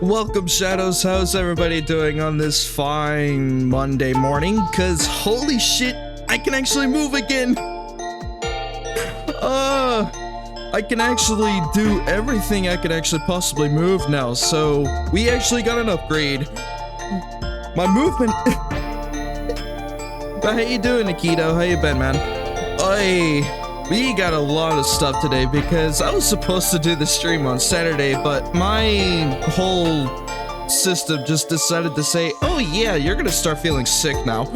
Welcome, Shadows. How's everybody doing on this fine Monday morning? Cause holy shit, I can actually move again. I can actually do everything I could actually possibly move now. So we actually got an upgrade. My movement. But how you doing, Nikito? How you been, man? We got a lot of stuff today because I was supposed to do the stream on Saturday, but my whole system just decided to say, oh yeah, you're gonna start feeling sick now.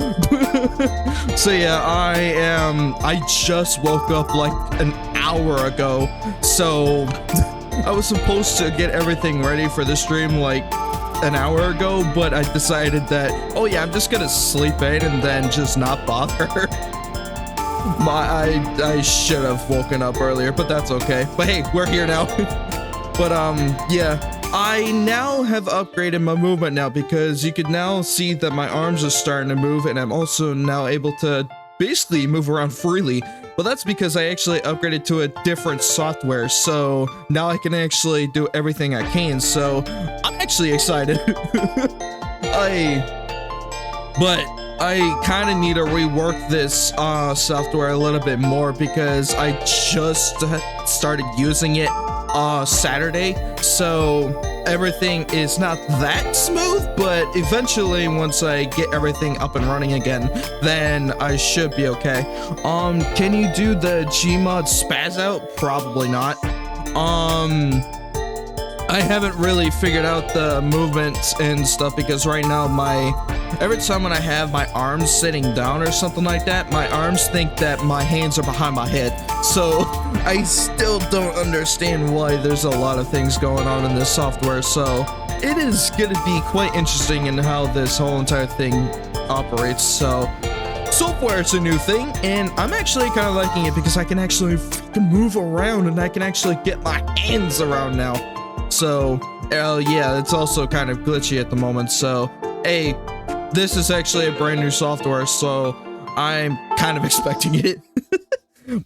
So yeah, I just woke up like an hour ago, so I was supposed to get everything ready for the stream like an hour ago, but I decided that, oh yeah, I'm just gonna sleep in and then just not bother. I should have woken up earlier, but that's okay. But hey, we're here now. But yeah, I now have upgraded my movement now because you can now see that my arms are starting to move, and I'm also now able to basically move around freely. But that's because I actually upgraded to a different software, so now I can actually do everything I can. So I'm actually excited. But I kind of need to rework this software a little bit more because I just started using it Saturday, so everything is not that smooth, but eventually once I get everything up and running again, then I should be okay. Can you do the Gmod spaz out? Probably not. I haven't really figured out the movements and stuff because right now every time when I have my arms sitting down or something like that, my arms think that my hands are behind my head. So I still don't understand why there's a lot of things going on in this software. So it is going to be quite interesting in how this whole entire thing operates. So far it's a new thing, and I'm actually kind of liking it because I can actually move around and I can actually get my hands around now. So yeah, it's also kind of glitchy at the moment. So hey, this is actually a brand new software, so I'm kind of expecting it.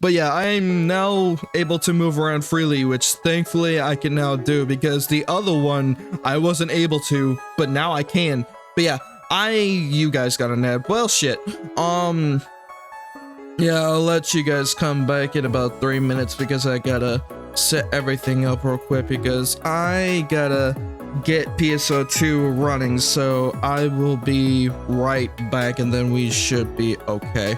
But yeah, I'm now able to move around freely, which thankfully I can now do because the other one I wasn't able to, but now I can. But yeah, you guys got a nab. Well, shit. Yeah, I'll let you guys come back in about 3 minutes because I gotta set everything up real quick because I gotta get PSO2 running, so I will be right back and then we should be okay.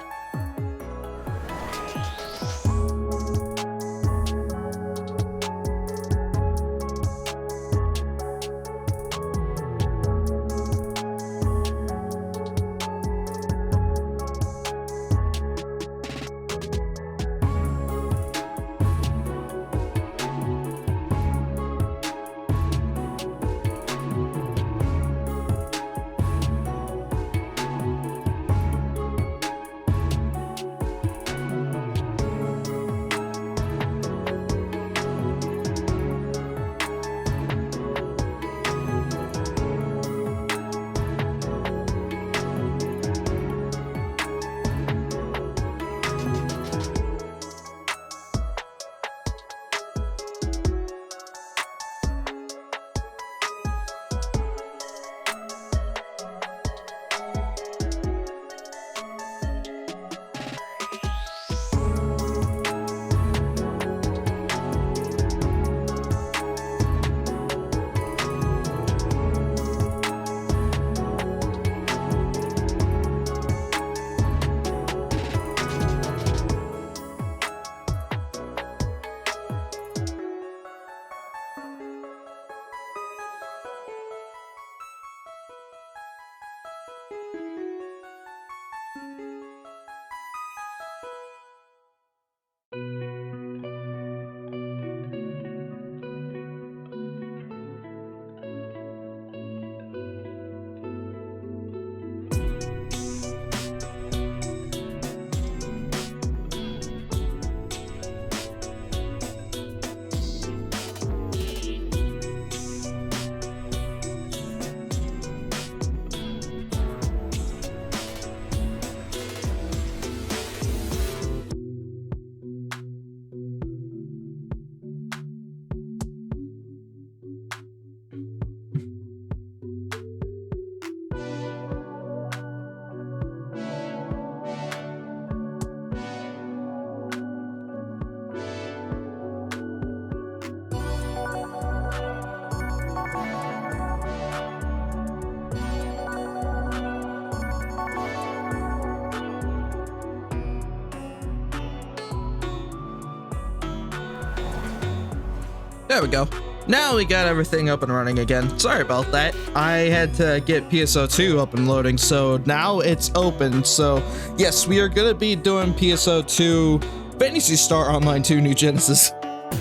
There we go. Now we got everything up and running again. Sorry about that. I had to get PSO2 up and loading, so now it's open. So yes, we are gonna be doing PSO2 Phantasy Star Online 2 New Genesis.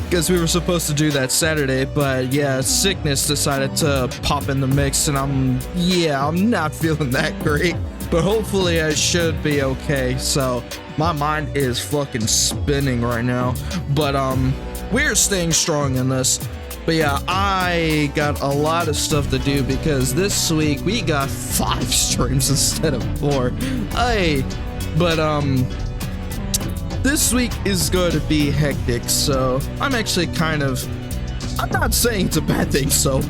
Because we were supposed to do that Saturday, but yeah, sickness decided to pop in the mix, and I'm not feeling that great. But hopefully I should be okay. So my mind is fucking spinning right now. But we're staying strong in this. But yeah, I got a lot of stuff to do because this week we got 5 streams instead of 4. This week is going to be hectic, so I'm actually I'm not saying it's a bad thing, so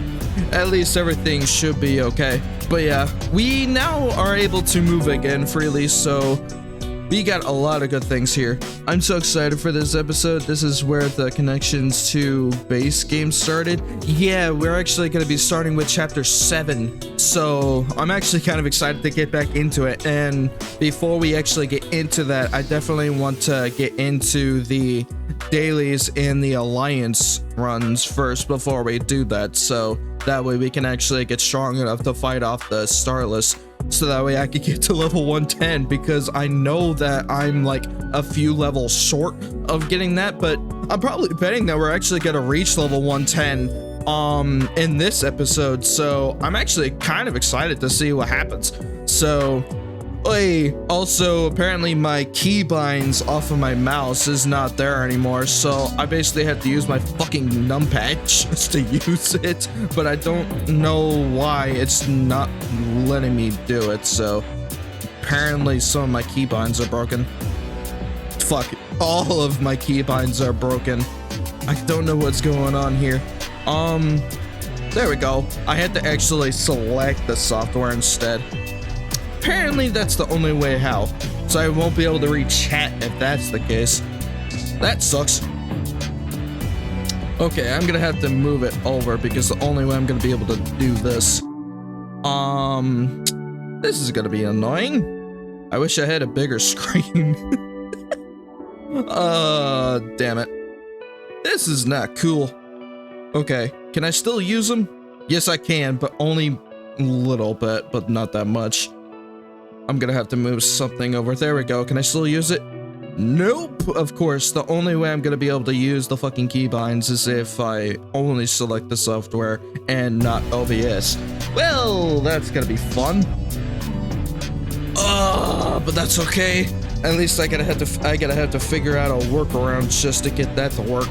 at least everything should be okay. But yeah, we now are able to move again freely, so we got a lot of good things here. I'm so excited for this episode. This is where the connections to base game started. Yeah, we're actually going to be starting with chapter 7. So I'm actually kind of excited to get back into it. And before we actually get into that, I definitely want to get into the dailies and the alliance runs first before we do that. So that way we can actually get strong enough to fight off the Starless. So that way I could get to level 110, because I know that I'm like a few levels short of getting that, but I'm probably betting that we're actually gonna reach level 110 in this episode. So I'm actually kind of excited to see what happens. So also apparently my keybinds off of my mouse is not there anymore, so I basically have to use my fucking numpad just to use it, but I don't know why it's not letting me do it. So apparently some of my keybinds are broken. Fuck, all of my keybinds are broken. I don't know what's going on here. There we go. I had to actually select the software instead. Apparently that's the only way how, so I won't be able to read chat if that's the case. That sucks. Okay, I'm gonna have to move it over because the only way I'm gonna be able to do this. This is gonna be annoying. I wish I had a bigger screen. Damn it. This is not cool. Okay, can I still use them? Yes, I can, but only a little bit, but not that much. I'm gonna have to move something over. There we go. Can I still use it? Nope. Of course, the only way I'm gonna be able to use the fucking keybinds is if I only select the software and not OBS. Well, that's gonna be fun. But that's okay. At least I gotta have to figure out a workaround just to get that to work.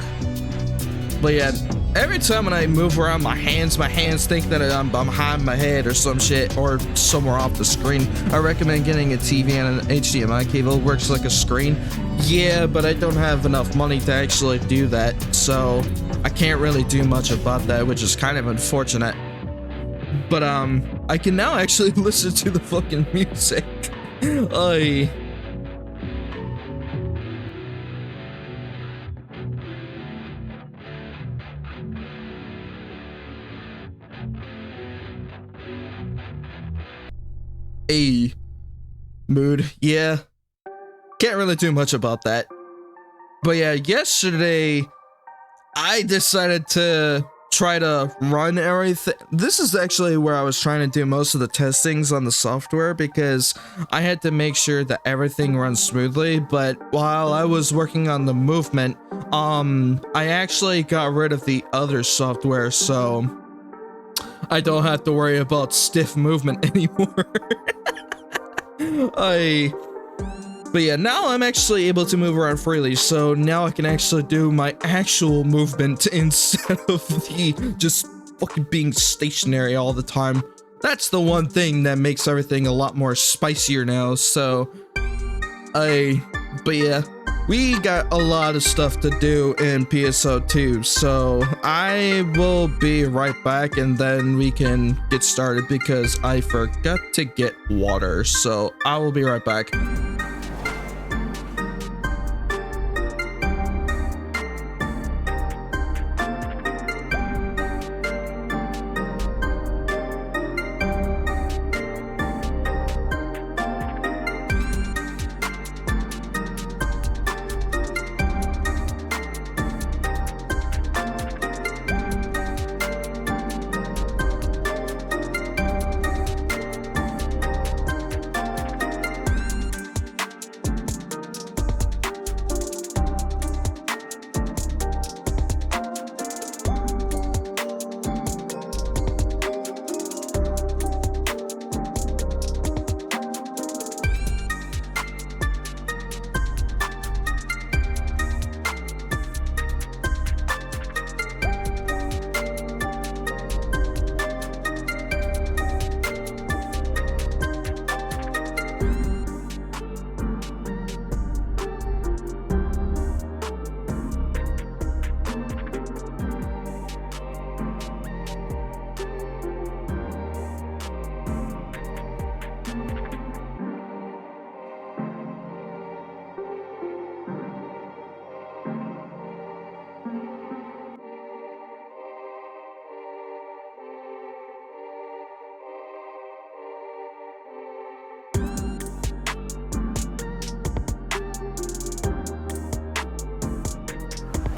But yeah, every time when I move around my hands think that I'm behind my head or some shit, or somewhere off the screen. I recommend getting a TV and an HDMI cable. It works like a screen. Yeah, but I don't have enough money to actually do that, so I can't really do much about that, which is kind of unfortunate. But I can now actually listen to the fucking music. Mood. Yeah, can't really do much about that. But yeah, yesterday I decided to try to run everything. This is actually where I was trying to do most of the testings on the software, because I had to make sure that everything runs smoothly. But while I was working on the movement, I actually got rid of the other software, so I don't have to worry about stiff movement anymore. But yeah, now I'm actually able to move around freely, so now I can actually do my actual movement instead of the just fucking being stationary all the time. That's the one thing that makes everything a lot more spicier now, so but yeah, we got a lot of stuff to do in PSO2, so I will be right back and then we can get started because I forgot to get water, so I will be right back.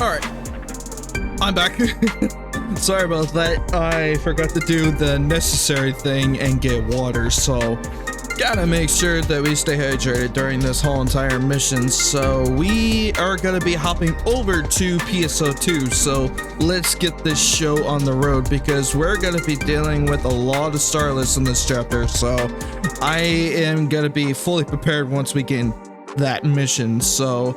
Alright, I'm back. Sorry about that. I forgot to do the necessary thing and get water, so gotta make sure that we stay hydrated during this whole entire mission. So we are gonna be hopping over to PSO2, so let's get this show on the road because we're gonna be dealing with a lot of Starless in this chapter, so I am gonna be fully prepared once we get in that mission. So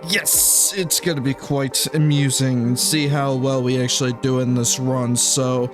yes, it's gonna be quite amusing and see how well we actually do in this run. So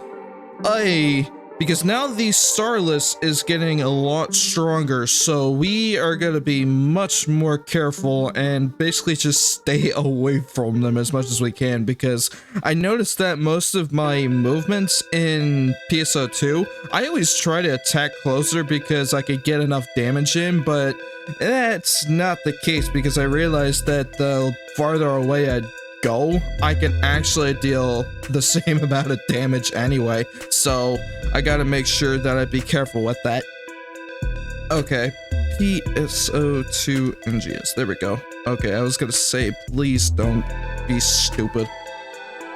because now the Starless is getting a lot stronger, so we are going to be much more careful and basically just stay away from them as much as we can, because I noticed that most of my movements in PSO2, I always try to attack closer because I could get enough damage in, but that's not the case because I realized that the farther away I go, I can actually deal the same amount of damage anyway, so I gotta make sure that I be careful with that. Okay, PSO2 NGS, there we go. Okay, I was gonna say, please don't be stupid,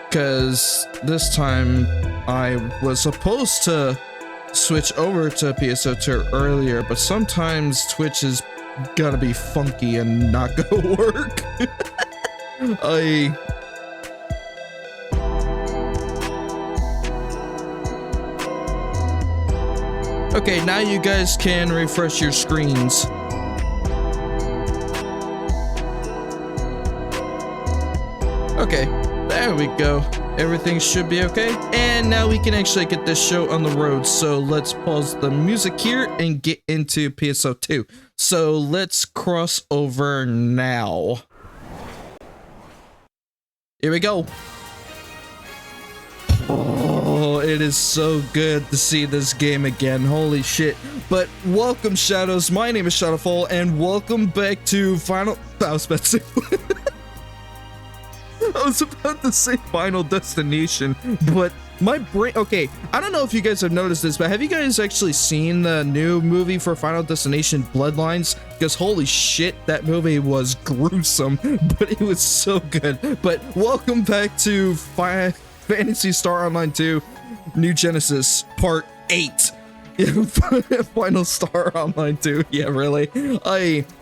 because this time I was supposed to switch over to PSO2 earlier, but sometimes Twitch is gonna be funky and not gonna work. Okay, now you guys can refresh your screens. Okay, there we go. Everything should be okay. And now we can actually get this show on the road. So let's pause the music here and get into PSO2. So let's cross over now. Here we go. Oh, it is so good to see this game again. Holy shit. But welcome, Shadows. My name is ShadowFall, and welcome back to Final... I was about to say Final Destination, but my brain... Okay, I don't know if you guys have noticed this, but have you guys actually seen the new movie for Final Destination, Bloodlines? Because holy shit, that movie was gruesome, but it was so good. But welcome back to Phantasy Star Online 2, New Genesis, Part 8. Final Star Online 2, yeah, really?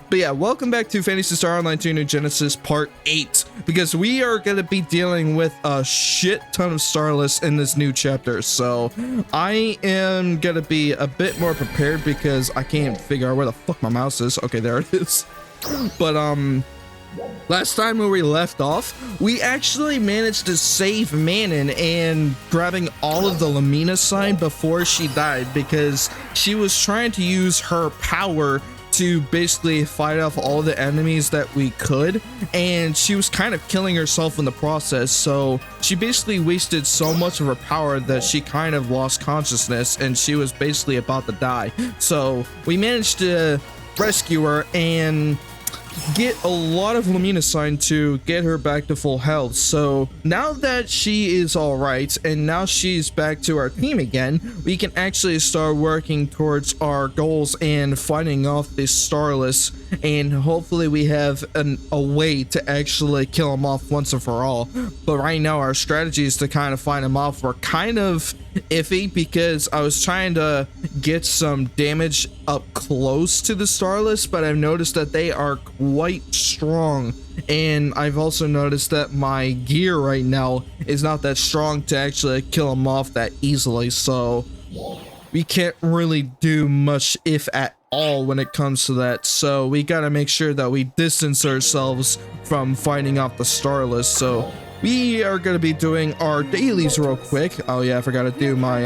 But yeah, welcome back to Phantasy Star Online 2 New Genesis Part 8, because we are going to be dealing with a shit ton of Starless in this new chapter, so I am going to be a bit more prepared because I can't figure out where the fuck my mouse is. Okay, there it is. But, last time when we left off, we actually managed to save Manon and grabbing all of the Lamina sign before she died, because she was trying to use her power to basically fight off all the enemies that we could, and she was kind of killing herself in the process, so she basically wasted so much of her power that she kind of lost consciousness and she was basically about to die. So we managed to rescue her and get a lot of Lamina sign to get her back to full health. So now that she is all right and now she's back to our team again, we can actually start working towards our goals and fighting off this Starless, and hopefully we have a way to actually kill him off once and for all. But right now our strategies to kind of fight him off were kind of iffy, because I was trying to get some damage up close to the Starless, but I've noticed that they are quite strong, and I've also noticed that my gear right now is not that strong to actually kill them off that easily, so we can't really do much, if at all, when it comes to that. So we gotta make sure that we distance ourselves from fighting off the Starless. So we are going to be doing our dailies real quick. Oh yeah, I forgot to do my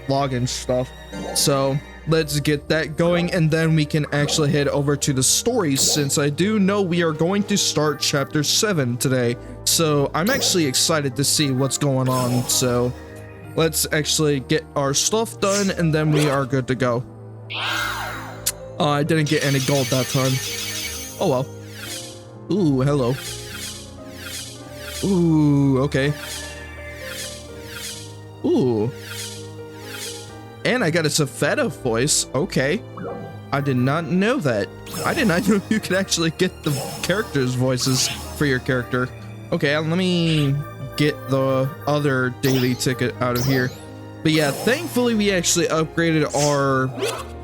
login stuff. So let's get that going, and then we can actually head over to the stories, since I do know we are going to start chapter 7 today. So I'm actually excited to see what's going on. So let's actually get our stuff done, and then we are good to go. I didn't get any gold that time. Oh well. Ooh, hello. Ooh, okay. Ooh. And I got a Safetta voice. Okay. I did not know that. I did not know you could actually get the characters' voices for your character. Okay, let me get the other daily ticket out of here. But yeah, thankfully we actually upgraded our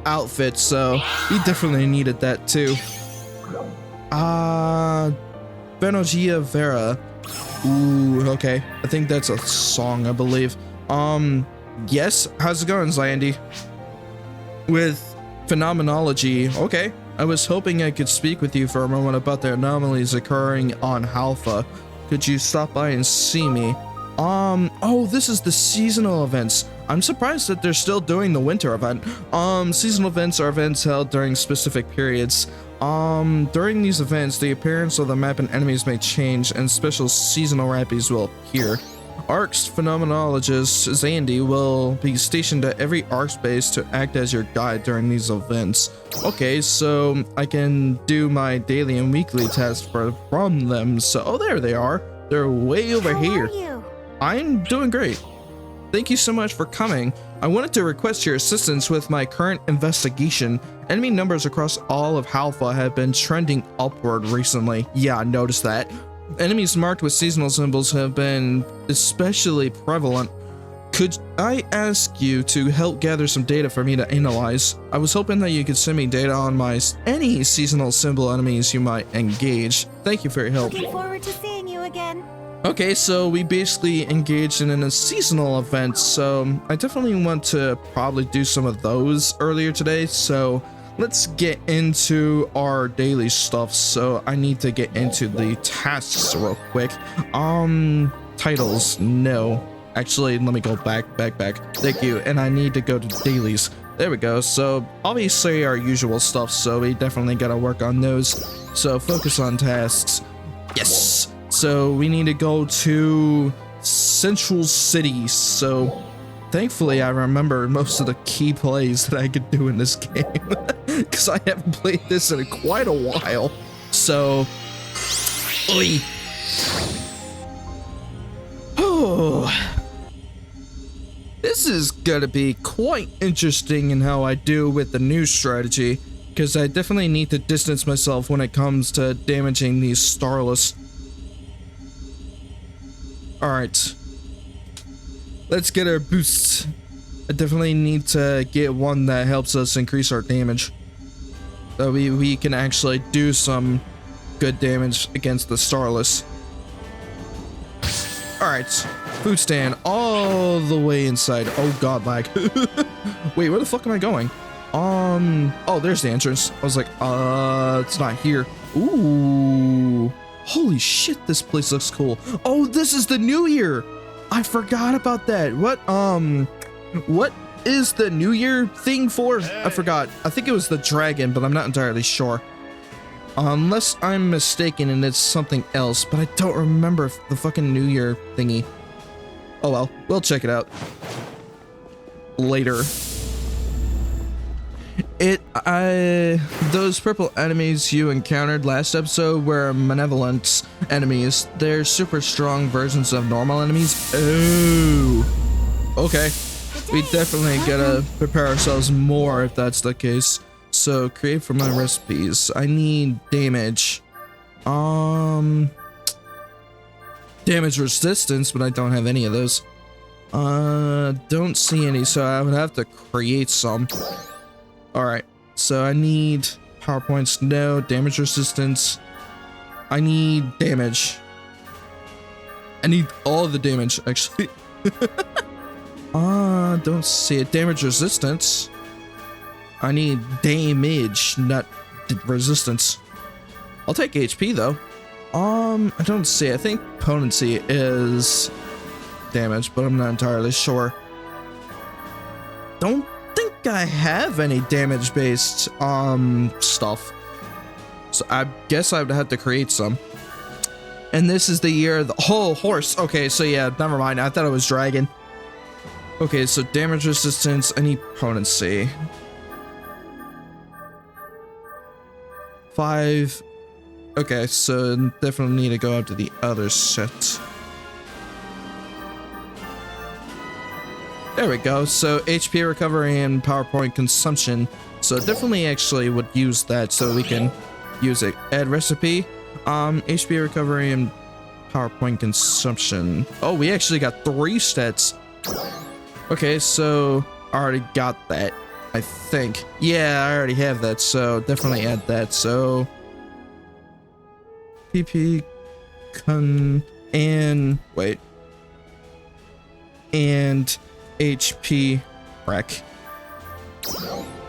outfit, so we definitely needed that too. Benogia Vera. Ooh, okay. I think that's a song, I believe. Yes, how's it going, Zyandy? With phenomenology, okay. I was hoping I could speak with you for a moment about the anomalies occurring on Alpha. Could you stop by and see me? Oh, this is the seasonal events. I'm surprised that they're still doing the winter event. Seasonal events are events held during specific periods. During these events, the appearance of the map and enemies may change, and special seasonal rappies will appear. ARC's phenomenologist Zandy will be stationed at every ARC base to act as your guide during these events. Okay, so I can do my daily and weekly tasks from them. So, oh, there they are. They're way over here. How are you? I'm doing great. Thank you so much for coming. I wanted to request your assistance with my current investigation. Enemy numbers across all of Alpha have been trending upward recently. Yeah, I noticed that. Enemies marked with seasonal symbols have been especially prevalent. Could I ask you to help gather some data for me to analyze? I was hoping that you could send me data on any seasonal symbol enemies you might engage. Thank you for your help. Looking forward to seeing you again. Okay, so we basically engaged in a seasonal event, so I definitely want to probably do some of those earlier today, so let's get into our daily stuff. So I need to get into the tasks real quick. Titles, no. Actually, let me go back. Thank you. And I need to go to dailies. There we go. So obviously our usual stuff, so we definitely gotta work on those. So focus on tasks. Yes. So we need to go to Central City. So thankfully I remember most of the key plays that I could do in this game, because I haven't played this in quite a while. So, oi. Oh, this is gonna be quite interesting in how I do with the new strategy, because I definitely need to distance myself when it comes to damaging these Starless. Alright, let's get our boosts. I definitely need to get one that helps us increase our damage, so we can actually do some good damage against the Starless. Alright, food stand all the way inside. Oh god, lag. Wait, where the fuck am I going? Oh, there's the entrance. I was like, it's not here. Ooh, holy shit, this place looks cool. Oh, this is the New Year. I forgot about that. What is the New Year thing for? I forgot. I think it was the dragon, but I'm not entirely sure. Unless I'm mistaken and it's something else, but I don't remember the fucking New Year thingy. Oh well, we'll check it out later. Those purple enemies you encountered last episode were malevolent enemies. They're super strong versions of normal enemies. Oh, okay. We definitely gotta prepare ourselves more if that's the case. So create for my recipes. I need damage. Damage resistance, but I don't have any of those. Don't see any, so I would have to create some. Alright, so I need PowerPoints, no. Damage resistance. I need damage. I need all the damage, actually. Don't see it. Damage resistance. I need damage, not resistance. I'll take HP though. I don't see. I think potency is damage, but I'm not entirely sure. Don't think I have any damage based stuff. So I guess I would have to create some. And this is the year of the horse. Okay, so yeah, never mind. I thought it was dragon. Okay, so damage resistance, I need potency. 5. Okay, so definitely need to go up to the other set. There we go. So HP recovery and PowerPoint consumption. So definitely actually would use that so we can use it. Add recipe. HP recovery and power point consumption. Oh, we actually got 3 stats. Okay, so I already got that, I think. Yeah, I already have that, so definitely add that. So PP and wait, and HP wreck.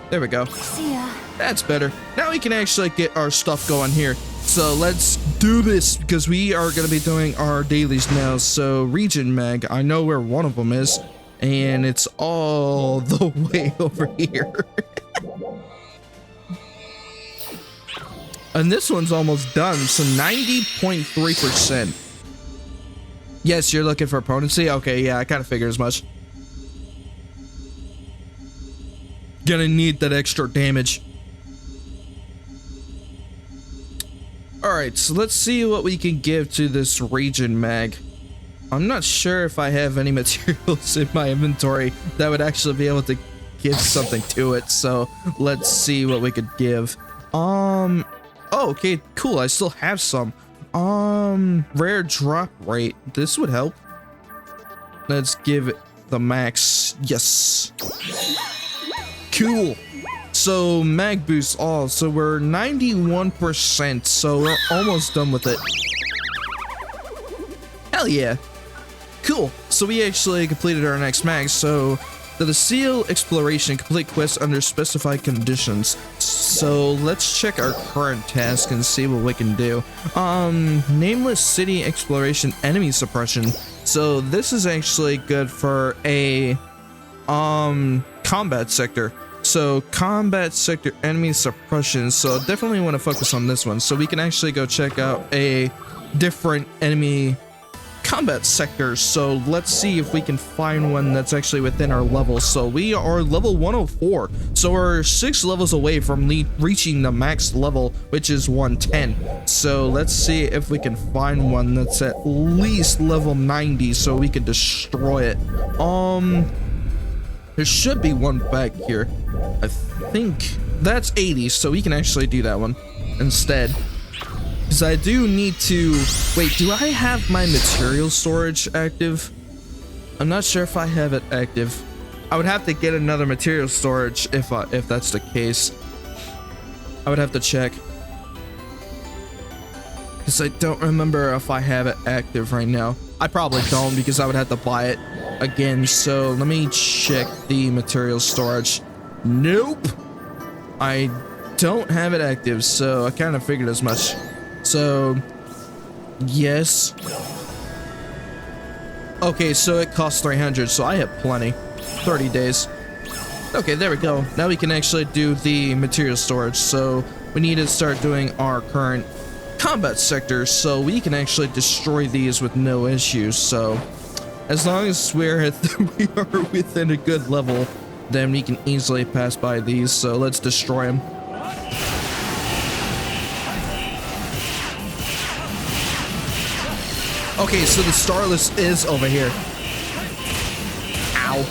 There we go. See ya. That's better. Now we can actually get our stuff going here. So let's do this because we are going to be doing our dailies now. So region mag, I know where one of them is, and it's all the way over here. And this one's almost done, so 90.3%. Yes, you're looking for opponency? Okay, yeah, I kind of figured as much. Gonna need that extra damage. Alright, so let's see what we can give to this region mag. I'm not sure if I have any materials in my inventory that would actually be able to give something to it, so let's see what we could give. Oh, okay, cool, I still have some. Rare drop rate, this would help. Let's give it the max. Yes. Cool. So mag boost all, so we're 91%, so we're almost done with it. Hell yeah. Cool. So we actually completed our next mag. So the seal exploration, complete quests under specified conditions. So let's check our current task and see what we can do. Nameless city exploration, enemy suppression. So this is actually good for a combat sector. So combat sector enemy suppression. So definitely want to focus on this one. So we can actually go check out a different enemy combat sectors. So let's see if we can find one that's actually within our level. So we are level 104. So we're 6 levels away from reaching the max level, which is 110. So let's see if we can find one that's at least level 90 so we can destroy it. There should be one back here. I think that's 80, so we can actually do that one instead. Because I do need to... Wait, do I have my material storage active? I'm not sure if I have it active. I would have to get another material storage if that's the case. I would have to check. Because I don't remember if I have it active right now. I probably don't because I would have to buy it again. So let me check the material storage. Nope. I don't have it active, so I kind of figured as much. So, yes. Okay, so it costs 300, so I have plenty. 30 days. Okay, there we go. Now we can actually do the material storage. So we need to start doing our current combat sectors so we can actually destroy these with no issues. So as long as we are within a good level, then we can easily pass by these. So let's destroy them. Okay, so the Starless is over here. Ow.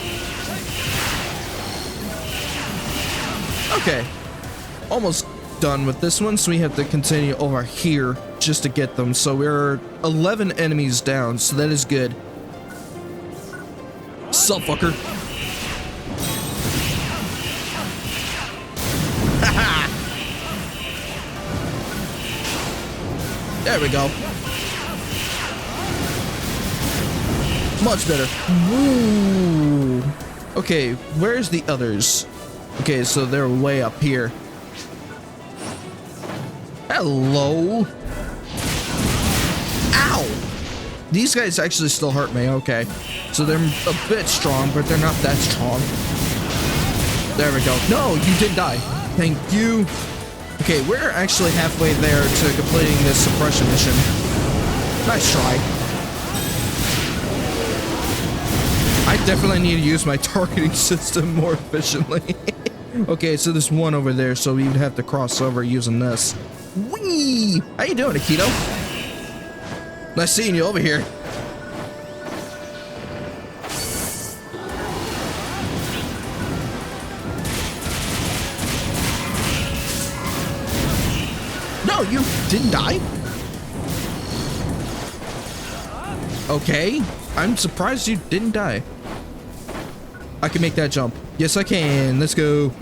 Okay, almost done with this one, so we have to continue over here just to get them. So we're 11 enemies down, so that is good. Sup, fucker. There we go. Much better. Woo. Okay, where's the others? Okay, so they're way up here. Hello. Ow. These guys actually still hurt me. Okay, so they're a bit strong, but they're not that strong. There we go. No, you didn't die. Thank you. Okay, we're actually halfway there to completing this suppression mission. Nice try. I definitely need to use my targeting system more efficiently. Okay, so there's one over there, so we would have to cross over using this. Whee! How you doing, Akito? Nice seeing you over here. No, you didn't die. Okay, I'm surprised you didn't die. I can make that jump. Yes, I can. Let's go.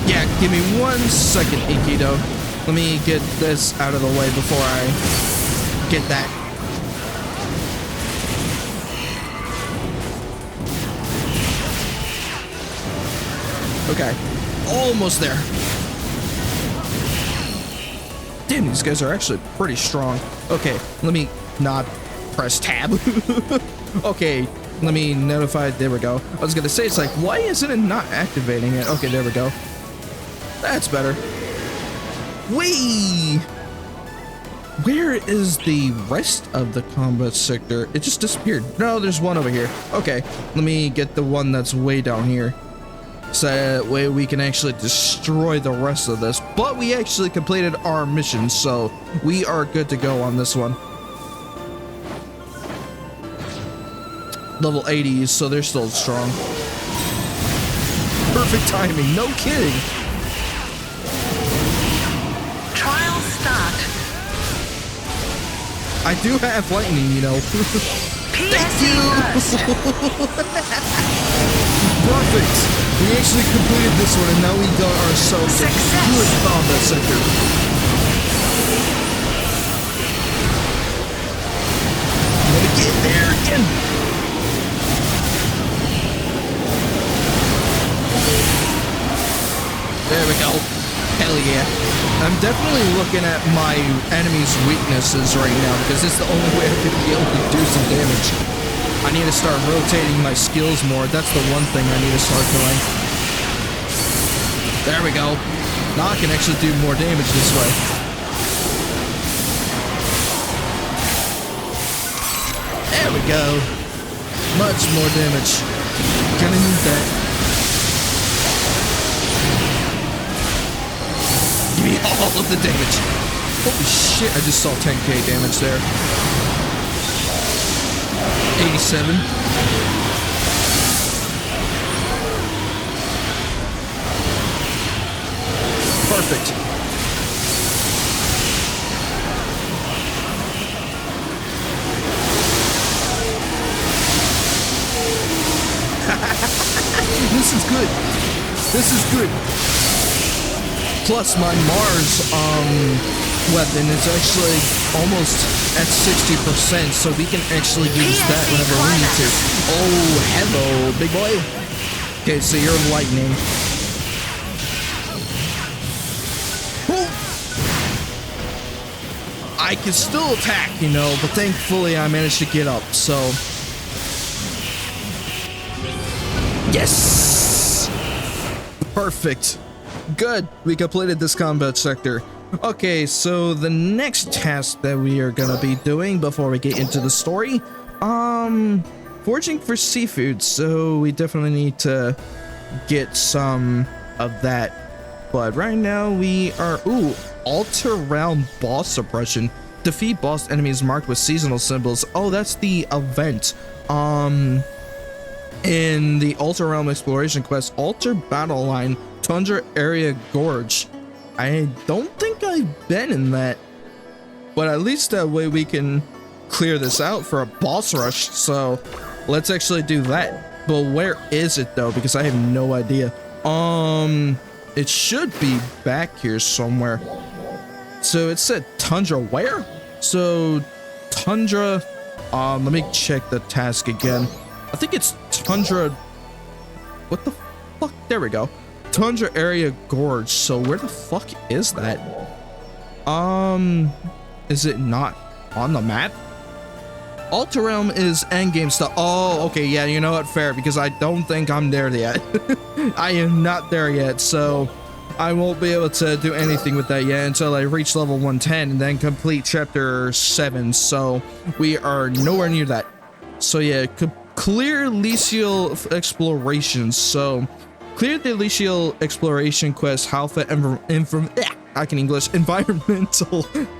Yeah, give me 1 second, Aikido. Let me get this out of the way before I get that. Okay, almost there. Damn, these guys are actually pretty strong. Okay, let me not press tab. Okay, let me notify. There we go. I was gonna say, it's like, why isn't it not activating it? Okay, there we go. That's better. Whee! Where is the rest of the combat sector? It just disappeared. No, there's one over here. Okay, let me get the one that's way down here. So that way we can actually destroy the rest of this. But we actually completed our mission, so we are good to go on this one. Level 80s, so they're still strong. Perfect timing, no kidding. Trial start. I do have lightning, you know. Thank you. Perfect. We actually completed this one, and now we got ourselves a good combat sector. Let me get there again. There we go. Hell yeah. I'm definitely looking at my enemy's weaknesses right now because it's the only way I could be able to do some damage. I need to start rotating my skills more. That's the one thing I need to start doing. There we go. Now I can actually do more damage this way. There we go. Much more damage. Gonna need that. Give me all of the damage. Holy shit, I just saw 10k damage there. 87. Perfect. This is good. This is good. Plus my Mars weapon is actually almost at 60%, so we can actually use that whenever we need to. Oh, hello, big boy. Okay, so you're lightning. Ooh. I can still attack, you know, but thankfully I managed to get up, so. Yes! Perfect. Good, we completed this combat sector. Okay, so the next task that we are gonna be doing before we get into the story, foraging for seafood. So we definitely need to get some of that. But right now we are, alter realm boss suppression. Defeat boss enemies marked with seasonal symbols. Oh, that's the event. In the Alter Realm Exploration Quest, Alter Battle Line, Tundra Area Gorge. I don't think I've been in that, but at least that way we can clear this out for a boss rush. So let's actually do that. But where is it though? Because I have no idea. It should be back here somewhere. So it said Tundra where? So Tundra, let me check the task again. I think it's Tundra. What the fuck? There we go. Tundra Area Gorge. So where the fuck is that? Is it not on the map? Alter Realm is endgame stuff. Oh, okay, yeah, you know what? Fair, because I don't think I'm there yet. I am not there yet, so I won't be able to do anything with that yet until I reach level 110 and then complete chapter 7. So we are nowhere near that. So yeah, clear Elysial explorations. So clear the Elysial exploration quest Alpha environmental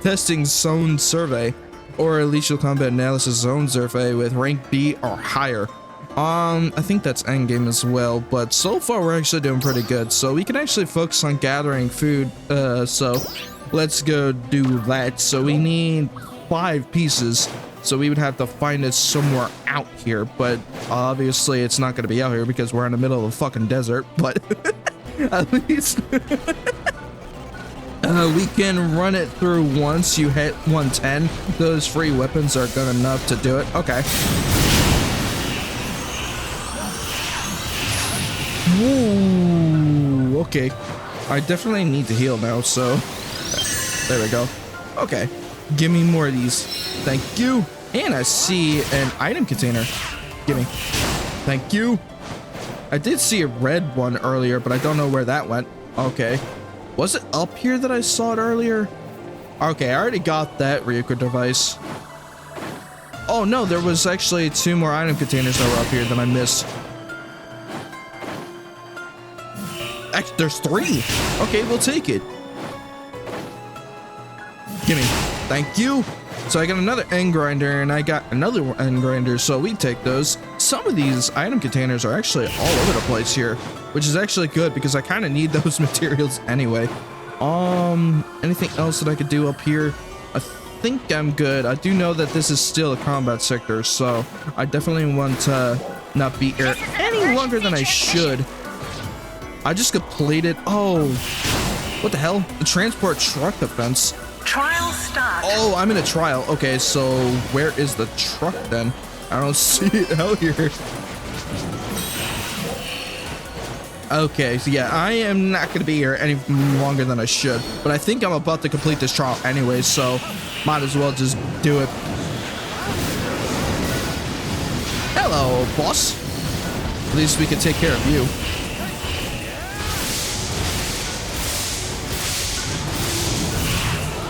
testing zone survey or Elysial combat analysis zone survey with rank B or higher. I think that's endgame as well, but so far we're actually doing pretty good. So we can actually focus on gathering food. So let's go do that. So we need 5 pieces. So we would have to find it somewhere out here, but obviously it's not going to be out here because we're in the middle of a fucking desert, but at least we can run it through once you hit 110. Those free weapons are good enough to do it. Okay. Woo, okay. I definitely need to heal now, so there we go. Okay. Give me more of these. Thank you. And I see an item container. Give me. Thank you. I did see a red one earlier, but I don't know where that went. Okay. Was it up here that I saw it earlier? Okay, I already got that Ryuko device. Oh no, there was actually 2 more item containers that were up here that I missed. Actually, there's 3. Okay, we'll take it. Gimme. Thank you. So I got another end grinder and I got another end grinder, so we take those. Some of these item containers are actually all over the place here, which is actually good because I kind of need those materials anyway. Anything else that I could do up here? I think I'm good. I do know that this is still a combat sector, so I definitely want to not be here any longer than I should. I just completed, oh, what the hell? The transport truck offense. Trial start. Oh, I'm in a trial. Okay, so where is the truck then? I don't see it out here. Okay, so yeah, I am not going to be here any longer than I should, but I think I'm about to complete this trial anyway, so might as well just do it. Hello, boss. At least we can take care of you.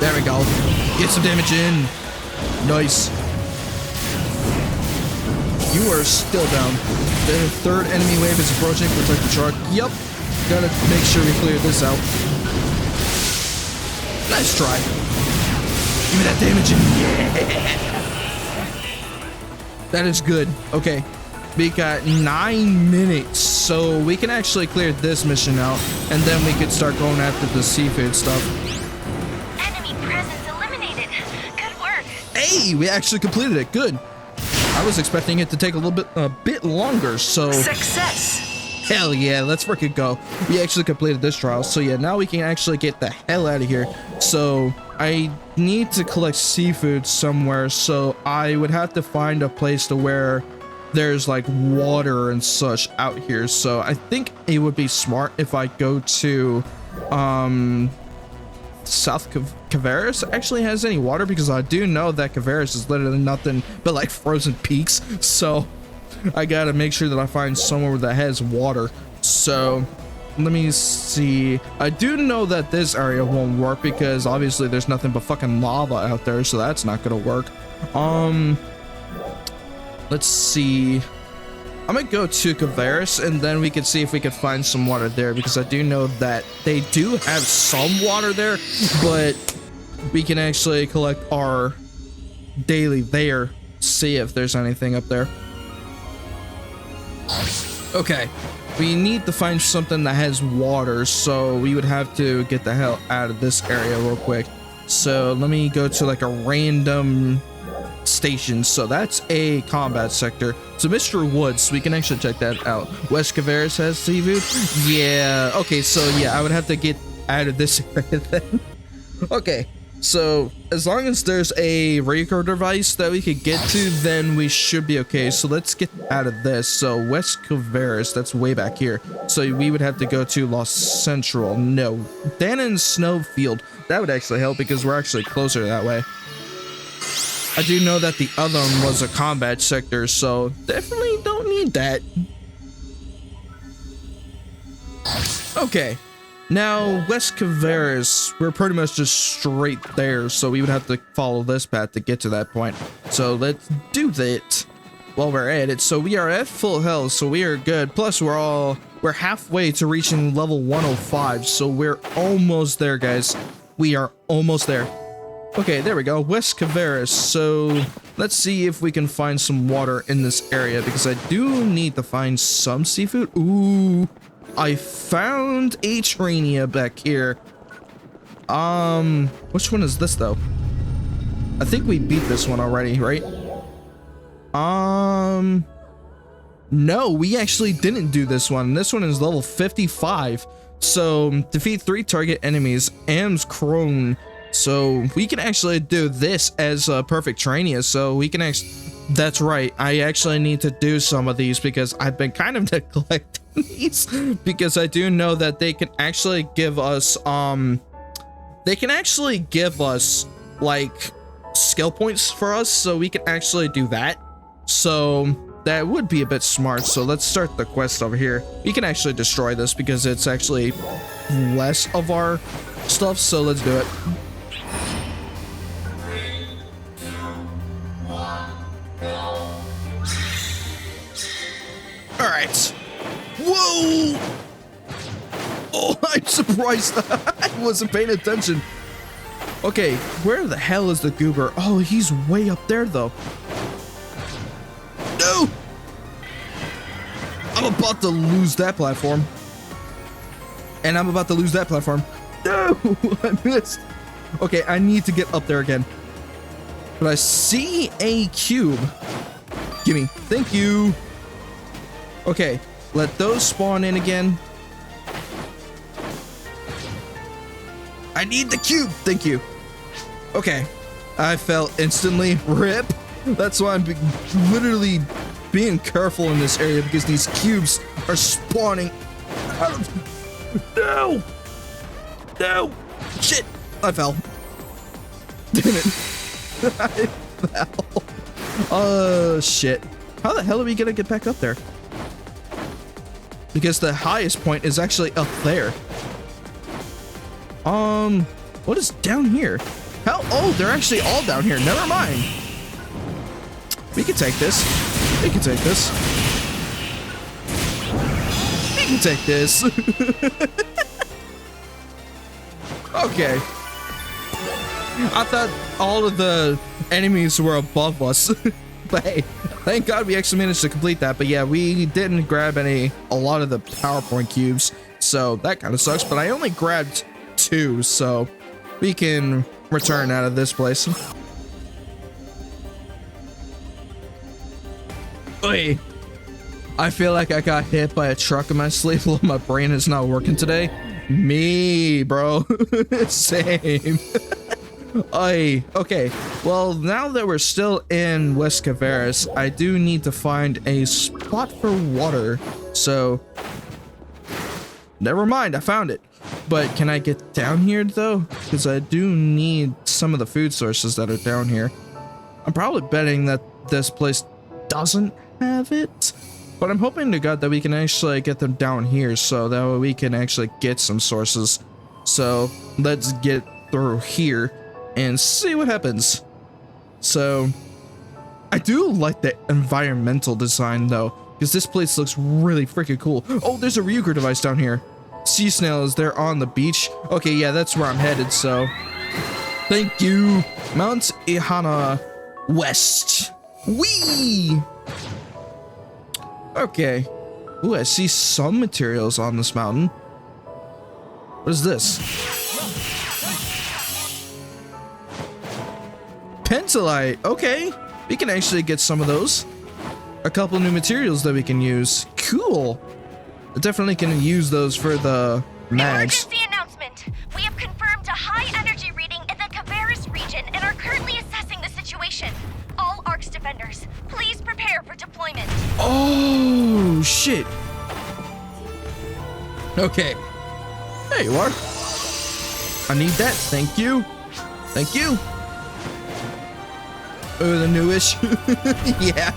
There we go. Get some damage in. Nice. You are still down. The 3rd enemy wave is approaching. Protect the truck. Yup. Gotta make sure we clear this out. Nice try. Give me that damage in. Yeah. That is good. Okay. We got 9 minutes. So we can actually clear this mission out. And then we could start going after the seafood stuff. Hey, we actually completed it. Good. I was expecting it to take a bit longer, so success. Hell yeah, let's freaking go. We actually completed this trial, so yeah, now we can actually get the hell out of here. So I need to collect seafood somewhere, so I would have to find a place to where there's like water and such out here. So I think it would be smart if I go to South Caveris actually has any water, because I do know that Caveris is literally nothing but like frozen peaks, so I gotta make sure that I find somewhere that has water. So let me see. I do know that this area won't work because obviously there's nothing but fucking lava out there, so that's not gonna work. Let's see. I'm gonna go to Caveris and then we can see if we can find some water there, because I do know that they do have some water there, but we can actually collect our daily there, see if there's anything up there. Okay, we need to find something that has water, so we would have to get the hell out of this area real quick. So let me go to like a random station. So that's a combat sector. So Mr. Woods, we can actually check that out. West Caveris has seafood. Yeah. Okay. So yeah, I would have to get out of this area then. Okay. So as long as there's a Ryuko device that we could get to, then we should be okay. So let's get out of this. So West Caveris, that's way back here. So we would have to go to Los Central. No, Dannon Snowfield. That would actually help because we're actually closer that way. I do know that the other one was a combat sector, so definitely don't need that. Okay, now West Caveris, we're pretty much just straight there, so we would have to follow this path to get to that point. So let's do that while we're at it. So we are at full health, so we are good. Plus we're halfway to reaching level 105, so we're almost there, guys. We are almost there. Okay, there we go. West Caveris. So let's see if we can find some water in this area because I do need to find some seafood. Ooh, I found a Trania back here. Which one is this though? I think we beat this one already, right? No, we actually didn't do this one. This one is level 55. So defeat 3 target enemies, Am's Crone. So we can actually do this as a perfect Trania. So we can actually, that's right. I actually need to do some of these because I've been kind of neglecting these because I do know that they can actually give us, like skill points for us. So we can actually do that. So that would be a bit smart. So let's start the quest over here. We can actually destroy this because it's actually less of our stuff. So let's do it. All right. Whoa. Oh, I'm surprised. I wasn't paying attention. Okay, where the hell is the goober? Oh, he's way up there though. No! I'm about to lose that platform. And I'm about to lose that platform. No! I missed. Okay, I need to get up there again. But I see a cube. Gimme. Thank you. Okay, let those spawn in again. I need the cube. Thank you. Okay. I fell instantly. RIP. That's why I'm literally being careful in this area because these cubes are spawning out of... No! No! Shit! I fell. Damn it. I fell. Oh, shit. How the hell are we gonna get back up there? Because the highest point is actually up there. What is down here? Hell, oh, they're actually all down here. Never mind. We can take this. We can take this. We can take this. Okay. I thought all of the enemies were above us. But hey, thank God we actually managed to complete that. But yeah, we didn't grab a lot of the PowerPoint cubes. So that kind of sucks. But I only grabbed 2. So we can return out of this place. Oy. I feel like I got hit by a truck in my sleep while my brain is not working today. Me, bro. Same. Oy. Okay, well, now that we're still in West Caveris, I do need to find a spot for water. So, never mind, I found it. But can I get down here though? Because I do need some of the food sources that are down here. I'm probably betting that this place doesn't have it, but I'm hoping to God that we can actually get them down here so that way we can actually get some sources. So let's get through here and see what happens. So I do like the environmental design though, because this place looks really freaking cool. Oh, there's a Ryuger device down here. Sea snails, they're on the beach. Okay, yeah, that's where I'm headed, so thank you. Mount Ihana West. Whee! Okay. Ooh, I see some materials on this mountain. What is this? Pentalite. Okay. We can actually get some of those. A couple new materials that we can use. Cool. I definitely can use those for the mags. Emergency announcement. We have confirmed a high energy reading in the Caveris region and are currently assessing the situation. All ARC's defenders, please prepare for deployment. Oh, shit. Okay. There you are. I need that. Thank you. Thank you. Oh, the newish. Yeah.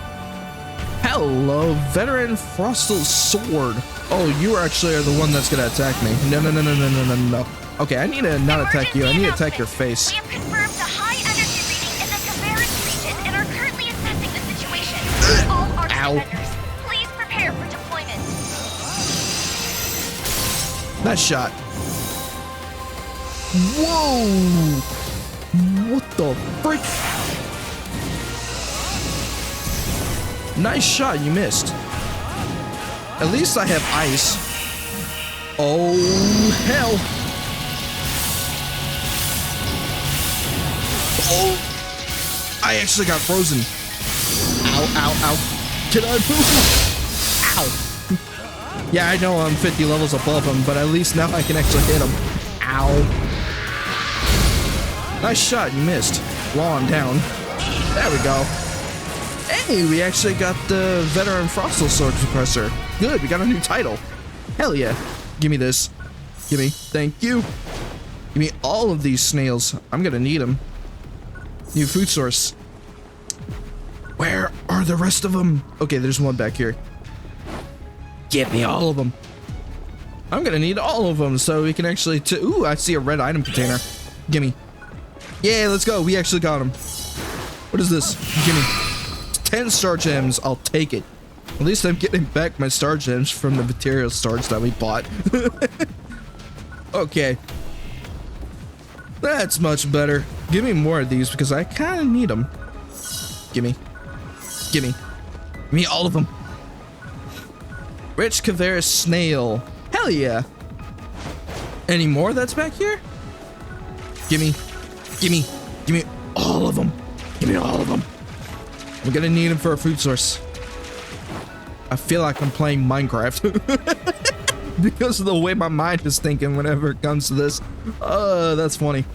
Hello, Veteran Frostal Sword. Oh, you actually are the one that's gonna attack me. No, no, no, no, no, no, no, no. Okay, I need to not attack you. I need to attack your face. We have confirmed a high energy reading in the Caveris region and are currently assessing the situation. All ARC defenders, please prepare for deployment. Nice shot. Whoa! What the frick? Nice shot, you missed. At least I have ice. Oh, hell. Oh, I actually got frozen. Ow, ow, ow. Can I move? Ow. Yeah, I know I'm 50 levels above him, but at least now I can actually hit him. Ow. Nice shot, you missed. Lawn down. There we go. Hey, we actually got the Veteran Frostal Sword Suppressor. Good, we got a new title. Hell yeah. Give me this. Give me. Thank you. Give me all of these snails. I'm gonna need them. New food source. Where are the rest of them? Okay, there's one back here. Give me all of them. I'm gonna need all of them so we can actually... Ooh, I see a red item container. Gimme. Yeah, let's go. We actually got him. What is this? Gimme. 10 star gems. I'll take it. At least I'm getting back my star gems from the material stores that we bought. Okay. That's much better. Give me more of these because I kind of need them. Gimme. Gimme. Give me all of them. Rich Caveris Snail. Hell yeah. Any more that's back here? Gimme. Gimme. Gimme all of them. Give me all of them. I'm gonna need them for a food source. I feel like I'm playing Minecraft. Because of the way my mind is thinking whenever it comes to this. That's funny.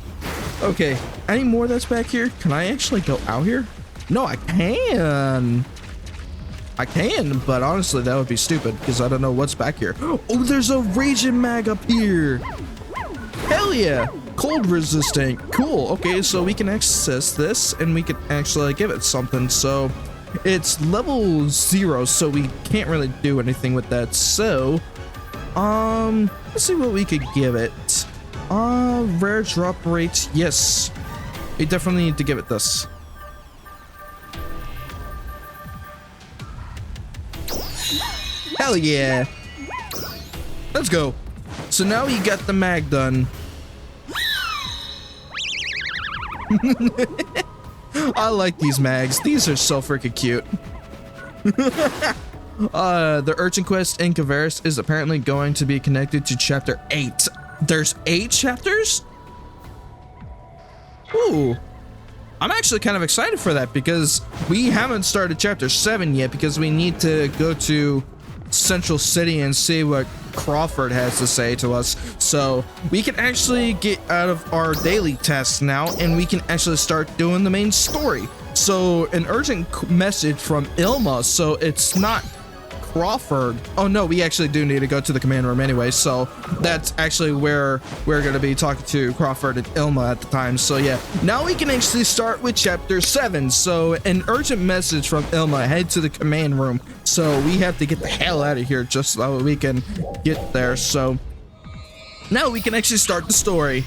Okay, any more that's back here? Can I actually go out here? No, I can. I can, but honestly, that would be stupid because I don't know what's back here. Oh, there's a Raging Mag up here. Hell yeah. Cold resistant. Cool. Okay, so we can access this and we can actually give it something. So it's level 0, so we can't really do anything with that. So, let's see what we could give it. Rare drop rate. Yes. We definitely need to give it this. Hell yeah. Let's go. So now we got the mag done. I like these mags. These are so freaking cute. The Urchin Quest in Caveris is apparently going to be connected to chapter 8. There's 8 chapters? Ooh. I'm actually kind of excited for that because we haven't started chapter 7 yet because we need to go to Central City and see what Crawford has to say to us. So we can actually get out of our daily tasks now and we can actually start doing the main story. So an urgent message from Ilma. So it's not Crawford. Oh no, we actually do need to go to the command room anyway. So that's actually where we're going to be talking to Crawford and Ilma at the time. So yeah, now we can actually start with chapter 7. So an urgent message from Ilma, head to the command room. So we have to get the hell out of here just so we can get there. So now we can actually start the story.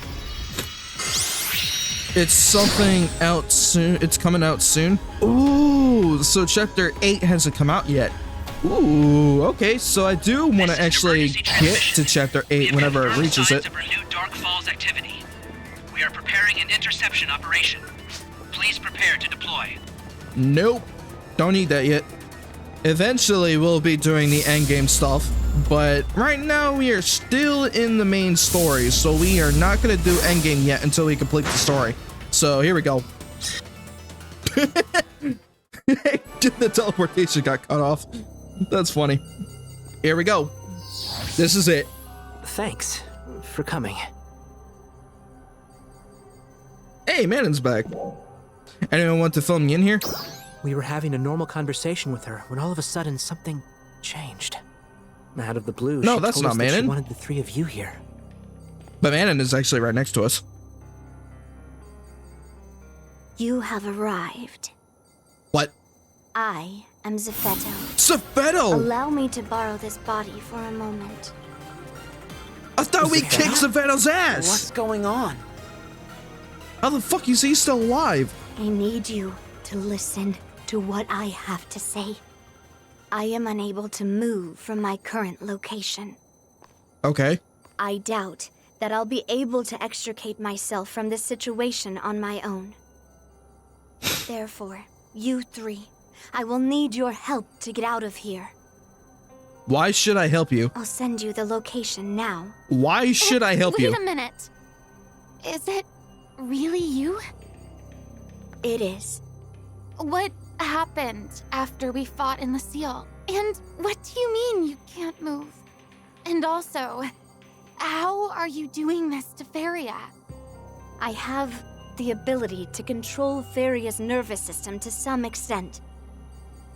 It's something out soon. It's coming out soon. Ooh, so chapter 8 hasn't come out yet. Ooh, okay, so I do want to actually get to chapter 8 whenever it reaches it. Dark FALZ activity. We are preparing an interception operation. Please prepare to deploy. Nope, don't need that yet. Eventually, we'll be doing the endgame stuff, but right now we are still in the main story, so we are not going to do endgame yet until we complete the story. So here we go. The teleportation got cut off. That's funny. Here we go. This is it. Thanks for coming. Hey, Manon's back. Anyone want to film me in here? We were having a normal conversation with her when all of a sudden something changed. Out of the blue, no, she that's told not us that Manon. she wanted the 3 of you here. But Manon is actually right next to us. You have arrived. What? I am Zepheto. Zepheto! Allow me to borrow this body for a moment. I thought we kicked Zepheto's ass! What's going on? How the fuck is he still alive? I need you to listen to what I have to say. I am unable to move from my current location. Okay. I doubt that I'll be able to extricate myself from this situation on my own. Therefore, you three, I will need your help to get out of here. Why should I help you? I'll send you the location now. Why should I help you? Wait a minute. Is it really you? It is. What happened after we fought in the seal? And what do you mean you can't move? And also, how are you doing this to Feria? I have the ability to control Feria's nervous system to some extent.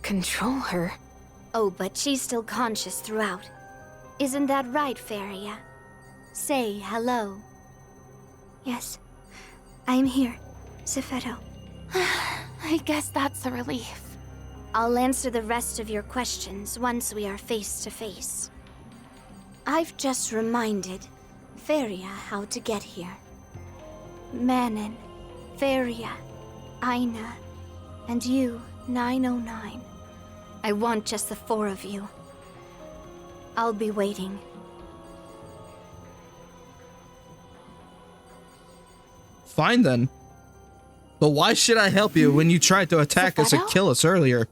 Control her? Oh, but she's still conscious throughout. Isn't that right, Feria? Say hello. Yes, I'm here, Zephetto. I guess that's a relief. I'll answer the rest of your questions once we are face to face. I've just reminded Feria how to get here. Manon, Feria, Aina, and you, 909. I want just the four of you. I'll be waiting. Fine then. But why should I help you when you tried to attack us and Zephetto? kill us earlier?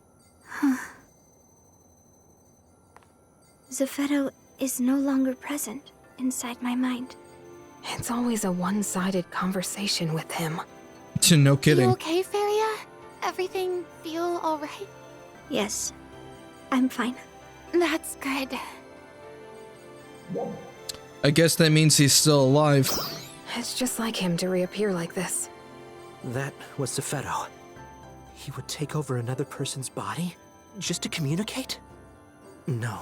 Zephetto is no longer present inside my mind. It's always a one-sided conversation with him. No kidding. You okay, Feria? Everything feel alright? Yes, I'm fine. That's good. I guess that means he's still alive. It's just like him to reappear like this. That was Zephetto. He would take over another person's body just to communicate? No.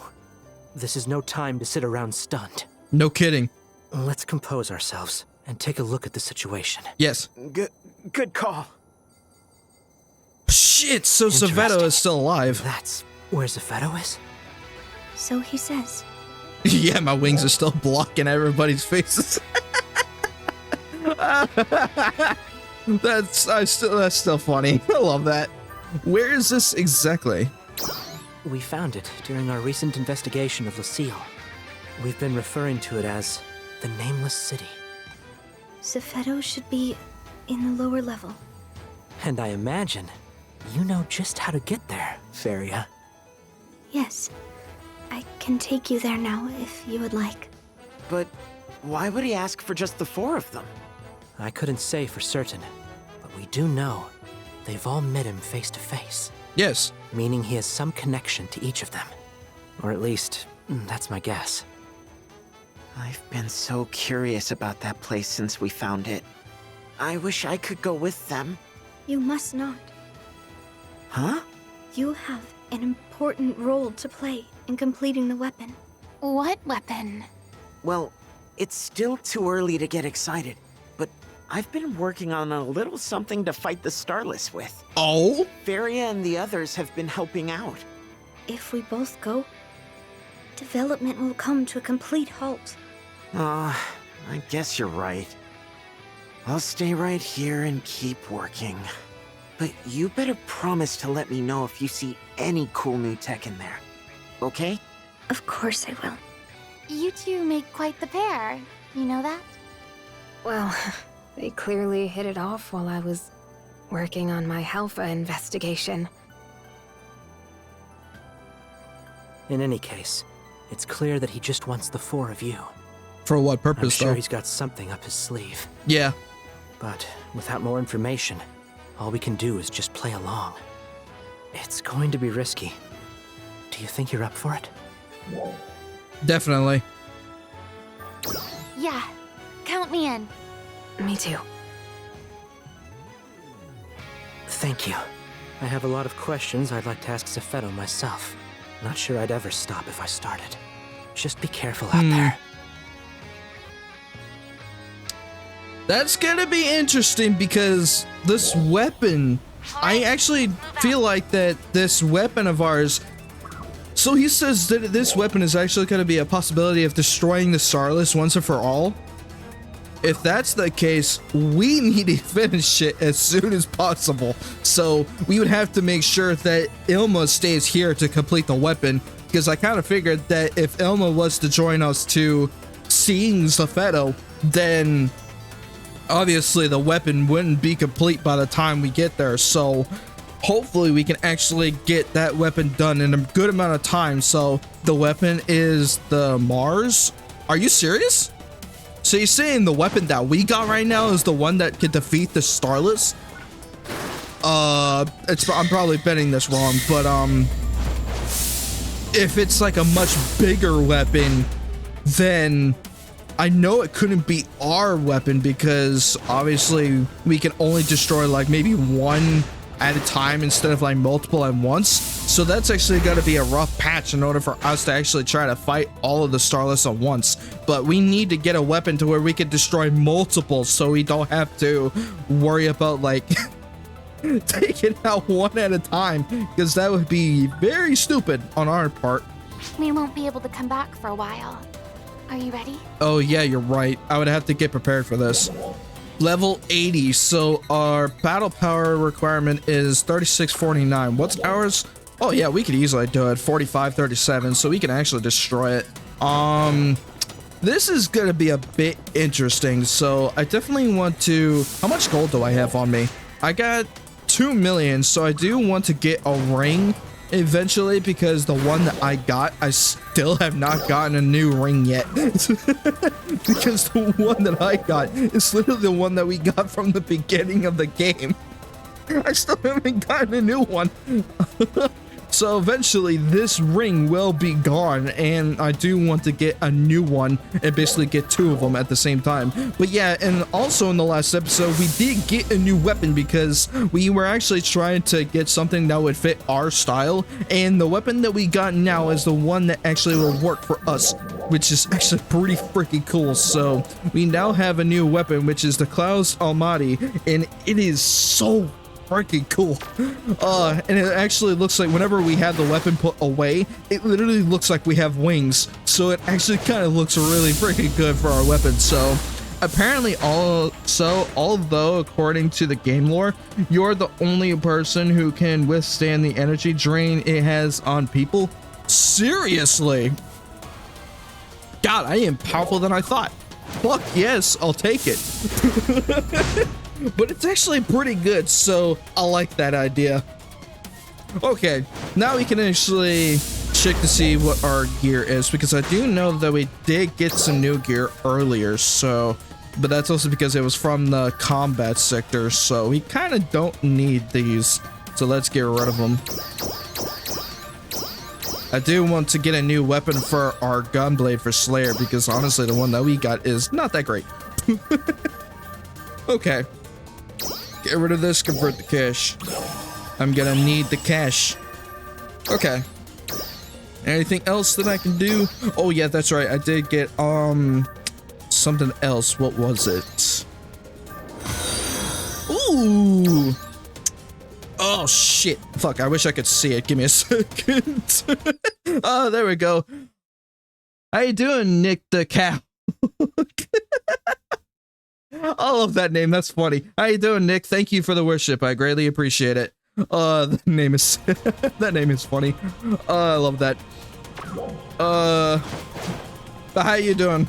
This is no time to sit around stunned. No kidding. Let's compose ourselves and take a look at the situation. Yes. Good call. Shit, so Interesting. Zephetto is still alive. That's where Zephetto is? So he says. Yeah, my wings are still blocking everybody's faces. That's still funny. I love that. Where is this exactly? We found it during our recent investigation of Lucille. We've been referring to it as the Nameless City. Zephetto should be in the lower level. And I imagine you know just how to get there, Feria. Yes, I can take you there now if you would like. But why would he ask for just the four of them? I couldn't say for certain, but we do know they've all met him face to face, Yes. meaning he has some connection to each of them. Or at least, that's my guess. I've been so curious about that place since we found it. I wish I could go with them. You must not. Huh? You have an important role to play in completing the weapon. What weapon? Well, it's still too early to get excited, but I've been working on a little something to fight the Starless with. Oh? Feria and the others have been helping out. If we both go, development will come to a complete halt. I guess you're right. I'll stay right here and keep working. But you better promise to let me know if you see any cool new tech in there. Okay? Of course I will. You two make quite the pair. You know that? Well, they clearly hit it off while I was working on my Alpha investigation. In any case, it's clear that he just wants the four of you. For what I'm purpose, sure though? he's got something up his sleeve. Yeah. But without more information, all we can do is just play along. It's going to be risky. Do you think you're up for it? Definitely. Yeah. Count me in. Me too. Thank you. I have a lot of questions I'd like to ask Zephetto myself. Not sure I'd ever stop if I started. Just be careful out there. That's gonna be interesting because this weapon, I actually feel like that this weapon of ours, so he says that this weapon is actually gonna be a possibility of destroying the Starless once and for all. If that's the case, we need to finish it as soon as possible. So we would have to make sure that Ilma stays here to complete the weapon, because I kind of figured that if Ilma was to join us to seeing Zephetto, then obviously the weapon wouldn't be complete by the time we get there. So hopefully we can actually get that weapon done in a good amount of time. So the weapon is the Mars. Are you serious? So you're saying the weapon that we got right now is the one that can defeat the Starless? I'm probably betting this wrong, but if it's like a much bigger weapon, then I know it couldn't be our weapon, because obviously we can only destroy like maybe one at a time instead of like multiple at once. So that's actually got to be a rough patch in order for us to actually try to fight all of the Starless at once. But we need to get a weapon to where we can destroy multiple, so we don't have to worry about like taking out one at a time, because that would be very stupid on our part. We won't be able to come back for a while. Are you ready? Oh yeah, you're right. I would have to get prepared for this. Level 80, so our battle power requirement is 3649. What's ours? Oh yeah, we could easily do it. 4537, so we can actually destroy it. This is gonna be a bit interesting, so I definitely want to... How much gold do I have on me? I got 2 million, so I do want to get a ring eventually, because the one that I got, I still have not gotten a new ring yet. Because the one that I got is literally the one that we got from the beginning of the game. I still haven't gotten a new one. So eventually this ring will be gone, and I do want to get a new one and basically get 2 of them at the same time. But yeah, and also in the last episode we did get a new weapon, because we were actually trying to get something that would fit our style, and the weapon that we got now is the one that actually will work for us, which is actually pretty freaking cool. So we now have a new weapon, which is the FALZ Almighty, and it is so freaking cool. And it actually looks like whenever we have the weapon put away, it literally looks like we have wings, so it actually kind of looks really freaking good for our weapon. So apparently although according to the game lore, you're the only person who can withstand the energy drain it has on people. Seriously? God, I am powerful than I thought. Fuck yes, I'll take it. But it's actually pretty good, so I like that idea. Okay, now we can actually check to see what our gear is, because I do know that we did get some new gear earlier, so... But that's also because it was from the combat sector, so we kind of don't need these. So let's get rid of them. I do want to get a new weapon for our gunblade for Slayer, because honestly the one that we got is not that great. Okay. Get rid of this, convert the cash. I'm gonna need the cash. Okay. Anything else that I can do? Oh yeah, that's right. I did get something else. What was it? Ooh. Oh shit. Fuck, I wish I could see it. Give me a second. Oh, there we go. How you doing, Nick the cow? I love that name. That's funny. How you doing, Nick? Thank you for the worship. I greatly appreciate it. The name is that name is funny. I love that. But how you doing?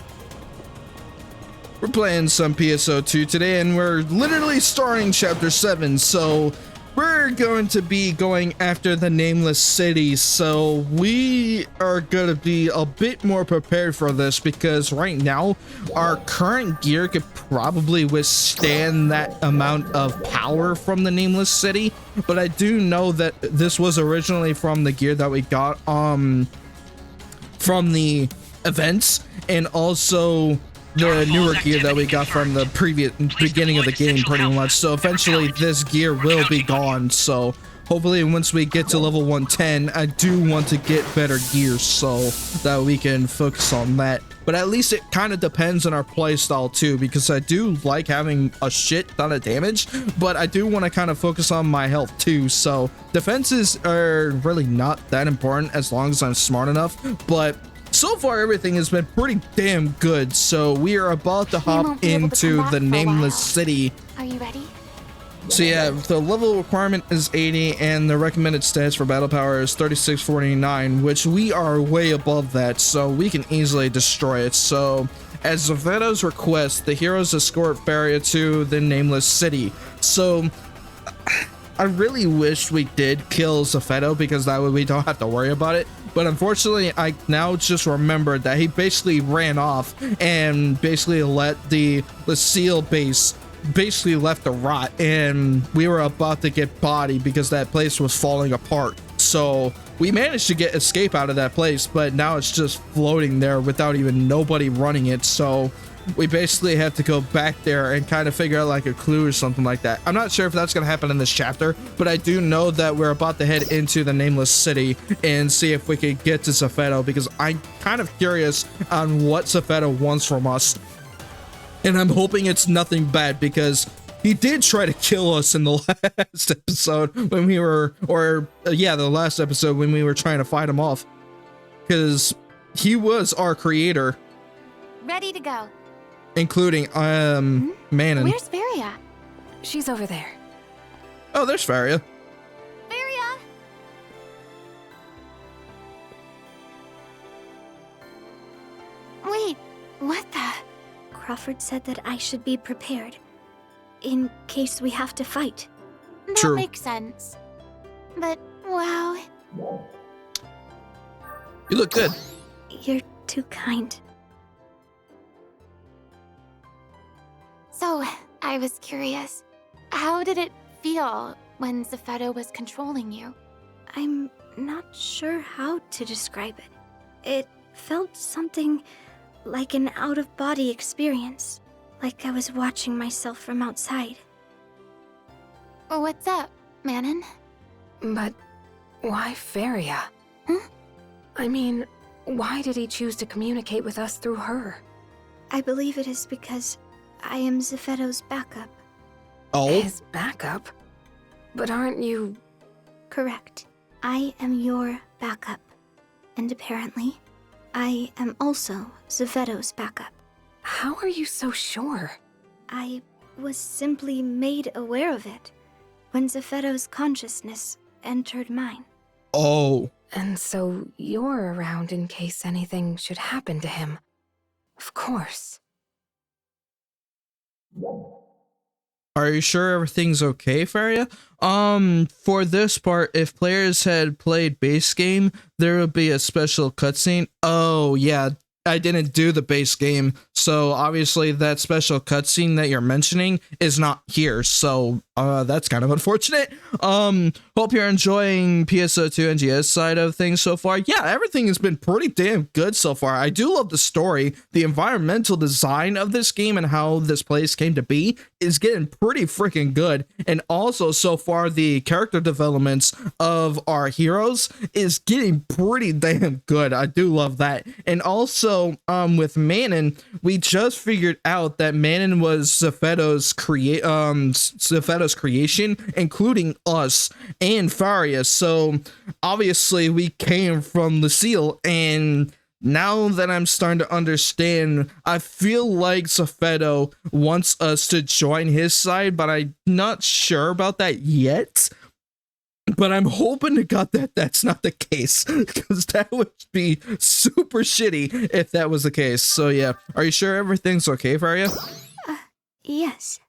We're playing some PSO2 today, and we're literally starting chapter 7, so we're going to be going after the Nameless City, so we are going to be a bit more prepared for this, because right now our current gear could probably withstand that amount of power from the Nameless City. But I do know that this was originally from the gear that we got from the events, and also the newer gear that we got from the previous beginning of the game, pretty much. So eventually this gear will be gone, so hopefully once we get to level 110, I do want to get better gear so that we can focus on that. But at least it kind of depends on our playstyle too, because I do like having a shit ton of damage, but I do want to kind of focus on my health too. So defenses are really not that important as long as I'm smart enough, but so far everything has been pretty damn good. So we are about to hop into the Nameless City. Are you ready? So yeah, the level requirement is 80 and the recommended stats for battle power is 3649, which we are way above that, so we can easily destroy it. So At Zephedo's request, the heroes escort Faria to the Nameless City. So I really wish we did kill Zephedo because that way we don't have to worry about it. But unfortunately, I now just remembered that he basically ran off and basically let the seal base basically left to rot, and we were about to get bodied because that place was falling apart. So we managed to get escape out of that place, but now it's just floating there without even nobody running it. So we basically have to go back there and kind of figure out like a clue or something like that. I'm not sure if that's going to happen in this chapter, but I do know that we're about to head into the Nameless City and see if we could get to Zephedo, because I'm kind of curious on what Zephedo wants from us. And I'm hoping it's nothing bad, because he did try to kill us in the last episode when we were, the last episode when we were trying to fight him off, because he was our creator. Ready to go. Including, Manon. Where's Faria? She's over there. Oh, there's Faria. Faria! Wait, what the? Crawford said that I should be prepared, in case we have to fight. That True. makes sense. But, wow. You look good. You're too kind. So, I was curious. How did it feel when Zephedo was controlling you? I'm not sure how to describe it. It felt something like an out-of-body experience, like I was watching myself from outside. What's up, Manon? But why Faria? Huh? I mean, why did he choose to communicate with us through her? I believe it is because I am Zephedo's backup. Oh, His backup? But aren't you... Correct. I am your backup. And apparently, I am also Zephedo's backup. How are you so sure? I was simply made aware of it when Zephedo's consciousness entered mine. oh. And so you're around in case anything should happen to him. Of course. Are you sure everything's okay, Faria? For this part, if players had played base game, there would be a special cutscene. Oh, yeah, I didn't do the base game, so obviously that special cutscene that you're mentioning is not here, so that's kind of unfortunate. Hope you're enjoying PSO2 NGS side of things so far. Yeah, everything has been pretty damn good so far. I do love the story. The environmental design of this game and how this place came to be is getting pretty freaking good. And also so far the character developments of our heroes is getting pretty damn good. I do love that. And also with Manon, we just figured out that Manon was Zephedo's creation, including us and Faria. So obviously we came from the seal, and now that I'm starting to understand, I feel like Zephedo wants us to join his side, but I'm not sure about that yet. But I'm hoping to God that that's not the case, because that would be super shitty if that was the case. So yeah, are you sure everything's okay, Faria? Yes,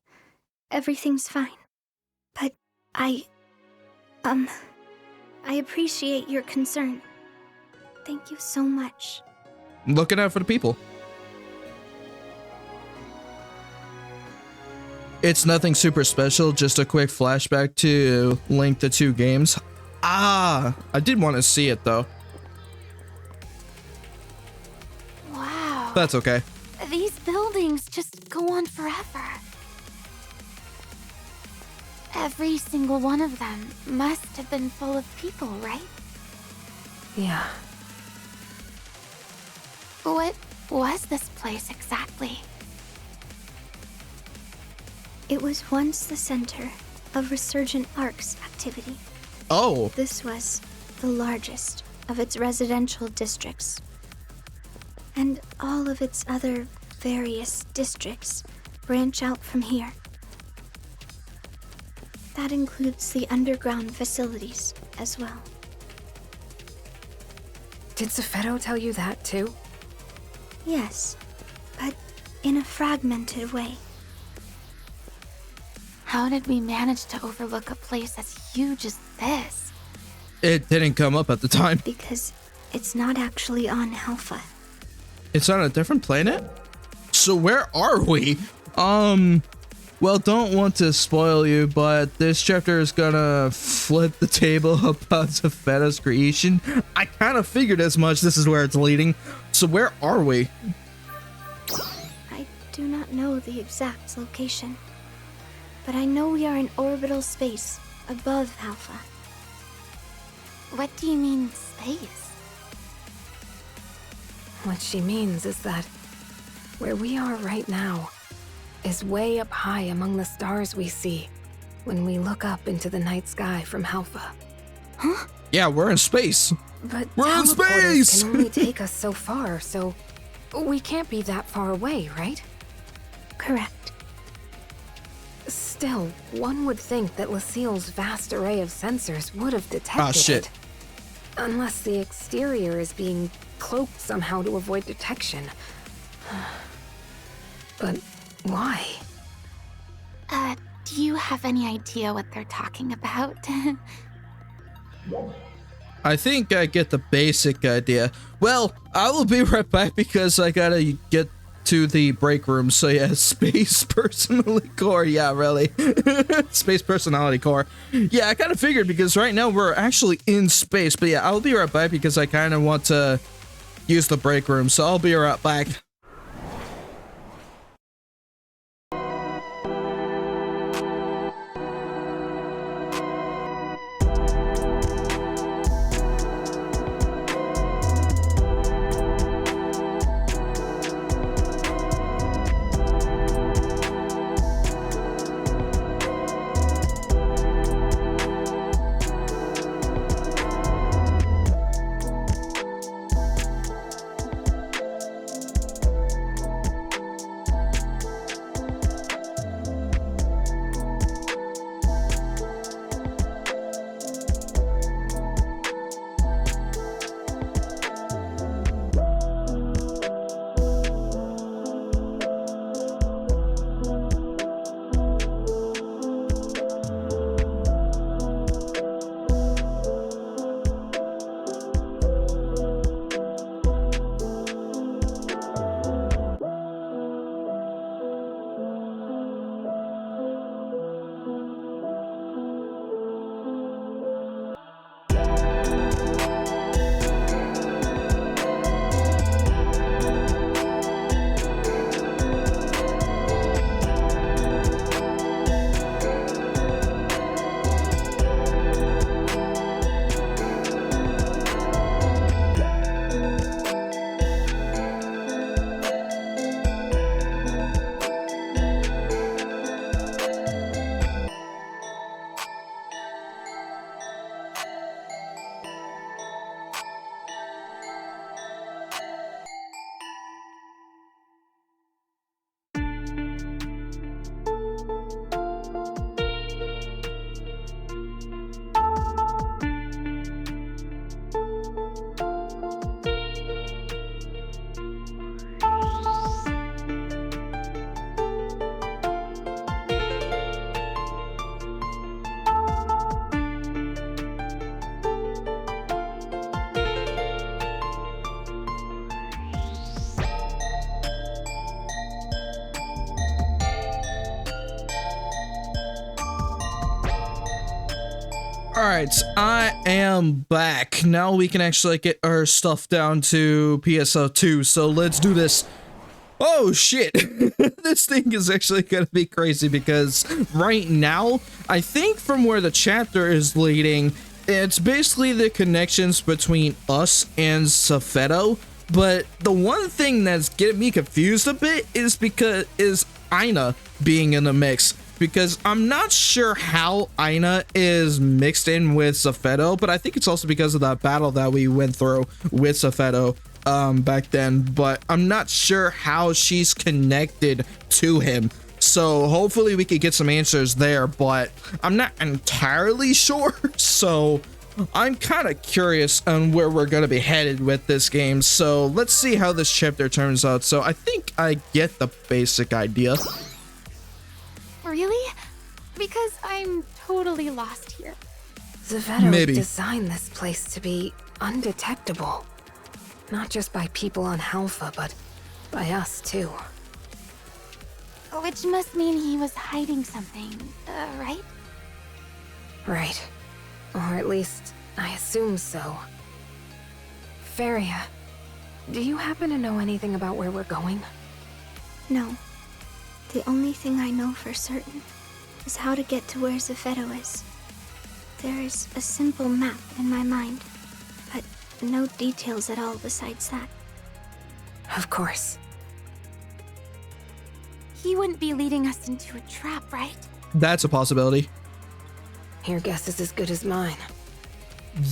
everything's fine. But I appreciate your concern. Thank you so much. Looking out for the people. It's nothing super special, just a quick flashback to link the two games. I did want to see it though. Wow. That's okay. These buildings just go on forever. Every single one of them must have been full of people, right? Yeah. What was this place exactly? It was once the center of Resurgent Ark's activity. Oh, This was the largest of its residential districts. And all of its other various districts branch out from here. That includes the underground facilities as well. Did Zephedo tell you that too? Yes, but in a fragmented way. How did we manage to overlook a place as huge as this? It didn't come up at the time. Because it's not actually on Alpha. It's on a different planet? So where are we? Well, don't want to spoil you, but this chapter is gonna flip the table about Zafetta's creation. I kind of figured as much. This is where it's leading. So where are we? I do not know the exact location, but I know we are in orbital space above Alpha. What do you mean, space? What she means is that where we are right now is way up high among the stars we see when we look up into the night sky from Alpha. Huh? Yeah, we're in space. But We're in teleporters space! can only take us so far, so we can't be that far away, right? Correct. Still, one would think that Lucille's vast array of sensors would have detected Ah, shit. it. Unless the exterior is being cloaked somehow to avoid detection. But why? Do you have any idea what they're talking about? I think I get the basic idea. Well, I will be right back because I gotta get to the break room. So yeah, space personality core. Yeah, really. Space personality core. Yeah, I kind of figured because right now we're actually in space. But yeah, I'll be right back because I kind of want to use the break room. So I'll be right back. Alright, I am back. Now we can actually get our stuff down to PSO2, so let's do this. Oh shit, this thing is actually gonna be crazy because right now, I think from where the chapter is leading, it's basically the connections between us and Zafetto, but the one thing that's getting me confused a bit is Aina being in the mix. Because I'm not sure how Aina is mixed in with Zafetto, but I think it's also because of that battle that we went through with Zafetto back then, but I'm not sure how she's connected to him. So hopefully we could get some answers there, but I'm not entirely sure. So I'm kind of curious on where we're going to be headed with this game, so let's see how this chapter turns out. So I think I get the basic idea. Really? Because I'm totally lost here. Zveto Maybe. designed this place to be undetectable. Not just by people on Halpha, but by us too. Which must mean he was hiding something, right? Right. Or at least, I assume so. Feria, do you happen to know anything about where we're going? No. The only thing I know for certain is how to get to where Zveto is. There is a simple map in my mind, but no details at all besides that. Of course. He wouldn't be leading us into a trap, right? That's a possibility. Your guess is as good as mine.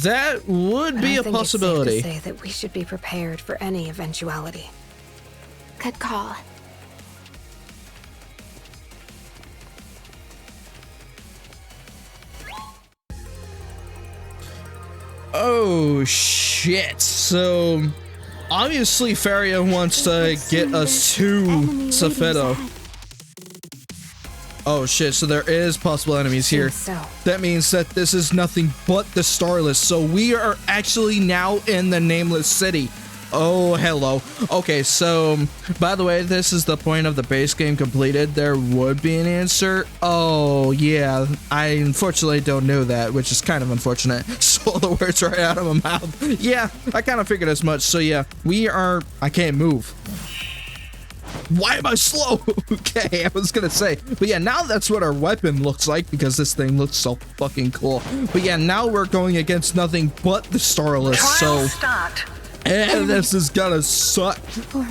That would But be I a think possibility. It's safe to say that we should be prepared for any eventuality. Good call. Oh shit. So obviously Feria wants to get us to Zveto. Oh shit, so there is possible enemies here. So, That means that this is nothing but the Starless. So we are actually now in the Nameless City. Oh, hello. Okay, so by the way, this is the point of the base game completed. There would be an answer. Oh, yeah. I unfortunately don't know that, which is kind of unfortunate. Stole the words right out of my mouth. Yeah, I kind of figured as much. So yeah, we are... I can't move. Why am I slow? Okay, I was gonna say. But yeah, now that's what our weapon looks like, because this thing looks so fucking cool. But yeah, now we're going against nothing but the Starless. Trial So... start. And this is gonna suck.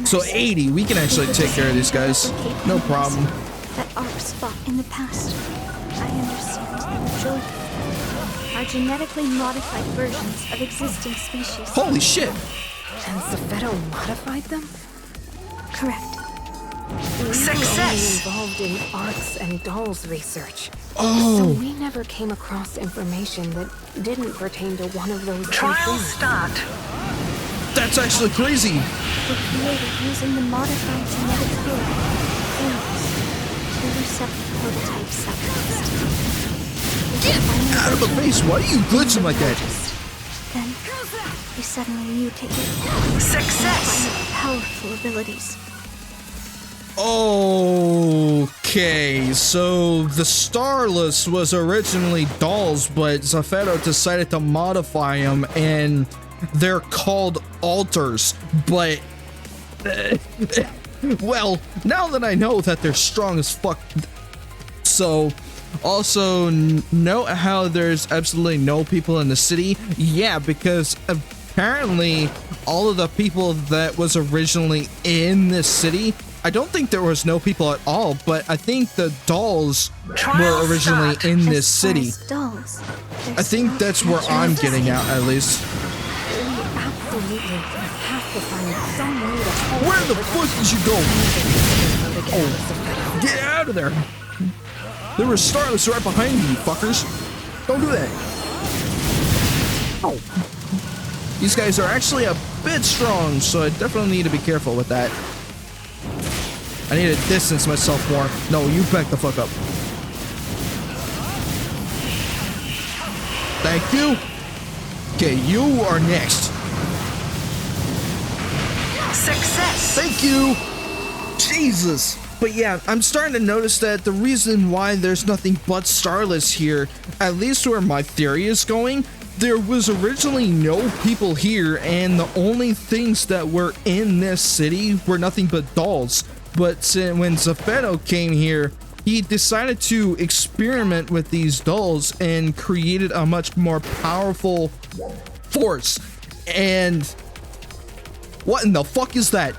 So 80, we can actually take care of these guys. No problem. That ARCs fought in the past. I understand. Children are genetically modified versions of existing species. Holy shit. and Zveto modified them? Correct. We were Success! only involved in arts and dolls research. Oh. So we never came across information that didn't pertain to one of those Trial things. start. That's actually crazy. Were created using the modified genetic code, FALZ. There were several prototypes that released. Get out of my face. Why are you glitching like that? Then, we suddenly mutated. Success! With powerful abilities. Okay, so the Starless was originally dolls, but Zveto decided to modify them, and they're called alters. But, well, now that I know that they're strong as fuck, so also note how there's absolutely no people in the city. Yeah, because apparently all of the people that was originally in this city, I don't think there was no people at all, but I think the dolls were originally in this city. Dolls, I think that's where I'm getting at least. We absolutely have to find some way to Where the fuck did you go? Oh. Get out of there! There were Starless right behind you, fuckers. Don't do that. Oh. These guys are actually a bit strong, so I definitely need to be careful with that. I need to distance myself more. No, you back the fuck up. Thank you. Okay, you are next. Success! Thank you. Jesus. But yeah, I'm starting to notice that the reason why there's nothing but Starless here, at least where my theory is going, there was originally no people here, and the only things that were in this city were nothing but dolls. But when Zveto came here, he decided to experiment with these dolls and created a much more powerful force. And what in the fuck is that?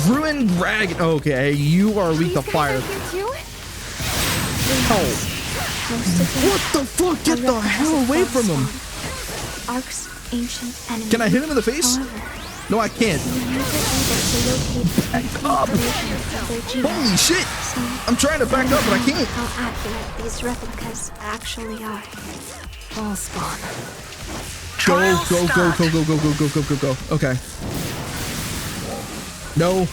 Ruined Dragon. Okay, you are weak to fire. Oh. What the fuck? Get the hell away from him. Ark's ancient enemy. Can I hit him in the face? No, I can't. Back up. Holy shit. I'm trying to back up, but I can't. How accurate these replicas actually are. Ball spawn. Go, go, go, go, go, go, go, go, go, go, go. Okay. No.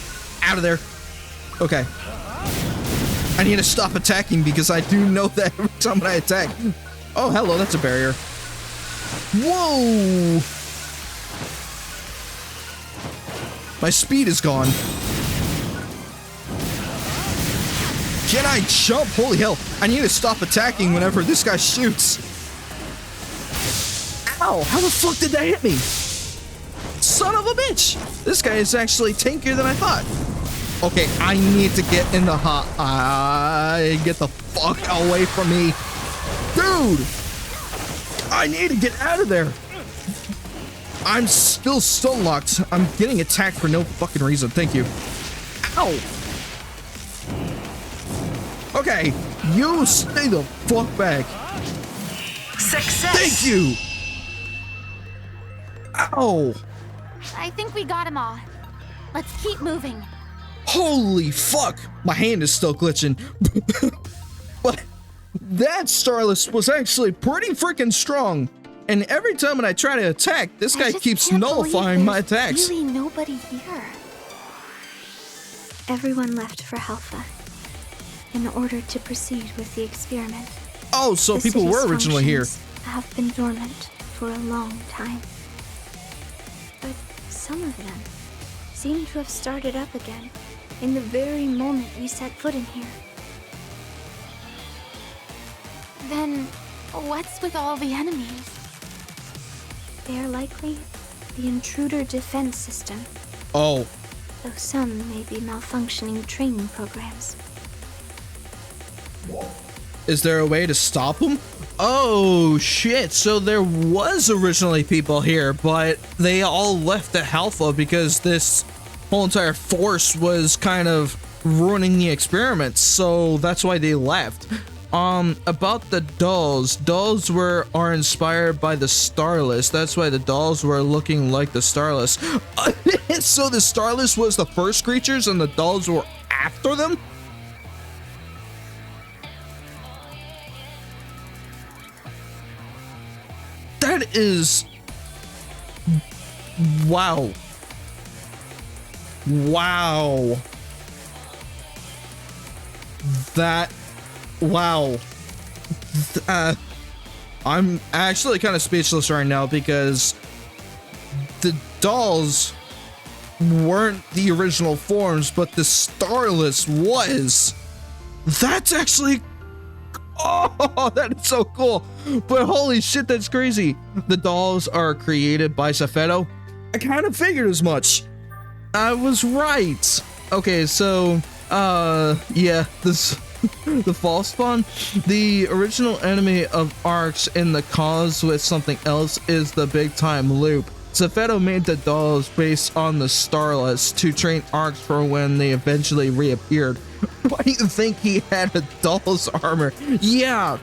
Out of there. Okay. I need to stop attacking because I do know that every time I attack. Oh, hello, that's a barrier. Whoa! My speed is gone. Can I jump? Holy hell. I need to stop attacking whenever this guy shoots. Ow, how the fuck did that hit me? Son of a bitch! This guy is actually tankier than I thought. Okay, I need to get in the hot. Get the fuck away from me. Dude! I need to get out of there. I'm still stun locked. I'm getting attacked for no fucking reason. Thank you. Ow! Okay, you stay the fuck back. Success. Thank you! Ow! I think we got them all. Let's keep moving. Holy fuck! My hand is still glitching. But that Starless was actually pretty freaking strong. And every time when I try to attack, this guy keeps nullifying my attacks. Really nobody here. Everyone left for Alpha in order to proceed with the experiment. Oh, so The people were city's originally here. functions have been dormant for a long time. But some of them seem to have started up again in the very moment we set foot in here. Then, what's with all the enemies? They are likely the intruder defense system, Oh, though some may be malfunctioning training programs. is there a way to stop them? Oh shit, so there was originally people here, but they all left the Alpha because this whole entire force was kind of ruining the experiments, so that's why they left. About the dolls are inspired by the Starless. That's why the dolls were looking like the Starless. So the Starless was the first creatures and the dolls were after them? That is... Wow. Wow. That... Wow. I'm actually kind of speechless right now because the dolls weren't the original forms, but the Starless was. That's actually... Oh, that is so cool. But holy shit, that's crazy. The dolls are created by Safeto. I kind of figured as much. I was right. Okay, so, yeah, this... The false spawn, the original enemy of Arcs in the cause with something else is the big time loop. Safeto made the dolls based on the Starless to train Arcs for when they eventually reappeared. Why do you think he had a doll's armor? Yeah,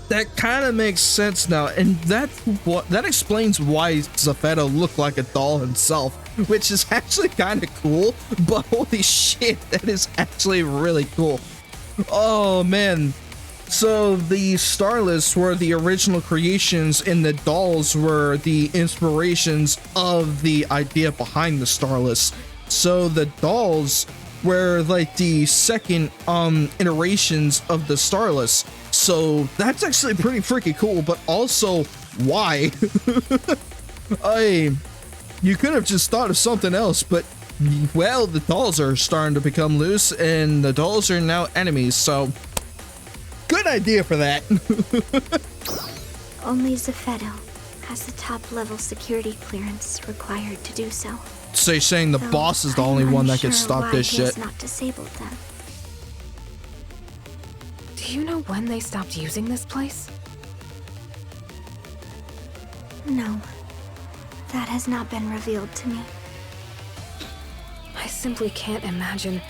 that kind of makes sense now, and that explains why Safeto looked like a doll himself, which is actually kind of cool. But holy shit, that is actually really cool. Oh man, so the Starless were the original creations, and the dolls were the inspirations of the idea behind the Starless. So the dolls were like the second iterations of the Starless. So that's actually pretty freaking cool, but also why? You could have just thought of something else, but well, the dolls are starting to become loose and the dolls are now enemies, so good idea for that. Only Safeto has the top level security clearance required to do so. So you're saying the Though boss is the I'm only one that unsure can stop why this he has shit? not disabled them. Do you know when they stopped using this place? No, that has not been revealed to me. I simply can't imagine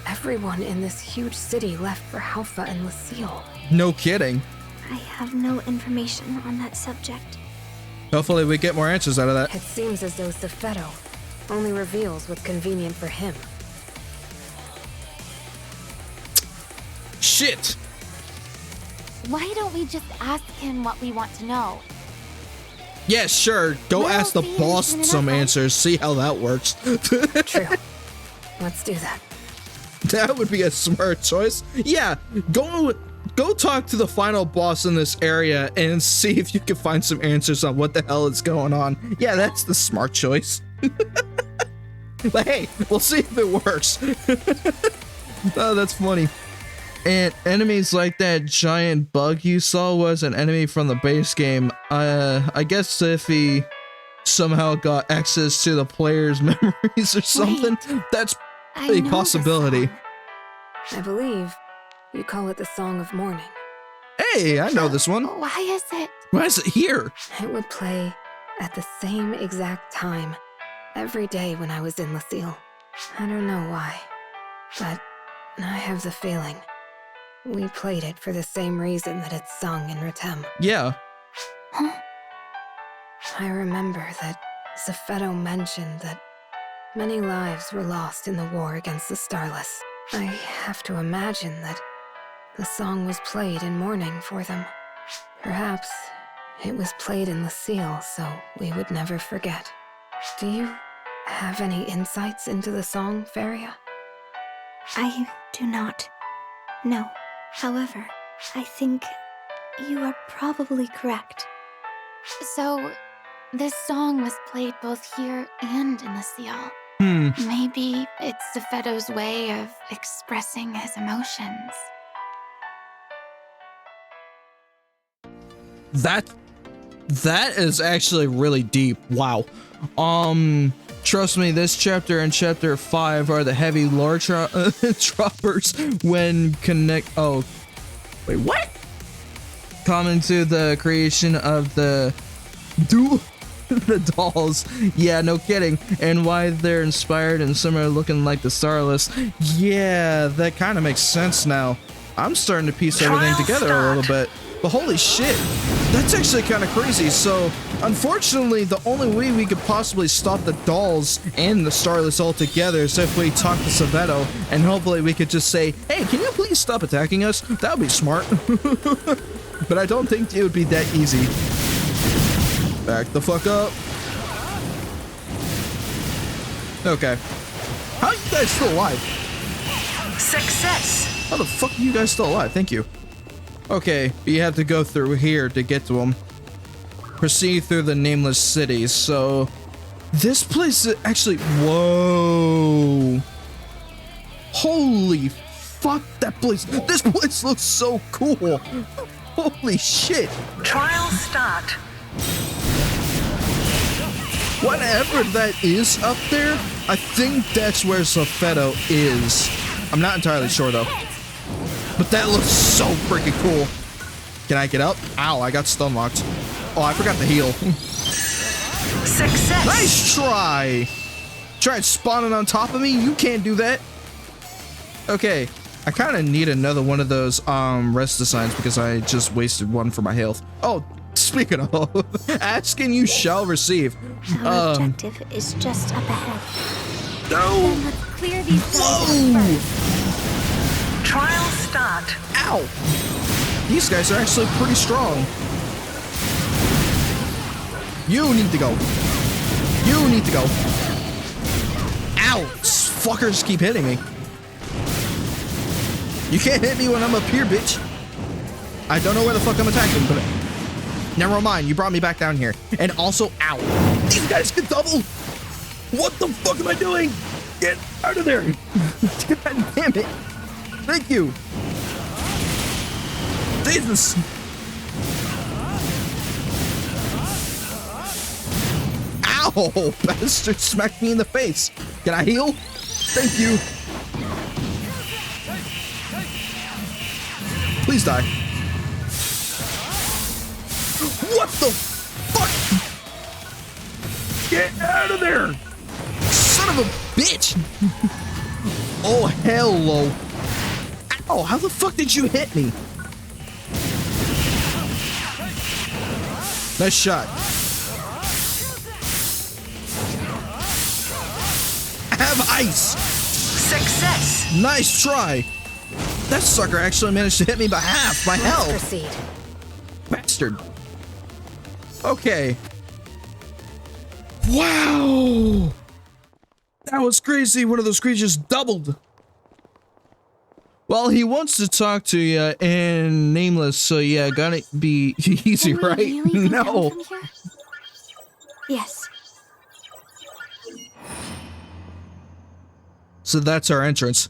everyone in this huge city left for Alpha and Lucille. No kidding. I have no information on that subject. Hopefully we get more answers out of that. It seems as though Safeto only reveals what's convenient for him. Shit. Why don't we just ask him what we want to know? Yeah, sure. Go We'll ask the see you boss soon some enough, answers. See how that works. True. Let's do that. That would be a smart choice. Yeah, go talk to the final boss in this area and see if you can find some answers on what the hell is going on. Yeah, that's the smart choice. But hey, we'll see if it works. Oh, that's funny. And enemies like that giant bug you saw was an enemy from the base game. I guess if he somehow got access to the player's memories or something, that's I a know this possibility. song. I believe you call it the Song of Morning. Hey, I know this one. Why is it? Why is it here? It would play at the same exact time every day when I was in Lucille. I don't know why, but I have the feeling we played it for the same reason that it's sung in Ritem. Yeah. Huh? I remember that Zepheto mentioned that many lives were lost in the war against the Starless. I have to imagine that the song was played in mourning for them. Perhaps it was played in Lucille so we would never forget. Do you have any insights into the song, Feria? I do not. No. However, I think you are probably correct. So, this song was played both here and in the seal. Maybe it's Zephedo's way of expressing his emotions. That is actually really deep. Wow. Trust me, this chapter and chapter 5 are the heavy lore droppers when oh, wait, what? Common to the creation of the the dolls. Yeah, no kidding. And why they're inspired and similar looking like the Starless. Yeah, that kind of makes sense now. I'm starting to piece everything together a little bit. But holy shit, that's actually kind of crazy. So, unfortunately, the only way we could possibly stop the dolls and the Starless altogether is if we talk to Zepheto, and hopefully we could just say, hey, can you please stop attacking us? That would be smart. But I don't think it would be that easy. Back the fuck up. Okay. How are you guys still alive? Success. How the fuck are you guys still alive? Thank you. Okay, you have to go through here to get to them. Proceed through the nameless cities. So, this place is actually... Whoa. Holy fuck, that place... This place looks so cool. Holy shit. Trial start. Whatever that is up there, I think that's where Zepheto is. I'm not entirely sure, though. But that looks so freaking cool. Can I get up? Ow, I got stun locked. Oh, I forgot to heal. Success. Nice try. Tried spawning on top of me. You can't do that. Okay, I kind of need another one of those rest designs because I just wasted one for my health. Oh, speaking of, ask and you shall receive. Our objective is just up ahead. No. Then let's clear these guys out Whoa. first. Trial start. Ow. These guys are actually pretty strong. You need to go. You need to go. Ow. These fuckers keep hitting me. You can't hit me when I'm up here, bitch. I don't know where the fuck I'm attacking, but never mind. You brought me back down here. And also, ow. These guys can double. What the fuck am I doing? Get out of there. God damn it. Thank you. Jesus. Ow, bastard smacked me in the face. Can I heal? Thank you. Please die. What the fuck? Get out of there. Son of a bitch. Oh, hello. Ow, how the fuck did you hit me? Nice shot. I have ice. Success. Nice try. That sucker actually managed to hit me by half my health. Proceed. Bastard. Okay. Wow! That was crazy. One of those creatures doubled. Well, he wants to talk to you in Nameless, so yeah, gotta be easy, Can we right? really go down No. from here? Yes. So that's our entrance.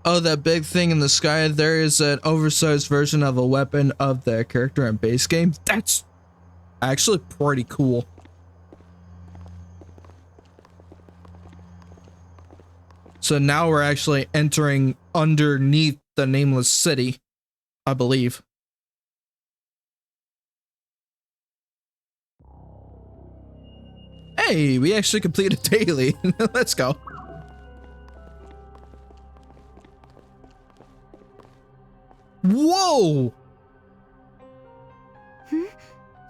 Oh, that big thing in the sky, there is an oversized version of a weapon of the character in base game. That's actually pretty cool. So now we're actually entering underneath the Nameless City, I believe. Hey, we actually completed daily. Let's go. Whoa!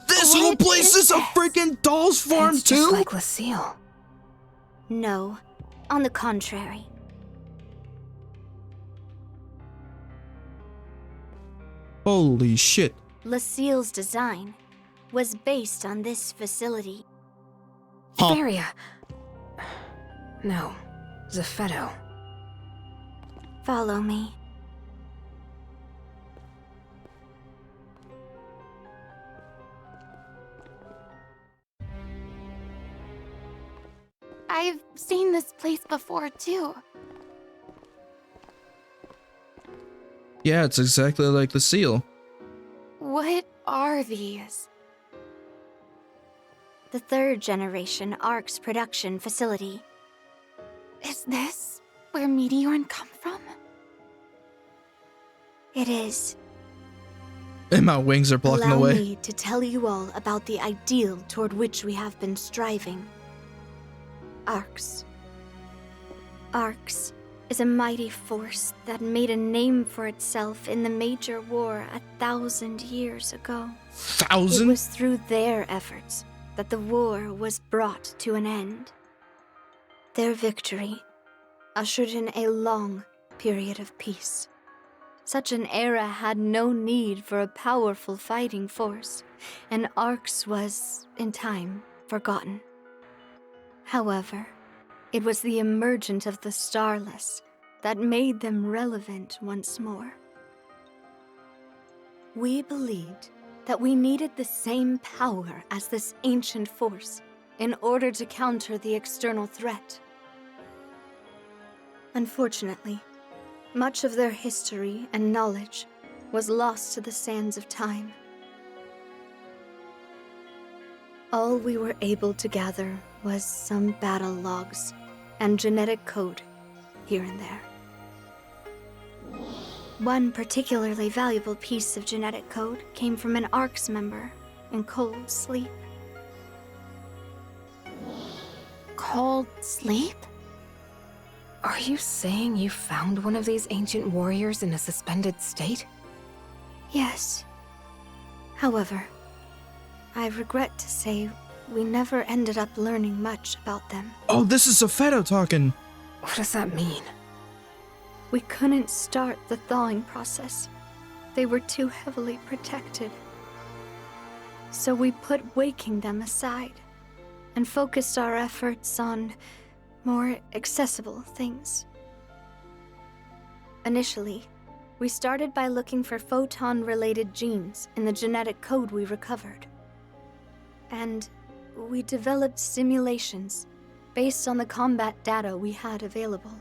This whole What place is a this? freaking doll's farm It's just too? like Lucille. No. On the contrary. Holy shit. Lucille's design was based on this facility. Huh. Feria. No, Zephedo. Follow me. I've seen this place before, too. Yeah, it's exactly like the seal. What are these? The third generation ARC's production facility. Is this where Meteorn come from? It is. And my wings are blocking the Allow way. me to tell you all about the ideal toward which we have been striving. ARCs. ARCs is a mighty force that made a name for itself in the major war 1,000 years ago. It 1,000? was through their efforts that the war was brought to an end. Their victory ushered in a long period of peace. Such an era had no need for a powerful fighting force, and ARCs was, in time, forgotten. However, it was the emergence of the Starless that made them relevant once more. We believed that we needed the same power as this ancient force in order to counter the external threat. Unfortunately, much of their history and knowledge was lost to the sands of time. All we were able to gather was some battle logs and genetic code here and there. One particularly valuable piece of genetic code came from an ARCS member in cold sleep. Cold sleep? Are you saying you found one of these ancient warriors in a suspended state? Yes. However, I regret to say we never ended up learning much about them. Oh, this is Zephedo talking. What does that mean? We couldn't start the thawing process. They were too heavily protected. So we put waking them aside and focused our efforts on more accessible things. Initially, we started by looking for photon-related genes in the genetic code we recovered. And we developed simulations based on the combat data we had available.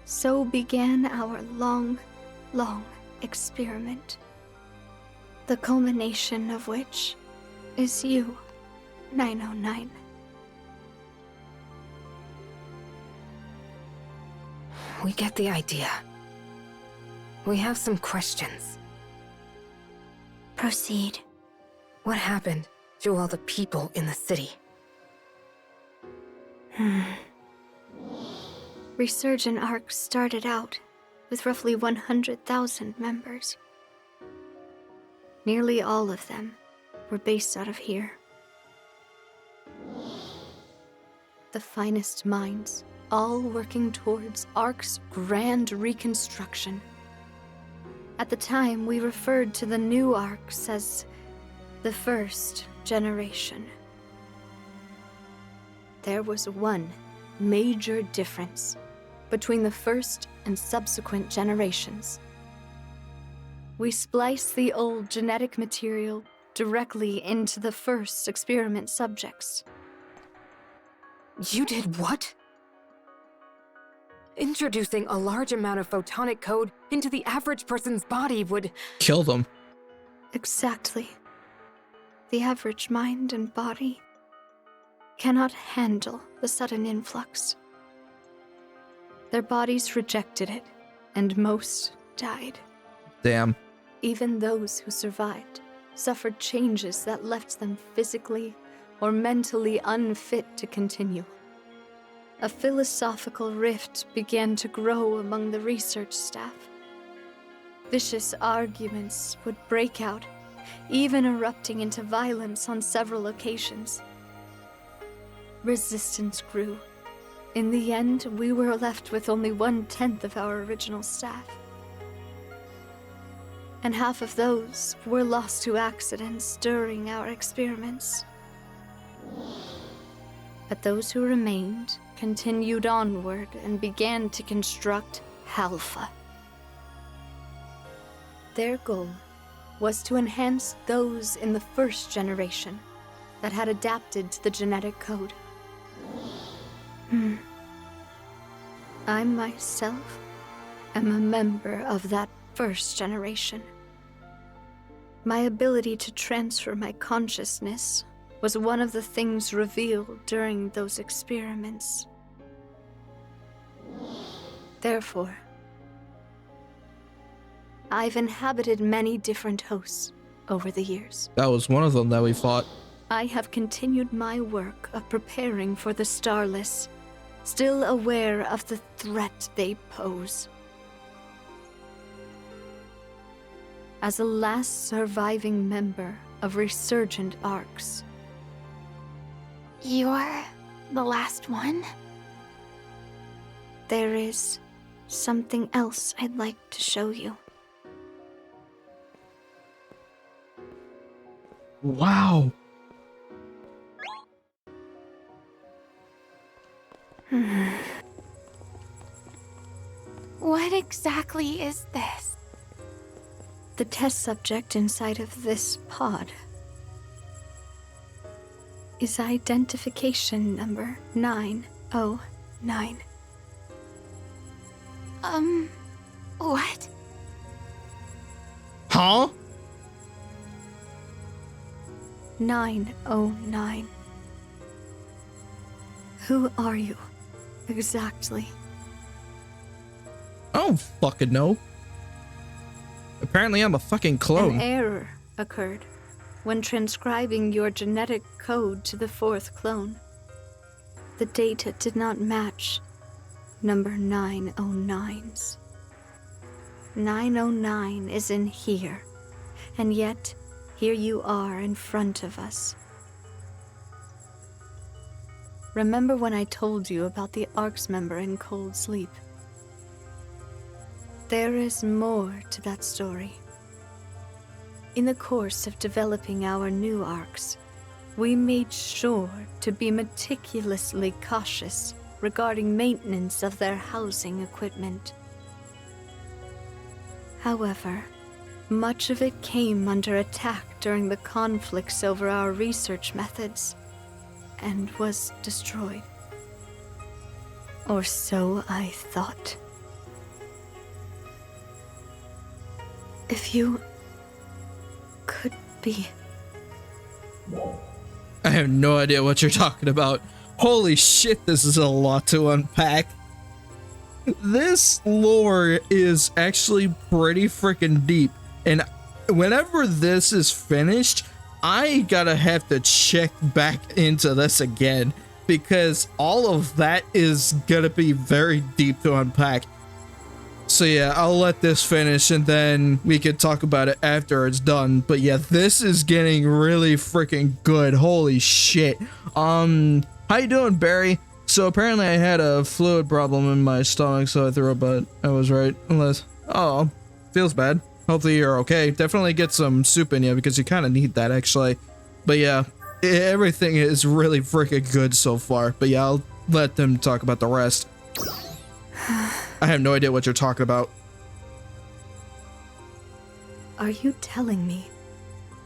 So began our long, long experiment. The culmination of which is you, 909. We get the idea. We have some questions. Proceed. What happened to all the people in the city? Resurgent ARC started out with roughly 100,000 members. Nearly all of them were based out of here. The finest minds, all working towards ARC's grand reconstruction. At the time, we referred to the new ARCs as the first generation. there was one major difference between the first and subsequent generations. We spliced the old genetic material directly into the first experiment subjects. You did what? Introducing a large amount of photonic code into the average person's body would Kill them. Exactly. The average mind and body cannot handle the sudden influx. Their bodies rejected it, and most died. Damn. Even those who survived suffered changes that left them physically or mentally unfit to continue. A philosophical rift began to grow among the research staff. Vicious arguments would break out, even erupting into violence on several occasions. Resistance grew. In the end, we were left with only 1/10 of our original staff. And half of those were lost to accidents during our experiments. But those who remained continued onward and began to construct Alpha. Their goal was to enhance those in the first generation that had adapted to the genetic code. I myself am a member of that first generation. My ability to transfer my consciousness was one of the things revealed during those experiments. Therefore, I've inhabited many different hosts over the years. That was one of them that we fought. I have continued my work of preparing for the Starless, still aware of the threat they pose. As a last surviving member of resurgent arcs. You're the last one? There is something else I'd like to show you. Wow. What exactly is this? The test subject inside of this pod is identification number 909. What? Huh? 909. Who are you, exactly? I don't fucking know. Apparently I'm a fucking clone. An error occurred when transcribing your genetic code to the fourth clone. The data did not match number 909's. 909 is in here, and yet here you are in front of us. Remember when I told you about the ARCS member in Cold Sleep? There is more to that story. In the course of developing our new ARCs, we made sure to be meticulously cautious regarding maintenance of their housing equipment. However, much of it came under attack during the conflicts over our research methods, and was destroyed. Or so I thought. If you could be... I have no idea what you're talking about. Holy shit, this is a lot to unpack. This lore is actually pretty freaking deep, and whenever this is finished, I gotta have to check back into this again, because all of that is gonna be very deep to unpack. So yeah, I'll let this finish and then we can talk about it after it's done. But yeah, this is getting really freaking good. Holy shit. How you doing, Barry? So apparently I had a fluid problem in my stomach, so I threw up, but I was right. Unless, oh, feels bad. Hopefully you're okay. Definitely get some soup in you because you kind of need that actually. But yeah, everything is really freaking good so far. But yeah, I'll let them talk about the rest. I have no idea what you're talking about. Are you telling me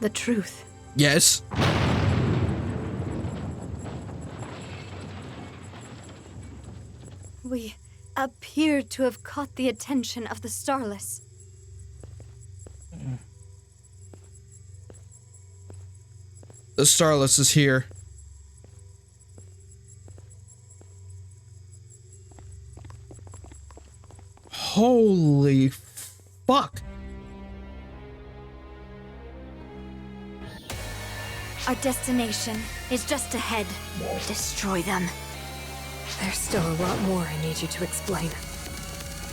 the truth? Yes. We appear to have caught the attention of the Starless. The Starless is here. Holy fuck. Our destination is just ahead. Destroy them. There's still a lot more I need you to explain.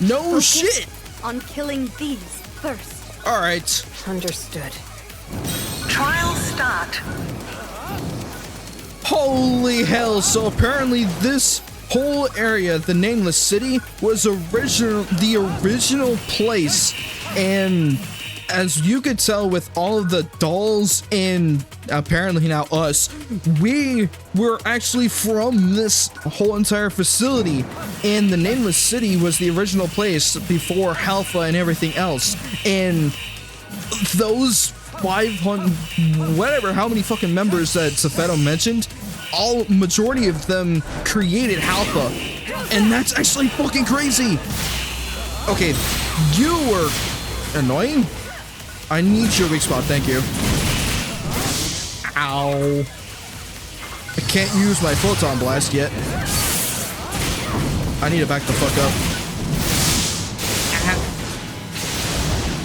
No Focus shit. on killing these first. All right. Understood. Trial start. Holy hell. So apparently this whole area, the Nameless City, was the original place. And as you could tell with all of the dolls and apparently now us, we were actually from this whole entire facility. And the Nameless City was the original place before Halpha and everything else. And those 500, whatever, how many fucking members that Safeto mentioned, majority of them created Halpha. And that's actually fucking crazy. Okay, you were annoying. I need your weak spot, thank you. Ow. I can't use my Photon Blast yet. I need to back the fuck up.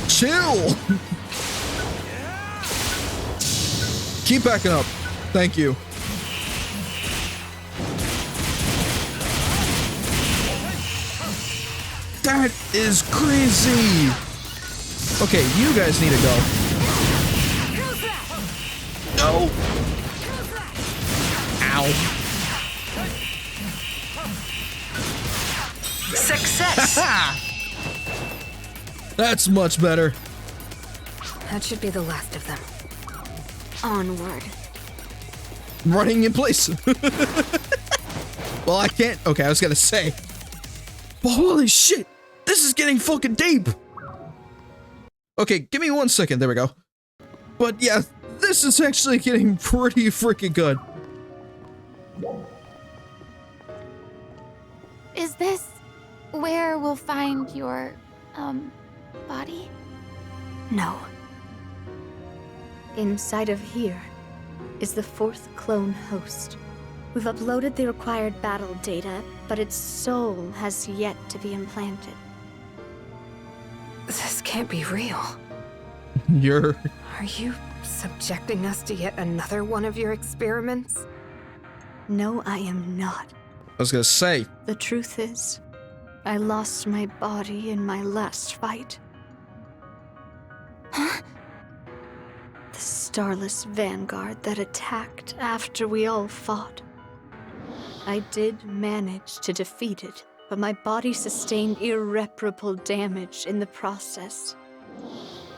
Chill! Keep backing up. Thank you. That is crazy! Okay, you guys need to go. No! Ow. Success. That's much better. That should be the last of them. Onward. Running in place. Well, I can't. Okay, I was gonna say. But holy shit! This is getting fucking deep! Okay, give me 1 second. There we go. But yeah, this is actually getting pretty freaking good. Is this where we'll find your, body? No. Inside of here is the 4th clone host. We've uploaded the required battle data, but its soul has yet to be implanted. This can't be real. You're... Are you subjecting us to yet another one of your experiments? No, I am not. I was gonna say. The truth is, I lost my body in my last fight. Huh? The Starless Vanguard that attacked after we all fought. I did manage to defeat it, but my body sustained irreparable damage in the process.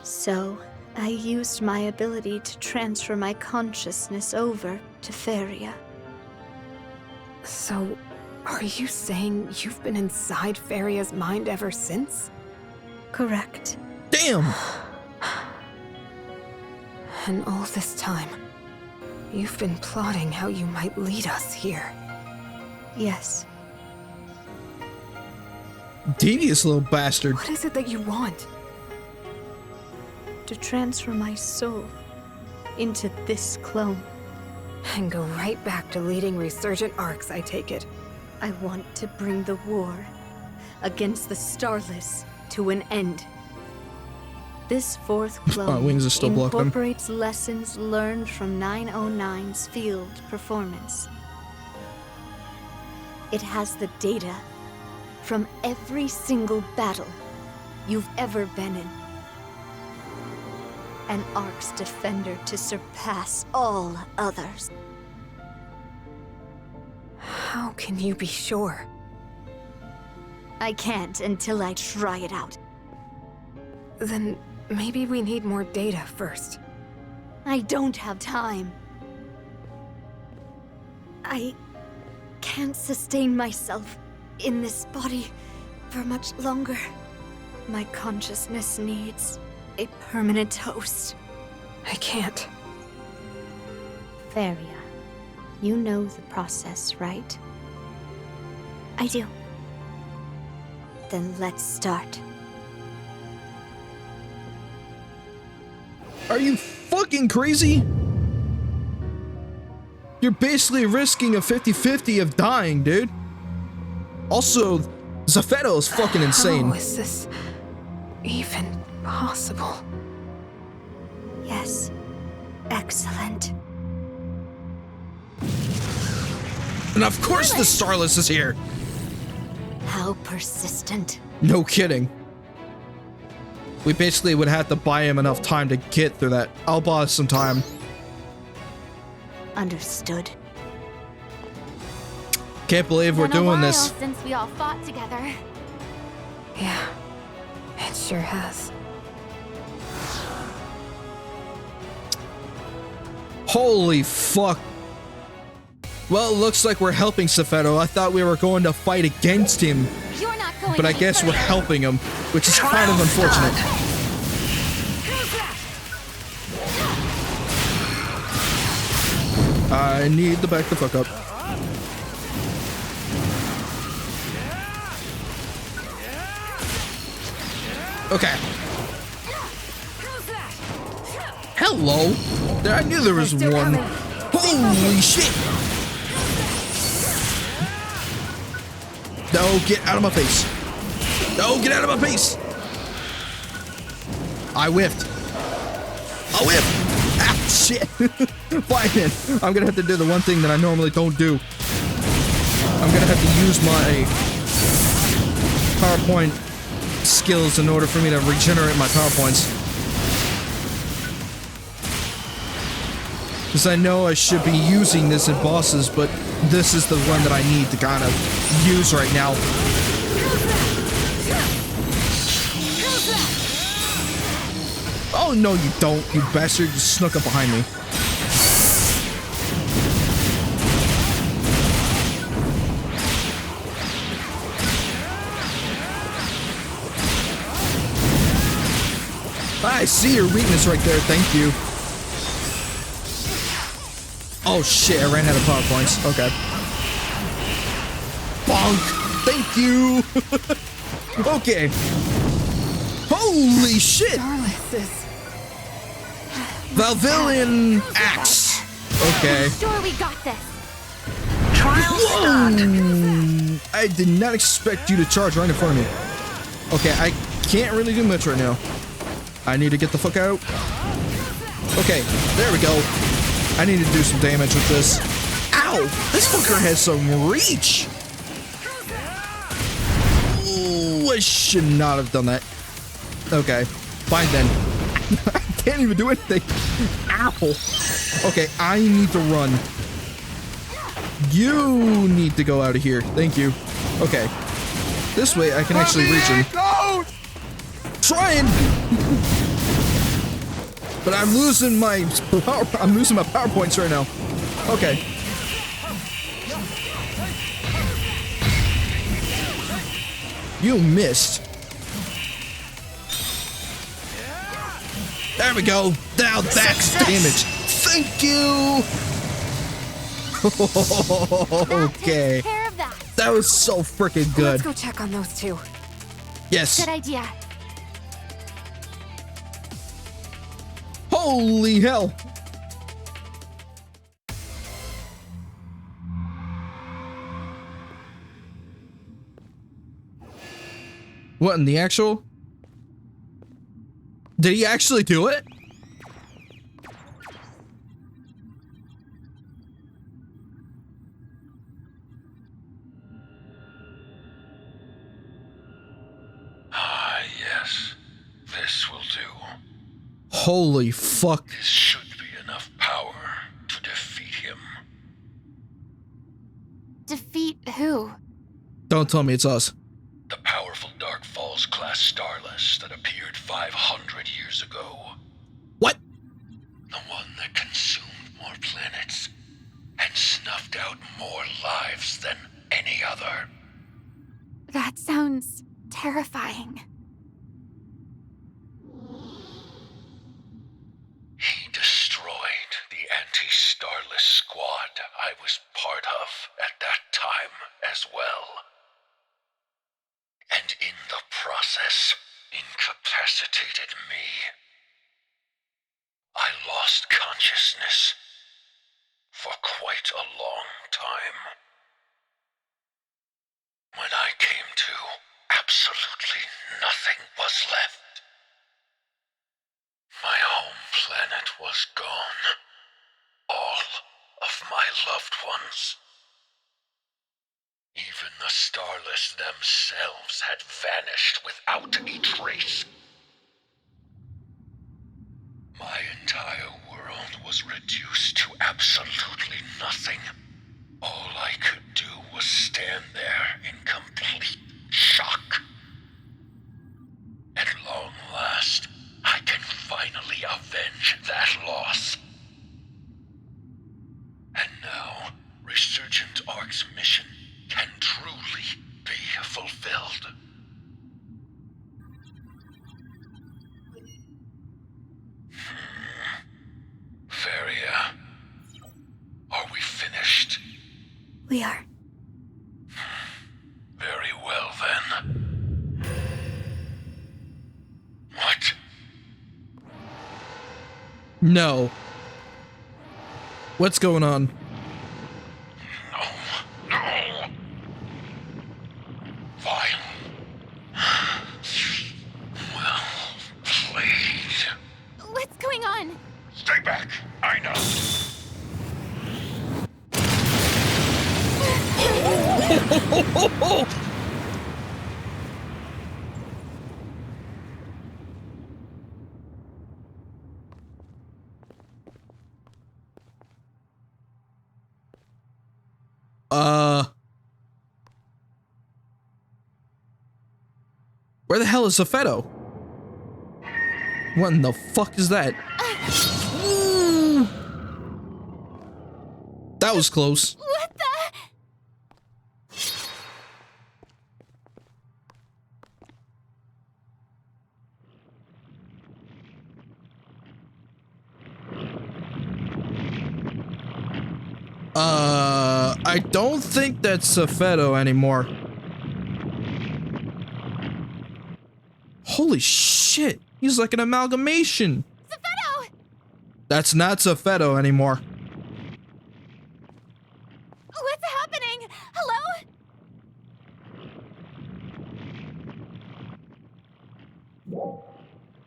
So, I used my ability to transfer my consciousness over to Feria. So, are you saying you've been inside Feria's mind ever since? Correct. Damn! And all this time, you've been plotting how you might lead us here. Yes. Devious little bastard. What is it that you want? To transfer my soul into this clone. And go right back to leading resurgent arcs, I take it. I want to bring the war against the Starless to an end. This 4th clone Wings are still blocking. incorporates lessons learned from 909's field performance. It has the data from every single battle you've ever been in. An Ark's defender to surpass all others. How can you be sure? I can't until I try it out. Then maybe we need more data first. I don't have time. I can't sustain myself in this body for much longer. My consciousness needs a permanent host. I can't. Feria, you know the process, right? I do. Then let's start. Are you fucking crazy? You're basically risking a 50-50 of dying, dude. Also, Zafeto is fucking insane. How is this even possible? Yes. Excellent. And of course the Starless is here. How persistent. No kidding. We basically would have to buy him enough time to get through that. I'll buy us some time. Understood. Can't believe we're Been a doing while this. since we all fought together. Yeah, it sure has. Holy fuck. Well, it looks like we're helping Zafeto. I thought we were going to fight against him, You're not going but I any guess we're further. helping him, which is kind of unfortunate. I need to back the fuck up. Okay. Hello. I knew there was one. Holy shit. No, get out of my face. No, get out of my face. I whiffed. I whiffed. Ah, shit. Fine then. I'm gonna have to do the one thing that I normally don't do. I'm gonna have to use my PowerPoint skills in order for me to regenerate my PowerPoints. Because I know I should be using this at bosses, but this is the one that I need to kind of use right now. Oh, no, you don't, you bastard. You snuck up behind me. I see your weakness right there. Thank you. Oh, shit. I ran out of PowerPoints. Okay. Bonk. Thank you. Okay. Holy shit. Starless is... Valvillian Axe. Okay. Sure, we got this. Trial start. Whoa. I did not expect you to charge right in front of me. Okay, I can't really do much right now. I need to get the fuck out. Okay, there we go. I need to do some damage with this. Ow! This fucker has some reach! Ooh, I should not have done that. Okay, fine then. I can't even do anything. Ow! Okay, I need to run. You need to go out of here. Thank you. Okay. This way I can actually reach him. Trying! But I'm losing my PowerPoints right now. Okay. You missed. There we go. Now that's damage. Thank you. Okay. Take care of that. That was so freaking good. Let's go check on those two. Yes. Good idea. Holy hell. What in the actual? Did he actually do it? Ah, yes. This will do. Holy fuck. This should be enough power to defeat him. Defeat who? Don't tell me it's us. The powerful Dark FALZ class Starless that appeared 500 years ago. What? The one that consumed more planets and snuffed snuffed out more lives than any other. That sounds terrifying. He destroyed the anti-Starless squad I was part of at that time as well. And in the process, incapacitated me. I lost consciousness for quite a long time. When I came to, absolutely nothing was left. My home planet was gone. All of my loved ones. Even the Starless themselves had vanished without a trace. My entire world was reduced to absolutely nothing. All I could do was stand there in complete shock. At long last, I can finally avenge that loss. And now, Resurgent Ark's mission can truly be fulfilled. Feria, are we finished? We are. Very well, then. What? No. What's going on? No. VAEL. Well played. What's going on? Stay back. I know. Where the hell is Zafeto? What in the fuck is that? That was close. What the? I don't think that's Zafeto anymore. Holy shit, he's like an amalgamation. Zafeto! That's not Zafeto anymore. What's happening? Hello?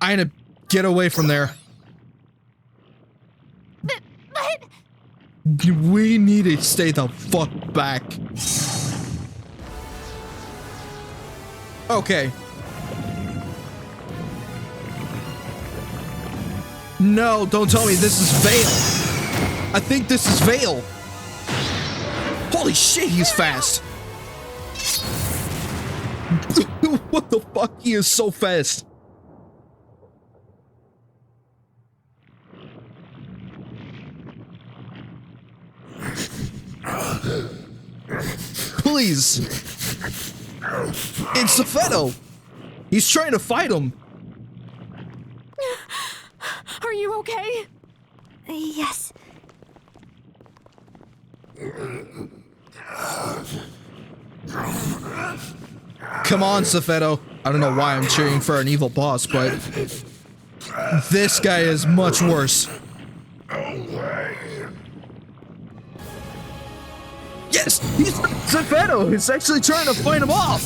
Aina, get away from there. But... We need to stay the fuck back. Okay. No, don't tell me this is VAEL. I think this is VAEL. Holy shit, he's fast. What the fuck? He is so fast. Please. It's Zafeto. He's trying to fight him. Are you okay? Yes. Come on, Zafeto. I don't know why I'm cheering for an evil boss, but this guy is much worse. Yes, he's Zafeto. He's actually trying to fight him off.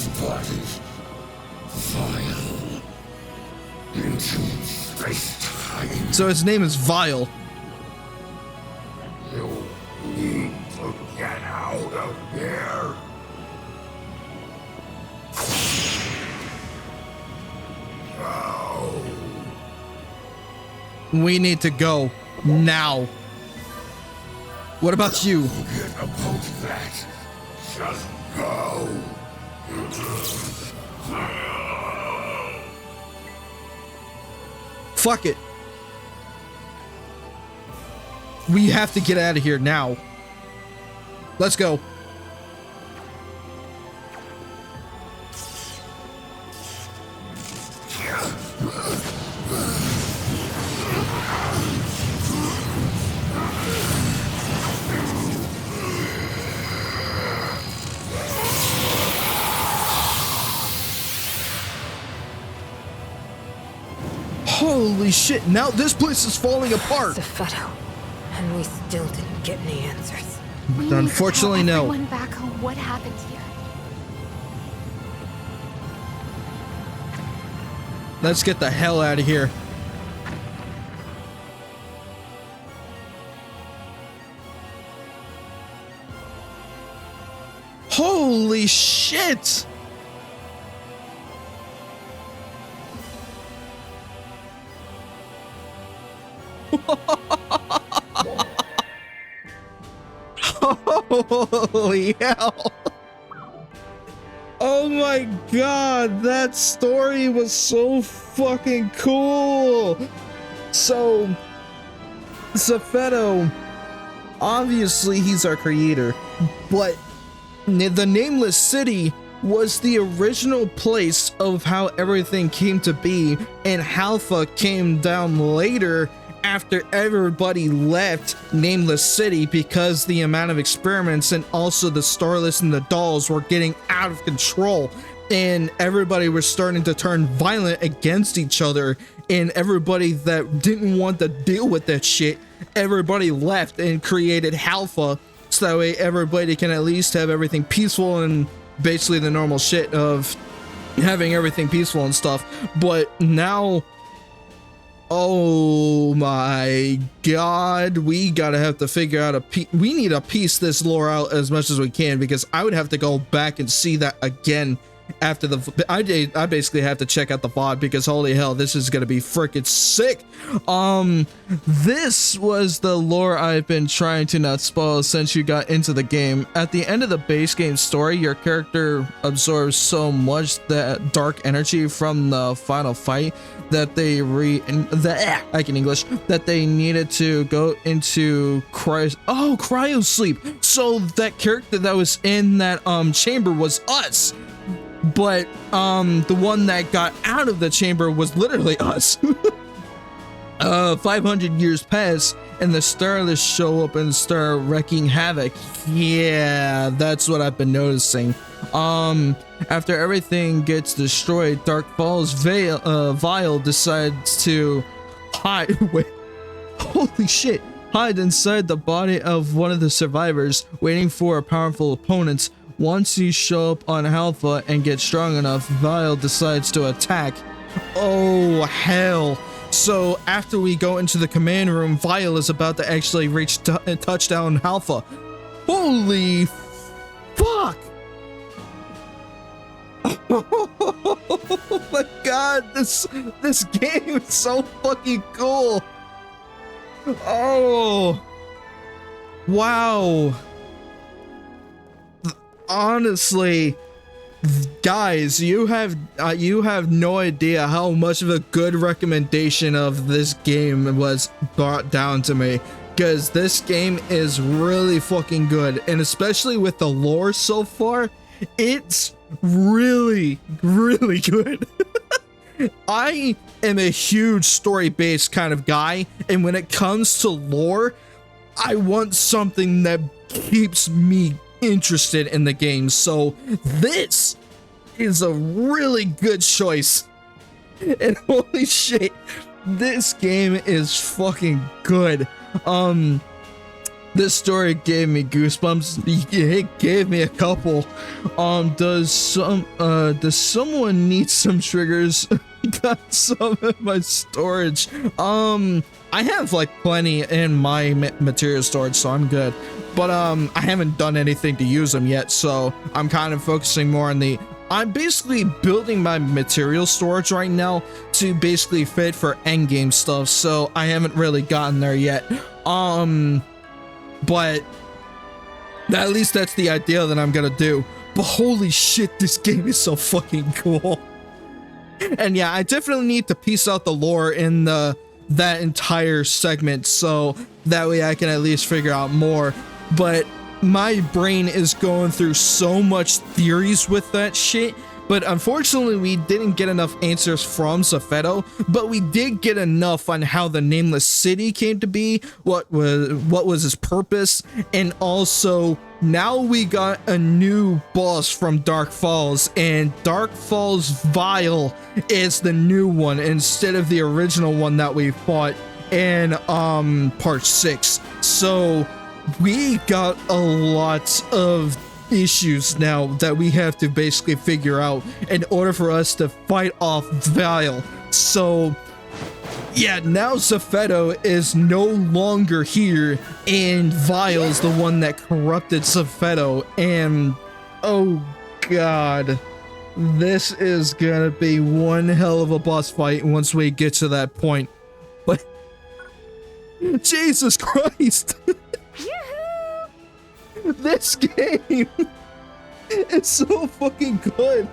So his name is VAEL. You need to get out of here. Go. We need to go now. What about you? Forget about that. Just go. Fuck it. We have to get out of here now. Let's go. Holy shit, now this place is falling apart. Zepheto, and we still didn't get any answers. We need Unfortunately, to tell no. everyone back home what happened here. Let's get the hell out of here. Holy shit! Holy hell! Oh my god, that story was so fucking cool! So, Zepheto, obviously he's our creator, but the Nameless City was the original place of how everything came to be, and Alpha came down later after everybody left Nameless City because the amount of experiments and also the Starless and the dolls were getting out of control, and everybody was starting to turn violent against each other, and everybody that didn't want to deal with that shit, everybody left and created Alpha, so that way everybody can at least have everything peaceful and basically the normal shit of having everything peaceful and stuff. But now, oh my god, we gotta have to figure out we need to piece this lore out as much as we can, because I would have to go back and see that again after I basically have to check out the VOD, because holy hell, this is gonna be freaking sick. This was the lore I've been trying to not spoil since you got into the game. At the end of the base game story, your character absorbs so much that dark energy from the final fight that they that they needed to go into cryo sleep. So that character that was in that chamber was us. But the one that got out of the chamber was literally us. 500 years pass and the Starless show up and start wreaking havoc. Yeah, that's what I've been noticing. After everything gets destroyed, Dark Falls VAEL decides to hide. Wait, holy shit! Hide inside the body of one of the survivors, waiting for a powerful opponent. Once you show up on Alpha and get strong enough, VAEL decides to attack. Oh hell! So after we go into the command room, VAEL is about to actually reach touchdown Alpha. Holy fuck! Oh my god, this game is so fucking cool. Oh wow. Honestly, guys, you have no idea how much of a good recommendation of this game was brought down to me, because this game is really fucking good, and especially with the lore so far, it's really good. I am a huge story-based kind of guy, and when it comes to lore, I want something that keeps me interested in the game, so this is a really good choice. And holy shit, this game is fucking good. This story gave me goosebumps. It gave me a couple. Does someone need some triggers? Got some in my storage. I have like plenty in my material storage, so I'm good. But I haven't done anything to use them yet, so I'm kind of focusing more on I'm basically building my material storage right now to basically fit for endgame stuff, so I haven't really gotten there yet. But at least that's the idea that I'm gonna do. But holy shit, this game is so fucking cool. And yeah, I definitely need to piece out the lore in that entire segment, so that way I can at least figure out more. But my brain is going through so much theories with that shit. But unfortunately, we didn't get enough answers from Zafeto, but we did get enough on how the Nameless City came to be, what was its purpose, and also now we got a new boss from Dark Falls, and Dark Falls VAEL is the new one instead of the original one that we fought in part 6. So we got a lot of issues now that we have to basically figure out in order for us to fight off VAEL. So yeah, now Zafeto is no longer here, and VAEL is the one that corrupted Zafeto, and oh god, this is gonna be one hell of a boss fight once we get to that point. But Jesus Christ! This game is so fucking good.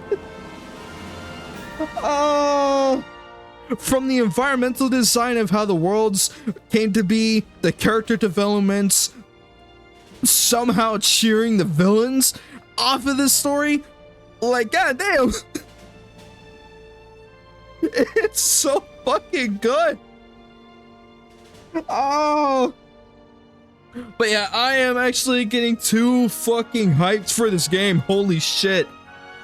From the environmental design of how the worlds came to be, the character developments, somehow cheering the villains off of this story, like goddamn, it's so fucking good. Oh. But yeah, I am actually getting too fucking hyped for this game. Holy shit.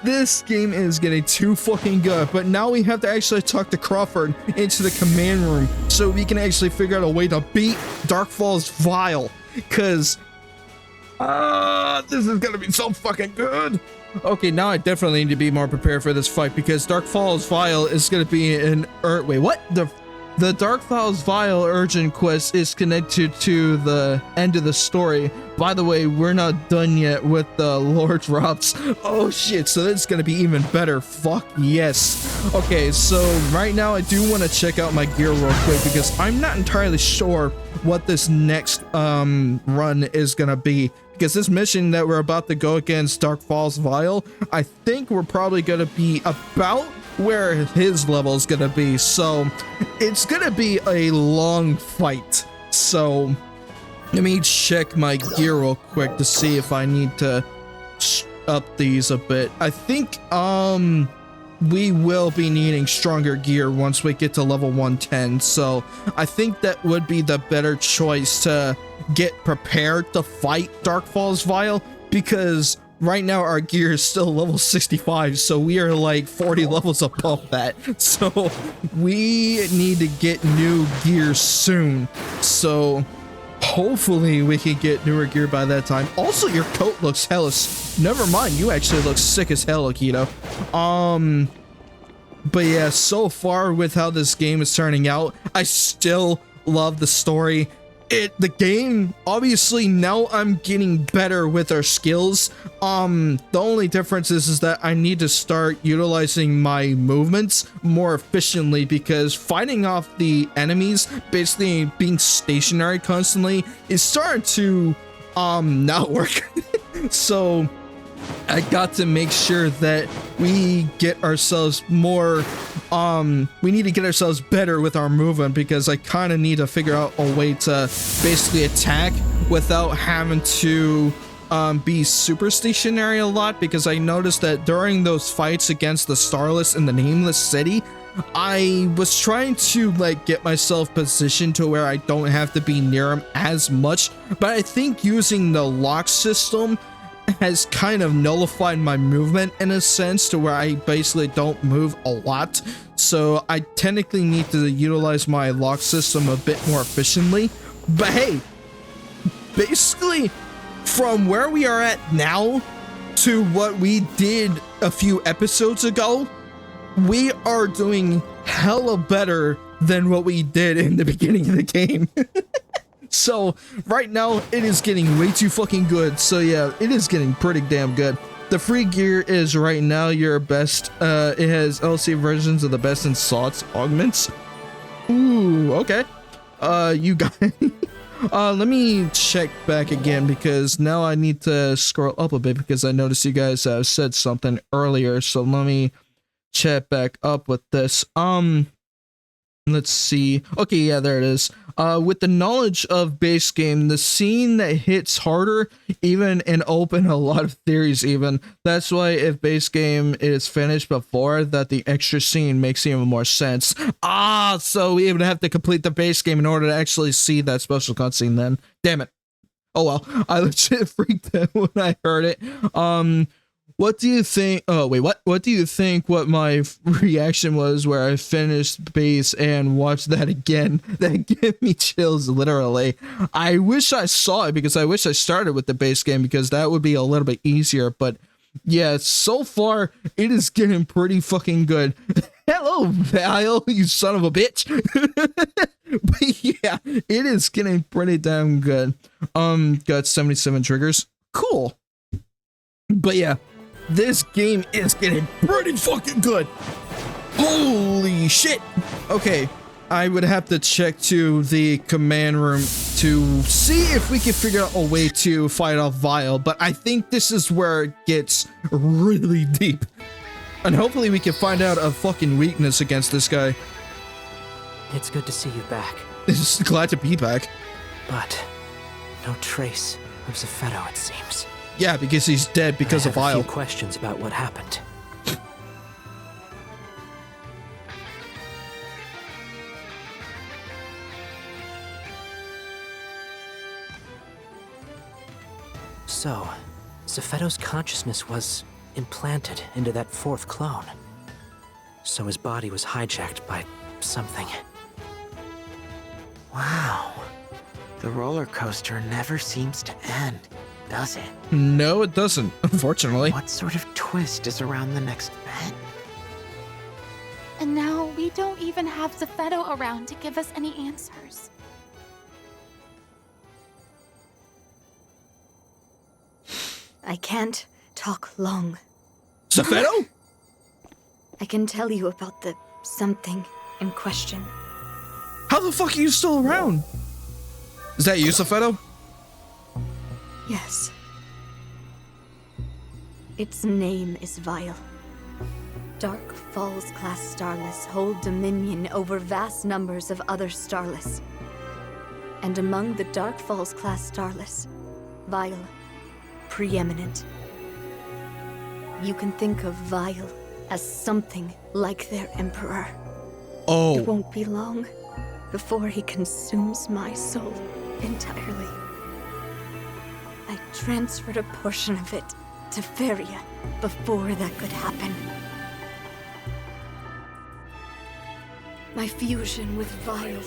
This game is getting too fucking good. But now we have to actually talk to Crawford into the command room so we can actually figure out a way to beat Dark Falls VAEL. Cause this is gonna be so fucking good. Okay, now I definitely need to be more prepared for this fight because Dark Falls VAEL is gonna be an wait, what? The Dark Falls VAEL urgent quest is connected to the end of the story. By the way, we're not done yet with the lore drops. Oh shit, so that's gonna be even better. Fuck yes. Okay, so right now I do want to check out my gear real quick because I'm not entirely sure what this next run is gonna be. Because this mission that we're about to go against Dark Falls VAEL, I think we're probably gonna be about where his level is gonna be, so it's gonna be a long fight. So let me check my gear real quick to see if I need to up these a bit. I think we will be needing stronger gear once we get to level 110, so I think that would be the better choice to get prepared to fight Dark Falls VAEL, because right now our gear is still level 65, so we are like 40 levels above that. So we need to get new gear soon. So hopefully we can get newer gear by that time. Also, your coat looks hella... Never mind, you actually look sick as hell, Akito. But yeah, so far with how this game is turning out, I still love the story. The game, obviously now I'm getting better with our skills. The only difference is that I need to start utilizing my movements more efficiently, because fighting off the enemies, basically being stationary constantly, is starting to not work. So I got to make sure that we get ourselves more we need to get ourselves better with our movement, because I kind of need to figure out a way to basically attack without having to be super stationary a lot, because I noticed that during those fights against the Starless in the Nameless City, I was trying to like get myself positioned to where I don't have to be near him as much, but I think using the lock system has kind of nullified my movement in a sense to where I basically don't move a lot. So I technically need to utilize my lock system a bit more efficiently. But hey, basically from where we are at now to what we did a few episodes ago, we are doing hella better than what we did in the beginning of the game. So right now it is getting way too fucking good. So yeah, it is getting pretty damn good. The free gear is right now your best. It has LC versions of the best in slots augments. Ooh, okay. You got let me check back again, because now I need to scroll up a bit because I noticed you guys said something earlier. So let me chat back up with this. Let's see. Okay, yeah, there it is. With the knowledge of base game, the scene that hits harder, even and open a lot of theories even. That's why if base game is finished before that, the extra scene makes even more sense. Ah, so we even have to complete the base game in order to actually see that special cutscene then. Damn it. Oh well, I legit freaked out when I heard it. What do you think? Oh wait, what do you think? What my reaction was where I finished base and watched that again? That gave me chills, literally. I wish I saw it because I wish I started with the base game because that would be a little bit easier. But yeah, so far it is getting pretty fucking good. Hello, VAEL, you son of a bitch. But yeah, it is getting pretty damn good. Got 77 triggers. Cool. But yeah. This game is getting pretty fucking good. Holy shit. Okay, I would have to check to the command room to see if we can figure out a way to fight off VAEL, but I think this is where it gets really deep. And hopefully we can find out a fucking weakness against this guy. It's good to see you back. Glad to be back. But no trace of Zephetto, it seems. Yeah, because he's dead because of VAEL. I have a few questions about what happened. So, Zephetto's consciousness was implanted into that fourth clone. So his body was hijacked by something. Wow. The roller coaster never seems to end, does it? No, it doesn't, unfortunately. What sort of twist is around the next bend? And now we don't even have Zephetto around to give us any answers. I can't talk long. Zephetto? I can tell you about the something in question. How the fuck are you still around? Is that you, Zephetto? Yes. Its name is VAEL. Dark FALZ class Starless hold dominion over vast numbers of other Starless. And among the Dark FALZ class Starless, VAEL, preeminent. You can think of VAEL as something like their emperor. Oh. It won't be long before he consumes my soul entirely. I transferred a portion of it to Feria before that could happen. My fusion with VAEL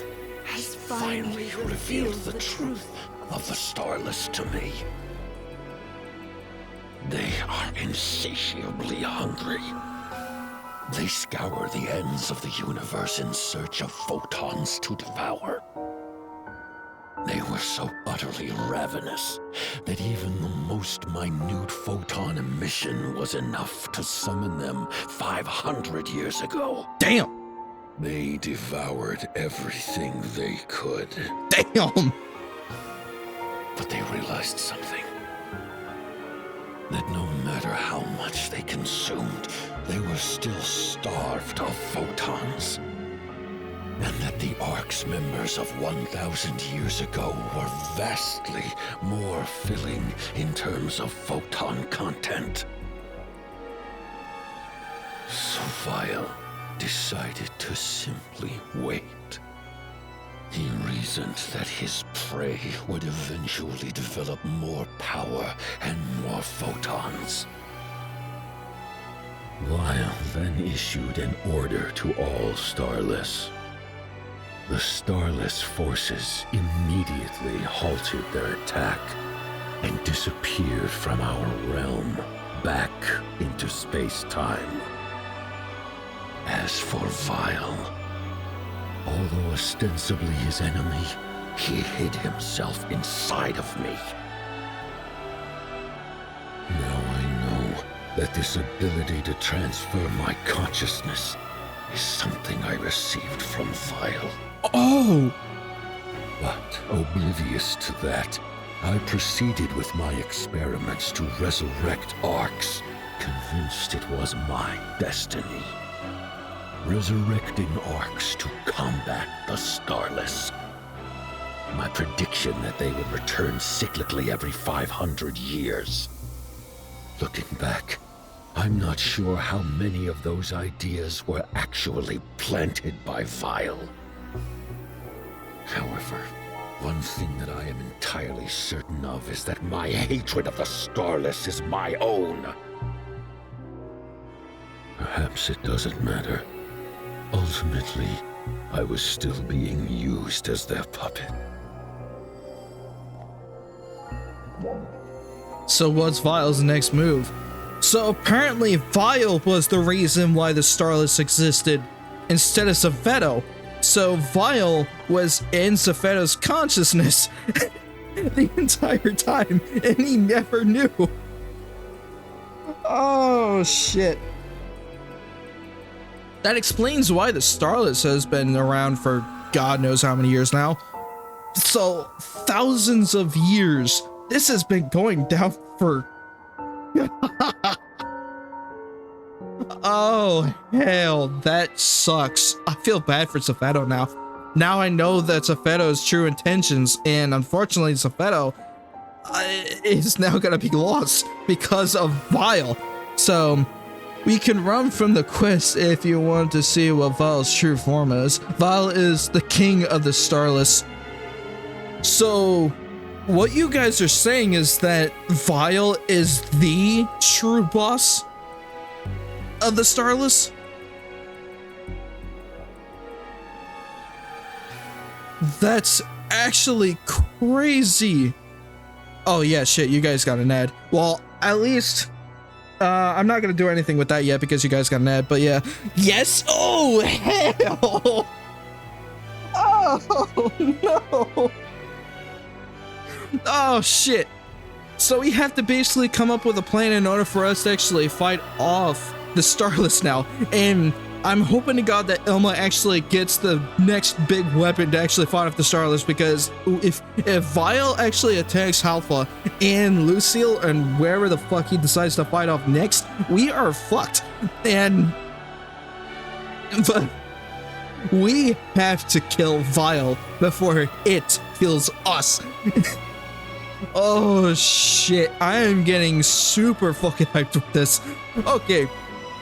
has finally revealed the truth of the Starless to me. They are insatiably hungry. They scour the ends of the universe in search of photons to devour. They were so utterly ravenous that even the most minute photon emission was enough to summon them 500 years ago. Damn! They devoured everything they could. Damn! But they realized something. That no matter how much they consumed, they were still starved of photons. And that the Ark's members of 1,000 years ago were vastly more filling in terms of photon content. So VAEL decided to simply wait. He reasoned that his prey would eventually develop more power and more photons. VAEL then issued an order to all Starless. The Starless forces immediately halted their attack and disappeared from our realm back into space-time. As for VAEL, although ostensibly his enemy, he hid himself inside of me. Now I know that this ability to transfer my consciousness is something I received from VAEL. Oh! But oblivious to that, I proceeded with my experiments to resurrect Arks, convinced it was my destiny. resurrecting orcs to combat the Starless. My prediction that they would return cyclically every 500 years. Looking back, I'm not sure how many of those ideas were actually planted by VAEL. However, one thing that I am entirely certain of is that my hatred of the Starless is my own. Perhaps it doesn't matter. Ultimately, I was still being used as their puppet. So what's VAEL's next move? So apparently VAEL was the reason why the Starless existed instead of Zepheto. So VAEL was in Zepheto's consciousness the entire time, and he never knew. Oh shit. That explains why the Starless has been around for God knows how many years now. So thousands of years. This has been going down for... Oh, hell, that sucks. I feel bad for Zepheto now. Now I know that Zepheto's true intentions, and unfortunately Zepheto is now gonna be lost because of VAEL. So, we can run from the quest if you want to see what VAEL's true form is. VAEL is the king of the Starless. So... what you guys are saying is that VAEL is the true boss of the Starless? That's actually crazy. Oh yeah, shit, you guys got an ad. Well, at least, I'm not gonna do anything with that yet because you guys got an ad, but yeah. Yes! Oh, hell! Oh, no! Oh shit. So we have to basically come up with a plan in order for us to actually fight off the Starless now. And I'm hoping to God that Ilma actually gets the next big weapon to actually fight off the Starless, because if VAEL actually attacks Halfa and Lucille and wherever the fuck he decides to fight off next, we are fucked. And but we have to kill VAEL before it kills us. Oh shit, I am getting super fucking hyped with this. Okay,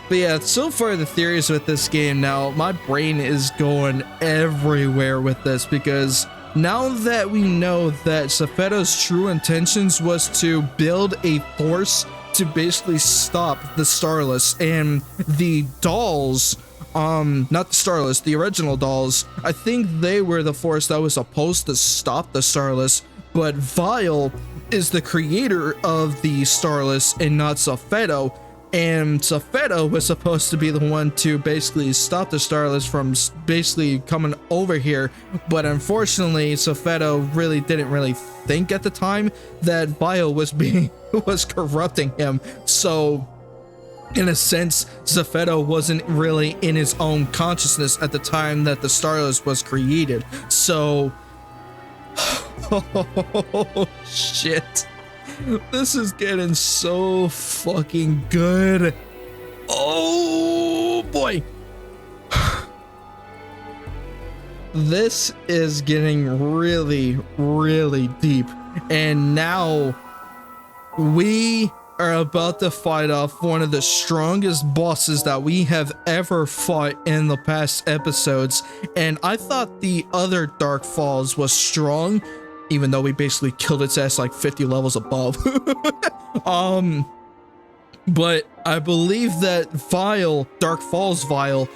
but yeah, so far the theories with this game now, my brain is going everywhere with this, because now that we know that Zepheto's true intentions was to build a force to basically stop the Starless, and the dolls, not the Starless, the original dolls, I think they were the force that was supposed to stop the Starless. But VAEL is the creator of the Starless and not Zepheto, and Zepheto was supposed to be the one to basically stop the Starless from basically coming over here, but unfortunately Zepheto really didn't really think at the time that VAEL was corrupting him. So in a sense, Zepheto wasn't really in his own consciousness at the time that the Starless was created. So oh shit, this is getting so fucking good. Oh boy, this is getting really, really deep. And now we are about to fight off one of the strongest bosses that we have ever fought in the past episodes. And I thought the other Dark Falls was strong, even though we basically killed its ass like 50 levels above. But I believe that VAEL, Dark Falls VAEL,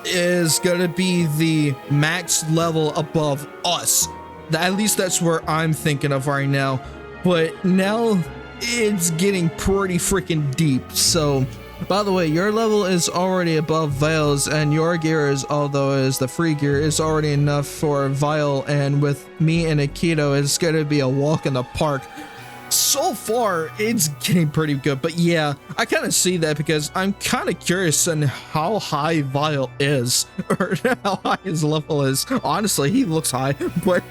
is gonna be the max level above us. At least that's where I'm thinking of right now. But now it's getting pretty freaking deep. So, by the way, your level is already above VAEL's, and your gear is, although is the free gear, is already enough for VAEL, and with me and Akito, it's gonna be a walk in the park. So far, it's getting pretty good. But yeah, I kind of see that because I'm kind of curious on how high VAEL is, or how high his level is. Honestly, he looks high, but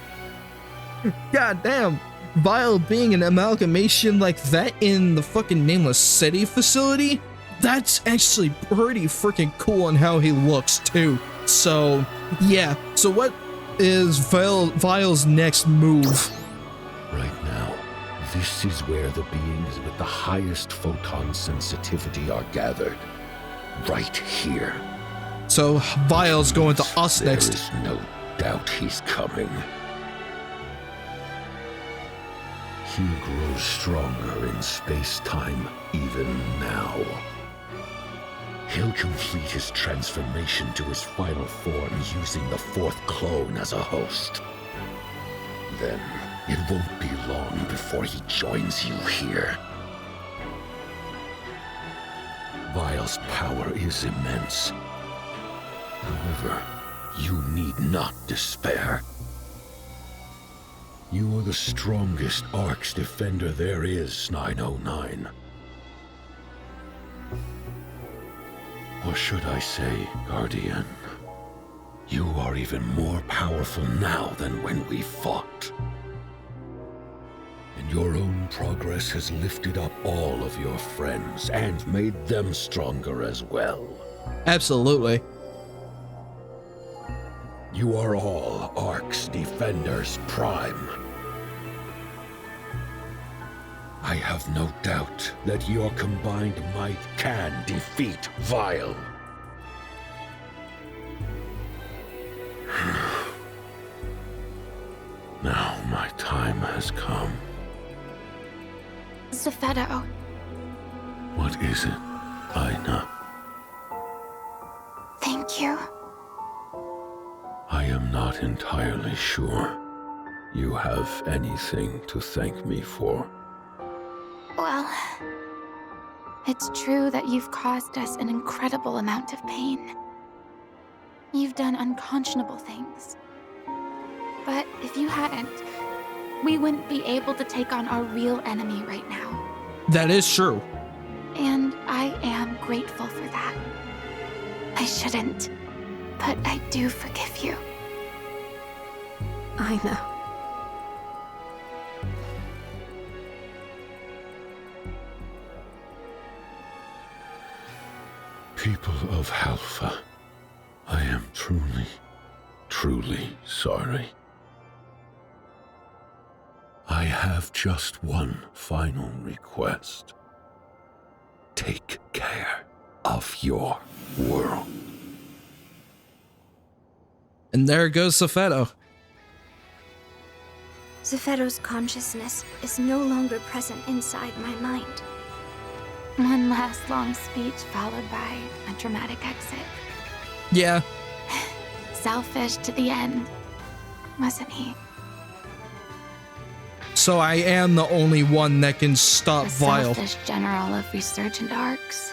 god damn, VAEL being an amalgamation like that in the fucking Nameless City facility, that's actually pretty freaking cool on how he looks too. So yeah, so what is VAEL's next move? Right now, this is where the beings with the highest photon sensitivity are gathered. Right here. So VAEL's going to us next. There is no doubt he's coming. He grows stronger in space-time even now. He'll complete his transformation to his final form using the fourth clone as a host. Then, it won't be long before he joins you here. VAEL's power is immense. However, you need not despair. You are the strongest Ark's defender there is, 909. Or should I say, Guardian? You are even more powerful now than when we fought. And your own progress has lifted up all of your friends and made them stronger as well. Absolutely. You are all Ark's defenders prime. I have no doubt that your combined might can defeat VAEL. Now my time has come. Zephedo. What is it, Aina? Thank you. I am not entirely sure you have anything to thank me for. Well, it's true that you've caused us an incredible amount of pain. You've done unconscionable things. But if you hadn't, we wouldn't be able to take on our real enemy right now. That is true. And I am grateful for that. I shouldn't, but I do forgive you. I know. People of Halpha, I am truly, truly sorry. I have just one final request. Take care of your world. And there goes Zephedo. Zephedo's consciousness is no longer present inside my mind. One last long speech followed by a dramatic exit. Yeah. Selfish to the end, wasn't he? So I am the only one that can stop The VAEL. selfish general of resurgent arcs.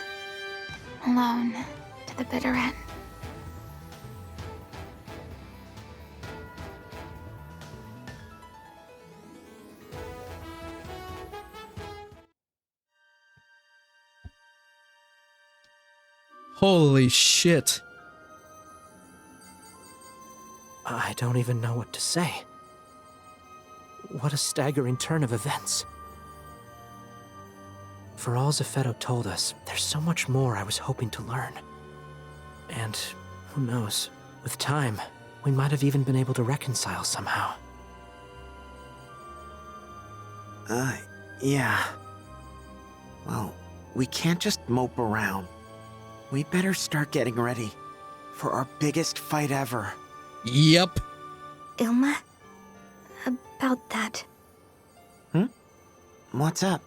Alone to the bitter end. Holy shit. I don't even know what to say. What a staggering turn of events. For all Zephedo told us, there's so much more I was hoping to learn. And who knows, with time, we might have even been able to reconcile somehow. Yeah. Well, we can't just mope around. We better start getting ready for our biggest fight ever. Yep. Ilma? About that. What's up?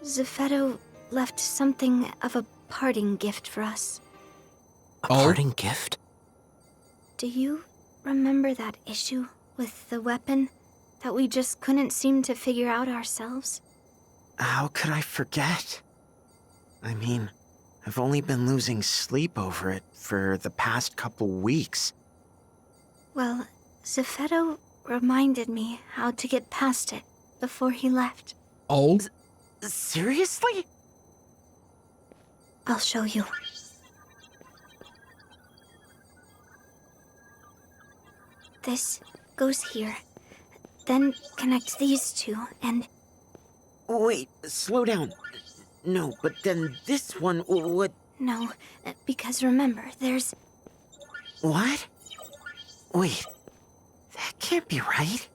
Zephedo left something of a parting gift for us. A parting gift? Do you remember that issue with the weapon that we just couldn't seem to figure out ourselves? How could I forget? I mean, I've only been losing sleep over it for the past couple weeks. Well, Zephedo reminded me how to get past it before he left. Oh? Seriously? I'll show you. This goes here. Then connect these two and... Wait, slow down. No, but then this one would... No, because remember, there's... What? Wait, that can't be right.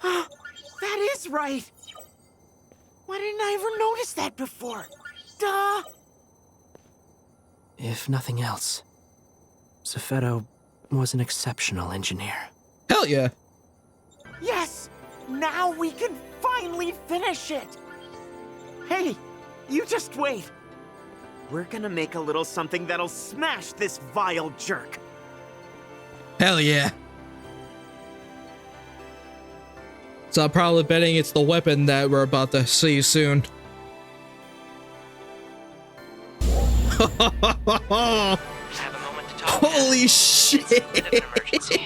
That is right! Why didn't I ever notice that before? Duh! If nothing else, Zeffetto was an exceptional engineer. Hell yeah. Yes! Now we can finally finish it! Hey, you just wait. We're gonna make a little something that'll smash this vile jerk. Hell yeah. So I'm probably betting it's the weapon that we're about to see soon. Have a moment to talk. Holy shit! It's a bit of an emergency.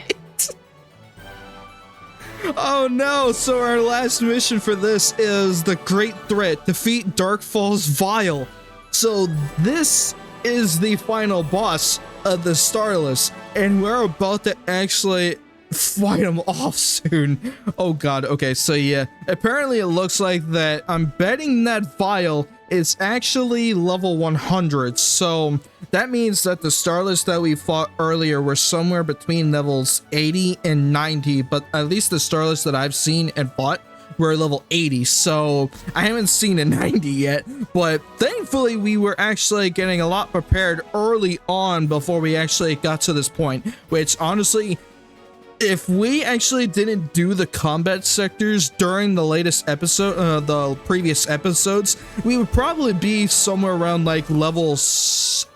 Oh no, so our last mission for this is the Great Threat, defeat Darkfall's VAEL. So this is the final boss of the Starless, and we're about to actually fight him off soon. Oh god, okay, so yeah, apparently it looks like that. I'm betting that VAEL is actually level 100, so that means that the Starless that we fought earlier were somewhere between levels 80 and 90, but at least the Starless that I've seen and fought were level 80, so I haven't seen a 90 yet, but thankfully we were actually getting a lot prepared early on before we actually got to this point, which honestly, if we actually didn't do the combat sectors during the latest episode, the previous episodes, we would probably be somewhere around like level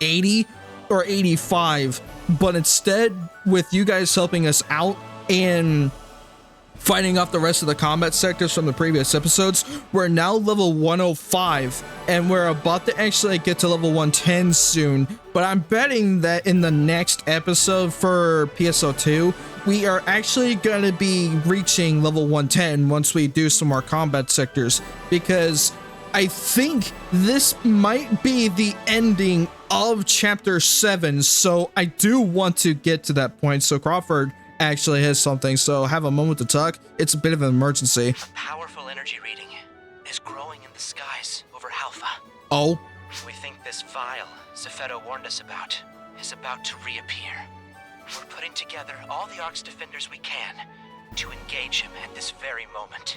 80 or 85. But instead, with you guys helping us out and fighting off the rest of the combat sectors from the previous episodes, we're now level 105 and we're about to actually get to level 110 soon. But I'm betting that in the next episode for PSO2, we are actually going to be reaching level 110 once we do some more combat sectors, because I think this might be the ending of chapter 7, so I do want to get to that point. So Crawford actually has something, so have a moment to talk. It's a bit of an emergency. A powerful energy reading is growing in the skies over Alpha. Oh? We think this vial Zeffetto warned us about is about to reappear. We're putting together all the Ark's defenders we can to engage him at this very moment.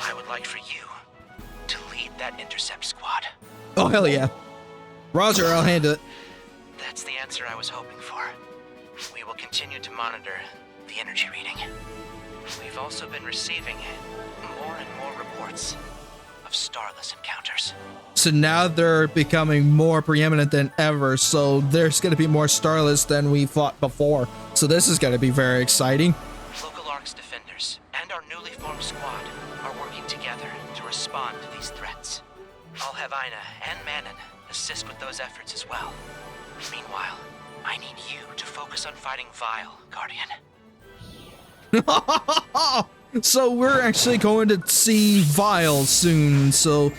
I would like for you to lead that intercept squad. Oh, hell yeah. Roger, I'll handle it. That's the answer I was hoping for. We will continue to monitor the energy reading. We've also been receiving more and more reports of Starless encounters. So now they're becoming more preeminent than ever, so there's going to be more Starless than we fought before. So this is going to be very exciting. Local Ark's defenders and our newly formed squad are working together to respond to these threats. I'll have Aina and Manon assist with those efforts as well. Meanwhile, I need you to focus on fighting VAEL, Guardian. So we're actually going to see VAEL soon, so...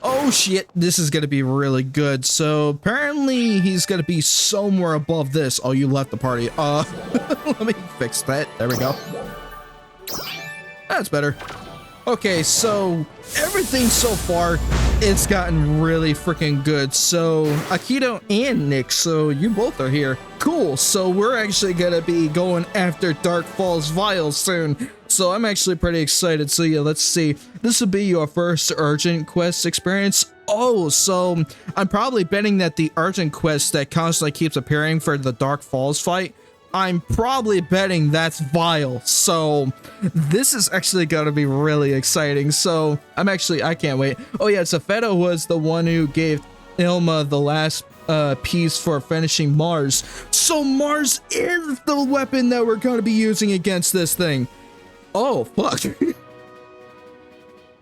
Oh shit, this is gonna be really good. So apparently he's gonna be somewhere above this. Oh, you left the party. Let me fix that. There we go. That's better. Okay, so everything so far, it's gotten really freaking good. So Akito and Nick, so you both are here. Cool, so we're actually gonna be going after Darkfall's VAEL soon. So I'm actually pretty excited. So yeah, let's see. This will be your first urgent quest experience. Oh, so I'm probably betting that the urgent quest that constantly keeps appearing for the Darkfalls fight, I'm probably betting that's VAEL. So this is actually going to be really exciting. So I can't wait. Oh yeah, Zeffetto was the one who gave Ilma the last piece for finishing Mars. So Mars is the weapon that we're going to be using against this thing. Oh, fuck.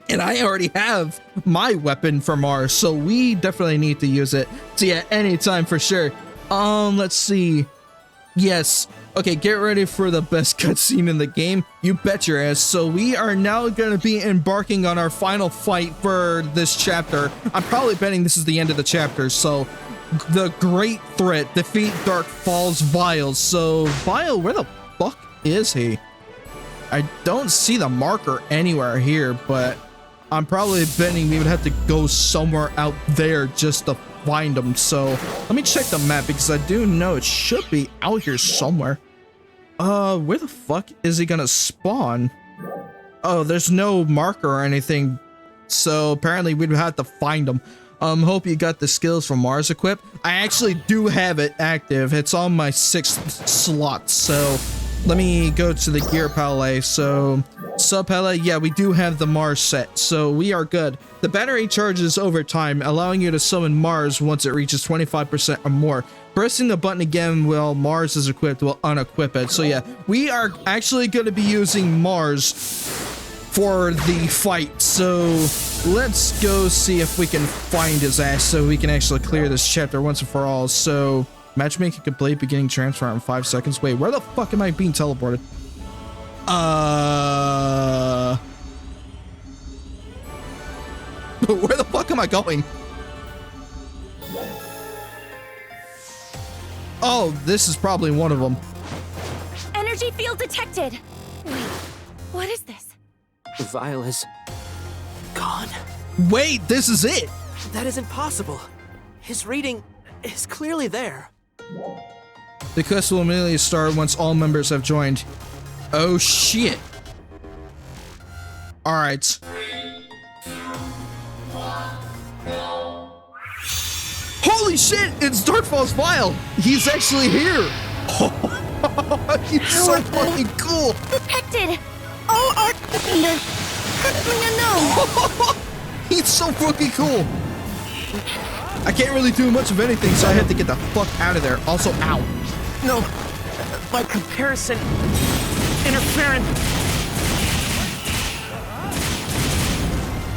And I already have my weapon for Mars, so we definitely need to use it. So yeah, anytime for sure. Let's see. Yes. Okay, get ready for the best cutscene in the game. You bet your ass. So we are now going to be embarking on our final fight for this chapter. I'm probably betting this is the end of the chapter. So the Great Threat, defeat Darkfall's VAEL. So VAEL, where the fuck is he? I don't see the marker anywhere here, but I'm probably betting we would have to go somewhere out there just to find them. So let me check the map because I do know it should be out here somewhere. Where the fuck is he gonna spawn? Oh, there's no marker or anything. So apparently we'd have to find him. Hope you got the skills from Mars equipped. I actually do have it active. It's on my 6th slot. So let me go to the gear palette. So sub palette, yeah, we do have the Mars set. So we are good. The battery charges over time, allowing you to summon Mars once it reaches 25% or more. Pressing the button again while Mars is equipped will unequip it. So yeah, we are actually going to be using Mars for the fight. So let's go see if we can find his ass so we can actually clear this chapter once and for all. So matchmaking complete, beginning transfer in 5 seconds. Wait, where the fuck am I being teleported? Where the fuck am I going? Oh, this is probably one of them. Energy field detected. Wait, what is this? VAEL is gone. Wait, this is it. That isn't possible. His reading is clearly there. The quest will immediately start once all members have joined. Oh shit. All right. Holy shit, it's FALZ VAEL. He's actually here. He's so fucking cool. Detected. Oh, Arc Defender. No. He's so fucking cool. I can't really do much of anything, so I have to get the fuck out of there. Also, ow. No, by comparison, interference.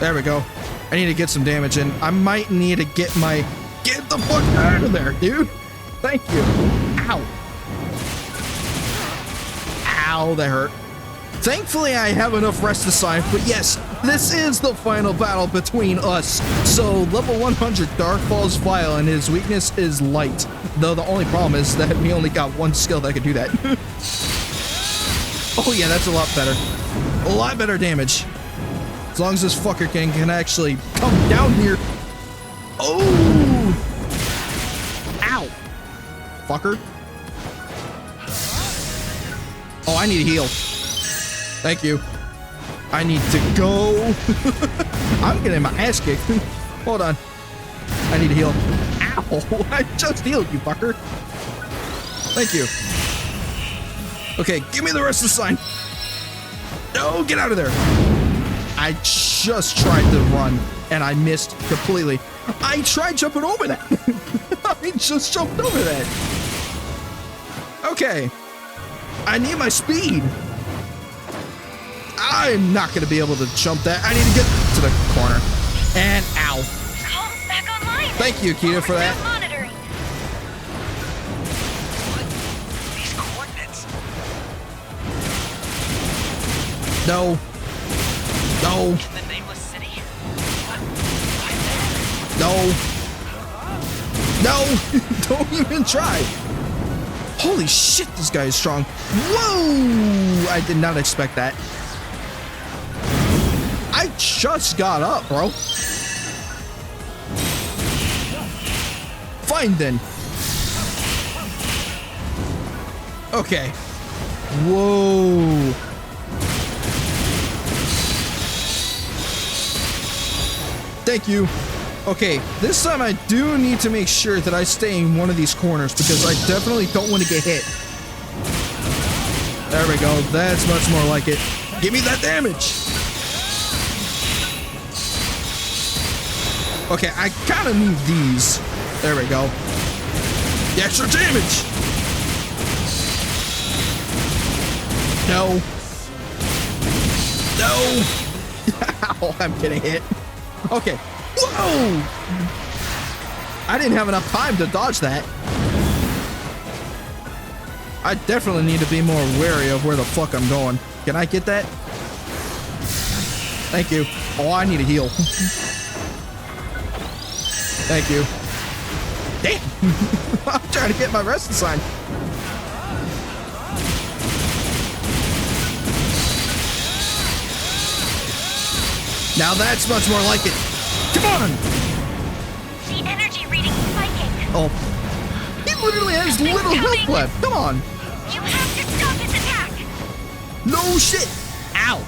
There we go. I need to get some damage in. I might need to get my... Get the fuck out of there, dude. Thank you. Ow. Ow, that hurt. Thankfully, I have enough rest aside, but yes, this is the final battle between us. So, level 100 FALZ VAEL, and his weakness is light. Though the only problem is that we only got one skill that could do that. Oh yeah, that's a lot better. A lot better damage. As long as this fucker can actually come down here. Oh! Ow! Fucker. Oh, I need a heal. Thank you. I need to go. I'm getting my ass kicked. Hold on. I need to heal. Ow! I just healed you, fucker. Thank you. Okay, give me the rest of the sign. No, get out of there. I just tried to run and I missed completely. I tried jumping over that. I just jumped over that. Okay. I need my speed. I'm not going to be able to jump that. I need to get to the corner. And ow. Calm's back online. Thank you, Kita, for that. Monitoring. These coordinates. No. No. In the nameless city. No. No. Don't even try. Holy shit, this guy is strong. Whoa. I did not expect that. I just got up, bro. Fine then. Okay. Whoa. Thank you. Okay, this time I do need to make sure that I stay in one of these corners because I definitely don't want to get hit. There we go. That's much more like it. Give me that damage. Okay, I kind of need these. There we go. The extra damage. No. No. Ow, I'm getting hit. Okay. Whoa! I didn't have enough time to dodge that. I definitely need to be more wary of where the fuck I'm going. Can I get that? Thank you. Oh, I need a heal. Thank you. Damn! I'm trying to get my resting sign. Now that's much more like it. Come on! The energy reading is spiking. Oh. He literally has little health left. Come on. You have to stop his attack. No shit. Ow.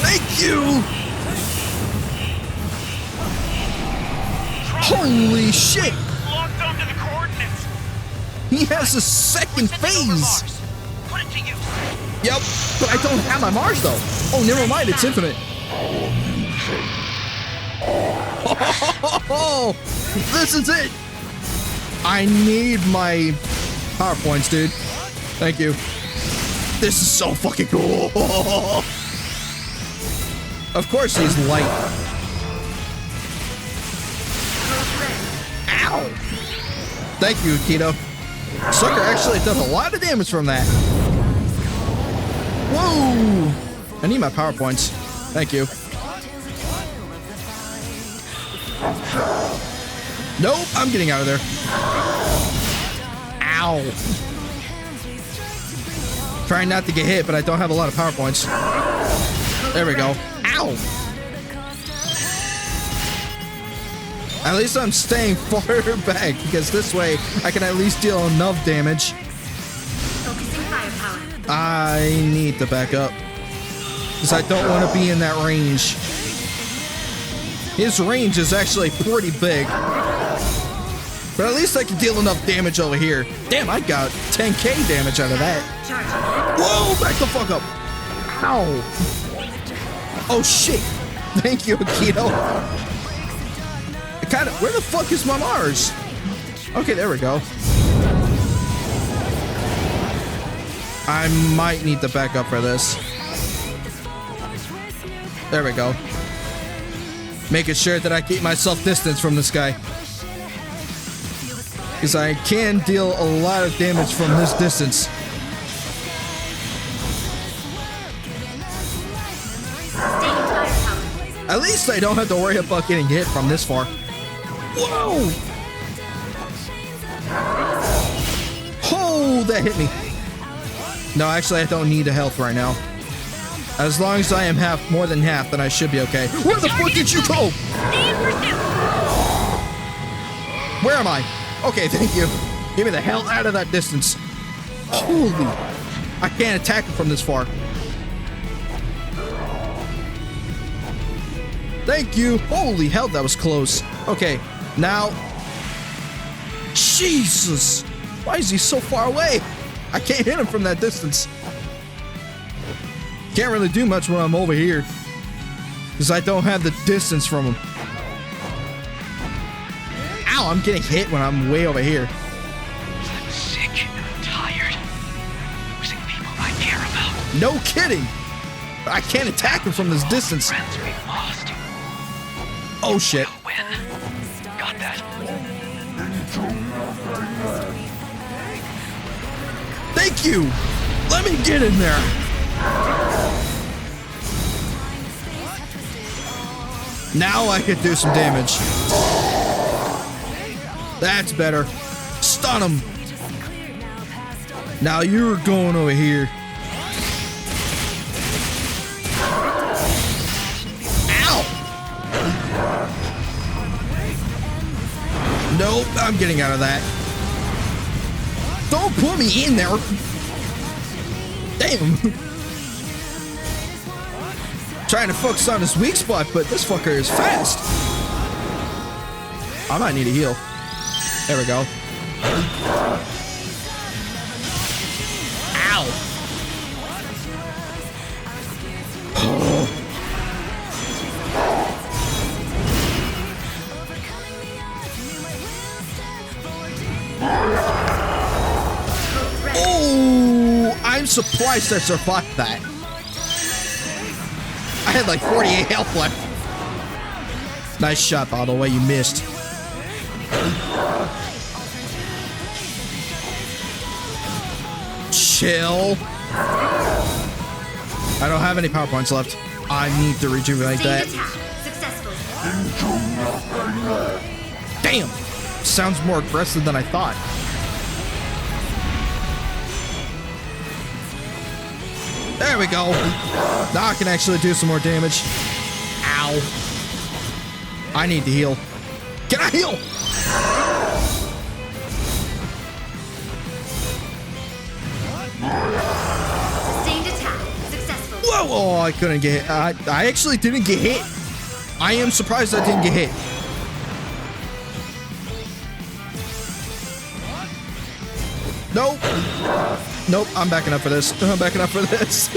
Thank you. Holy shit. Locked onto the coordinates. He has a second phase. Put it to use. Yep, but I don't have my Mars though. Oh, never mind, it's infinite. Oh, this is it. I need my PowerPoints, dude. Thank you. This is so fucking cool. Of course he's light. Ow. Thank you, Keto. Sucker actually does a lot of damage from that. Whoa! I need my PowerPoints. Thank you. Nope, I'm getting out of there. Ow. Trying not to get hit, but I don't have a lot of PowerPoints. There we go. Ow! At least I'm staying farther back, because this way I can at least deal enough damage. Focusing firepower. I need to back up, because I don't want to be in that range. His range is actually pretty big. But at least I can deal enough damage over here. Damn, I got 10k damage out of that. Whoa, back the fuck up. Ow. Oh shit. Thank you, Keto. Where the fuck is my Mars? Okay, there we go. I might need to back up for this. There we go. Making sure that I keep myself distance from this guy. Because I can deal a lot of damage from this distance. At least I don't have to worry about getting hit from this far. Whoa! Oh, that hit me. No, actually, I don't need the health right now. As long as I am more than half, then I should be okay. Where the fuck did you go? Where am I? Okay, thank you. Get me the hell out of that distance. Holy. I can't attack him from this far. Thank you. Holy hell, that was close. Okay, now. Jesus. Why is he so far away? I can't hit him from that distance. Can't really do much when I'm over here, because I don't have the distance from him. Ow, I'm getting hit when I'm way over here. I'm sick and I'm tired. Losing people I care about. No kidding. I can't attack him from this distance. Friends we've lost. Oh shit. We'll win. Got that. Thank you. Let me get in there. Now I can do some damage. That's better. Stun him. Now you're going over here. Ow! Nope, I'm getting out of that. Don't put me in there. Damn. Trying to focus on his weak spot, but this fucker is fast. I might need a heal. There we go. Ow. Oh, I'm surprised I survived that. I had like 48 health left. Nice shot, by the way, you missed. Chill. I don't have any power points left. I need to rejuvenate that. Damn! Sounds more aggressive than I thought. There we go. Now I can actually do some more damage. Ow. I need to heal. Can I heal? Sustained attack. Successful. Whoa! Oh, I couldn't get hit. I actually didn't get hit. I am surprised I didn't get hit. Nope. Nope, I'm backing up for this. I'm backing up for this.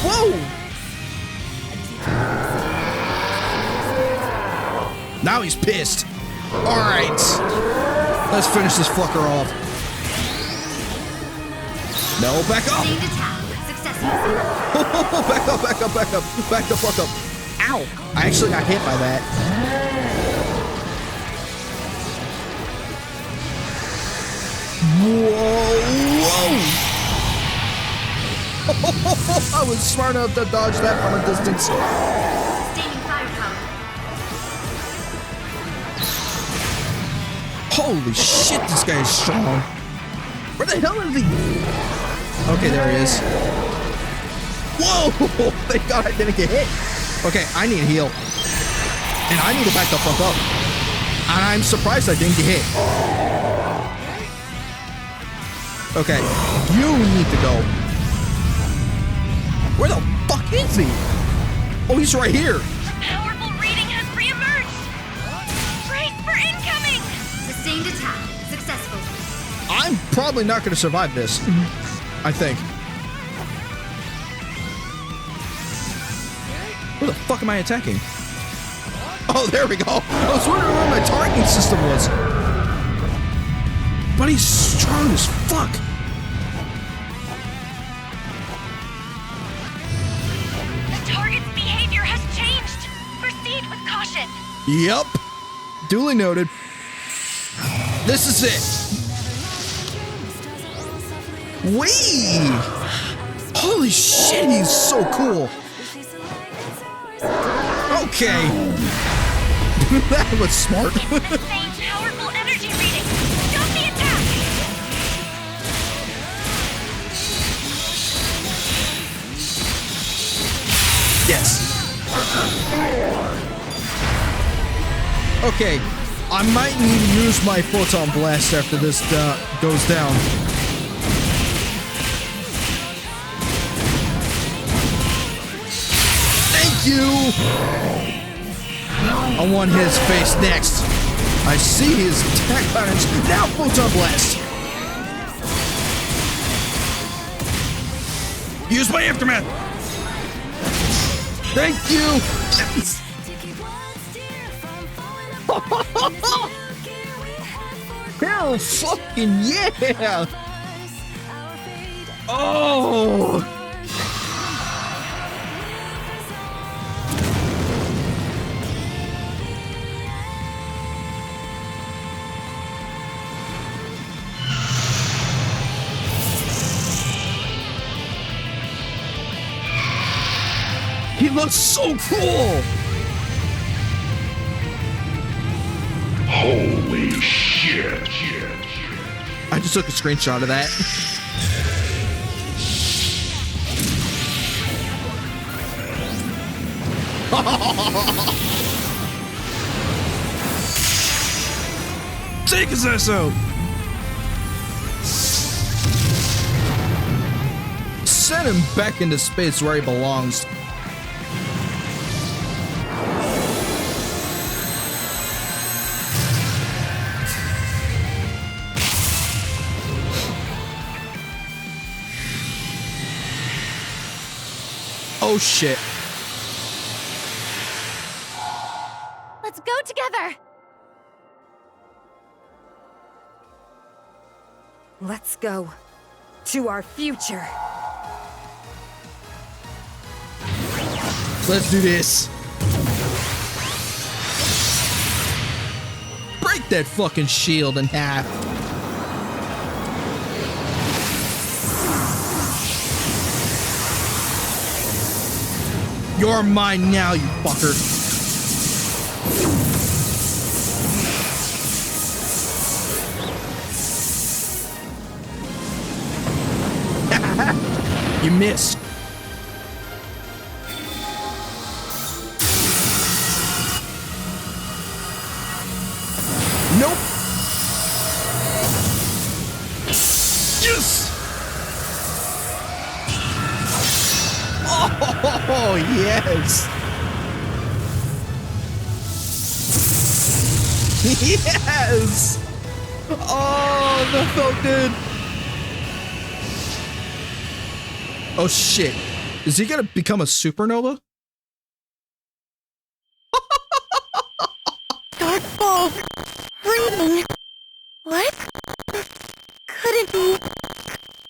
Whoa! Now he's pissed. All right. Let's finish this fucker off. No, back up. Sustained attack. Successful. Back up, back up, back up. Back the fuck up. Ow. I actually got hit by that. Whoa! I was smart enough to dodge that from a distance. Sustaining firepower. Holy shit, this guy is strong. Where the hell is he? Okay, there he is. Whoa! Thank God I didn't get hit. Okay, I need a heal. And I need to back the fuck up. And I'm surprised I didn't get hit. Okay, you need to go. Where the fuck is he? Oh, he's right here. A powerful reading has reemerged. Brace for incoming. Sustained attack. Successful. I'm probably not going to survive this. I think. Where the fuck am I attacking? Oh, there we go. I was wondering where my targeting system was. But he's strong as fuck. The target's behavior has changed. Proceed with caution. Yup. Duly noted. This is it. Wee! Holy shit, he's so cool. Okay. That was smart. It's the same powerful energy reading. Stop the attack. Yes. Okay. I might need to use my photon blast after this goes down. Thank you. I want his face next. I see his attack patterns. Now photon blast. Use my aftermath. Thank you. Hell fucking yeah. Oh. He looks so cool! Holy shit. I just took a screenshot of that. Take his ass out! Send him back into space where he belongs. Oh shit. Let's go together. Let's go to our future. Let's do this. Break that fucking shield in half. You're mine now, you fucker. You missed. Oh, yes. Yes. Oh, that felt good. Oh, shit. Is he gonna become a supernova? Darkfall. Reading. What? Could it be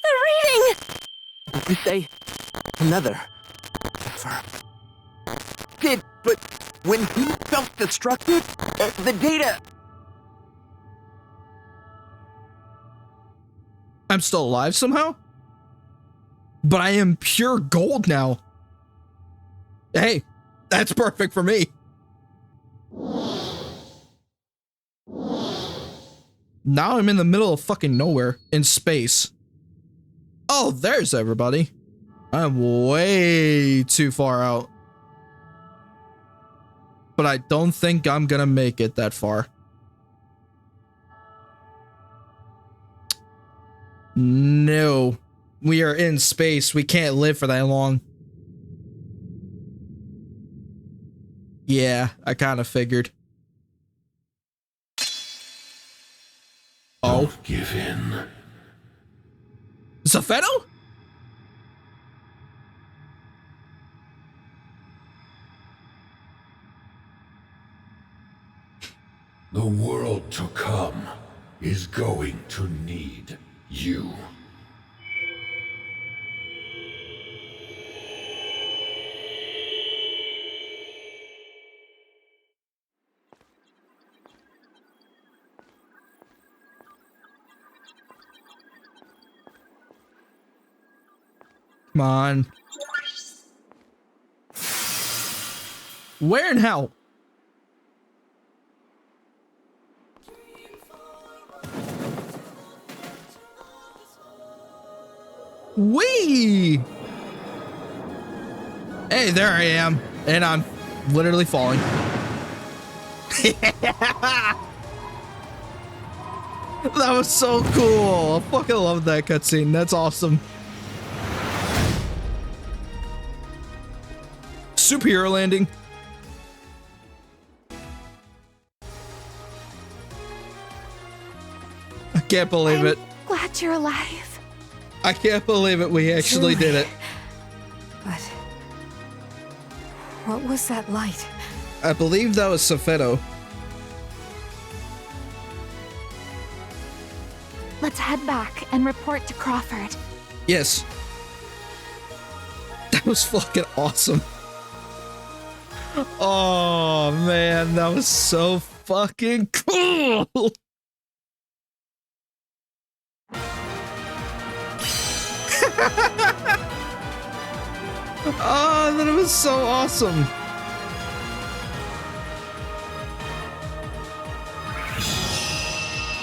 the reading? Did they? Another. Confirmed. Did, but when he felt destructed, the data... I'm still alive somehow? But I am pure gold now. Hey, that's perfect for me. Now I'm in the middle of fucking nowhere in space. Oh, there's everybody. I'm way too far out. But I don't think I'm gonna make it that far. No. We are in space. We can't live for that long. Yeah, I kind of figured. Oh. Don't give in. Zafeto? The world to come is going to need you. Come on. Where and how? Wee! Hey, there I am. And I'm literally falling. That was so cool. I fucking love that cutscene. That's awesome. Superhero landing. I can't believe it. Glad you're alive. I can't believe it. We actually did it. But what was that light? I believe that was Zafeto. Let's head back and report to Crawford. Yes. That was fucking awesome. Oh man, that was so fucking cool. Oh, that was so awesome.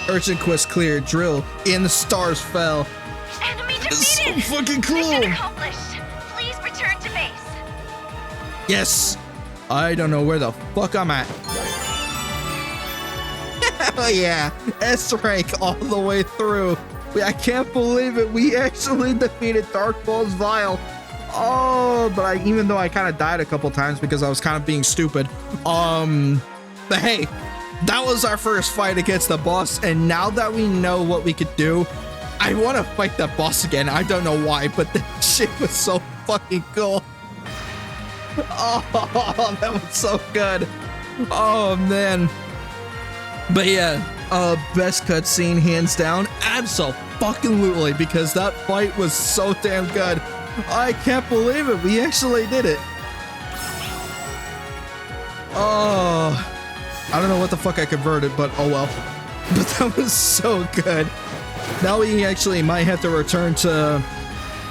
Urgent quest cleared. Drill. And the stars fell. Enemy defeated! It's so fucking cool. Mission accomplished. Please return to base. Yes. I don't know where the fuck I'm at. Hell yeah. S rank all the way through. I can't believe it. We actually defeated FALZ VAEL. Oh, but even though I kind of died a couple times because I was kind of being stupid. But hey, that was our first fight against the boss. And now that we know what we could do, I want to fight that boss again. I don't know why, but that shit was so fucking cool. Oh, that was so good. Oh, man. But yeah, best cutscene hands down. Absolutely, because that fight was so damn good. I can't believe it. We actually did it. Oh, I don't know what the fuck I converted, but oh well. But that was so good. Now we actually might have to return to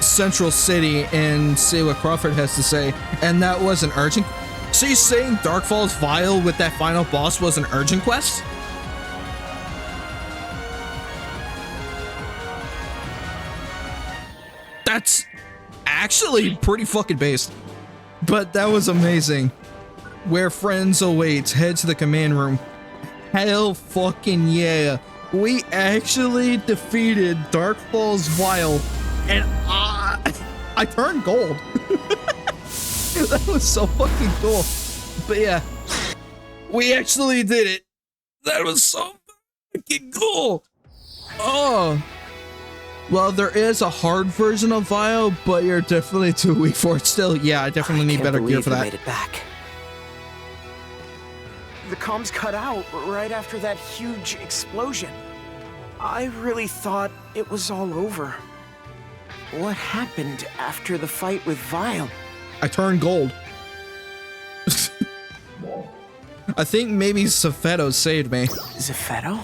Central City and see what Crawford has to say. And that was an urgent. So you're saying FALZ VAEL with that final boss was an urgent quest? That's actually pretty fucking based. But that was amazing. Where friends await, head to the command room. Hell fucking yeah. We actually defeated FALZ VAEL, and I turned gold. That was so fucking cool. But yeah, we actually did it. That was so fucking cool. Oh. Well, there is a hard version of VAEL, but you're definitely too weak for it still. Yeah, I definitely need better gear for that. Made it back. The comms cut out right after that huge explosion. I really thought it was all over. What happened after the fight with VAEL? I turned gold. I think maybe Zafeto saved me. Zafeto?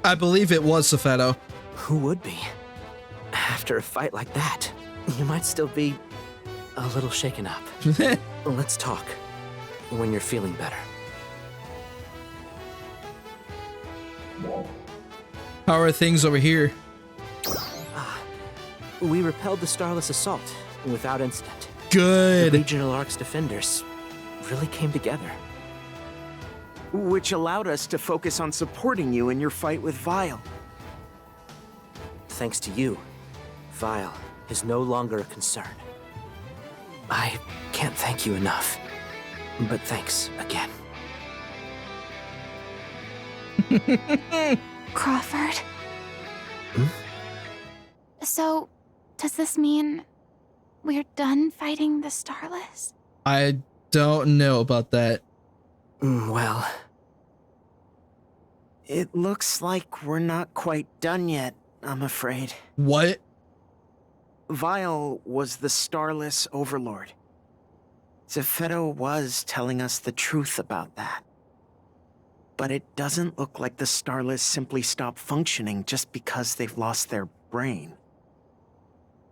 I believe it was Zafeto. Who would be? After a fight like that, you might still be a little shaken up. Let's talk when you're feeling better. How are things over here? We repelled the Starless assault without incident. Good. The regional Ark's defenders really came together. Which allowed us to focus on supporting you in your fight with VAEL. Thanks to you, VAEL is no longer a concern. I can't thank you enough, but thanks again. Crawford? So, does this mean we're done fighting the Starless? I don't know about that. Well... It looks like we're not quite done yet, I'm afraid. What? VAEL was the Starless Overlord. Zafeto was telling us the truth about that. But it doesn't look like the Starless simply stopped functioning just because they've lost their brain.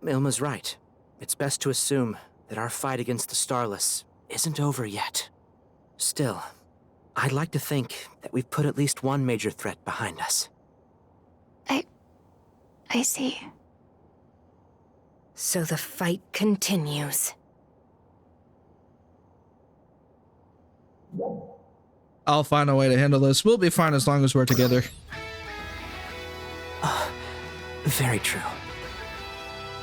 Ilma's right. It's best to assume that our fight against the Starless isn't over yet. Still, I'd like to think that we've put at least one major threat behind us. I see. So the fight continues. I'll find a way to handle this. We'll be fine as long as we're together. Very true.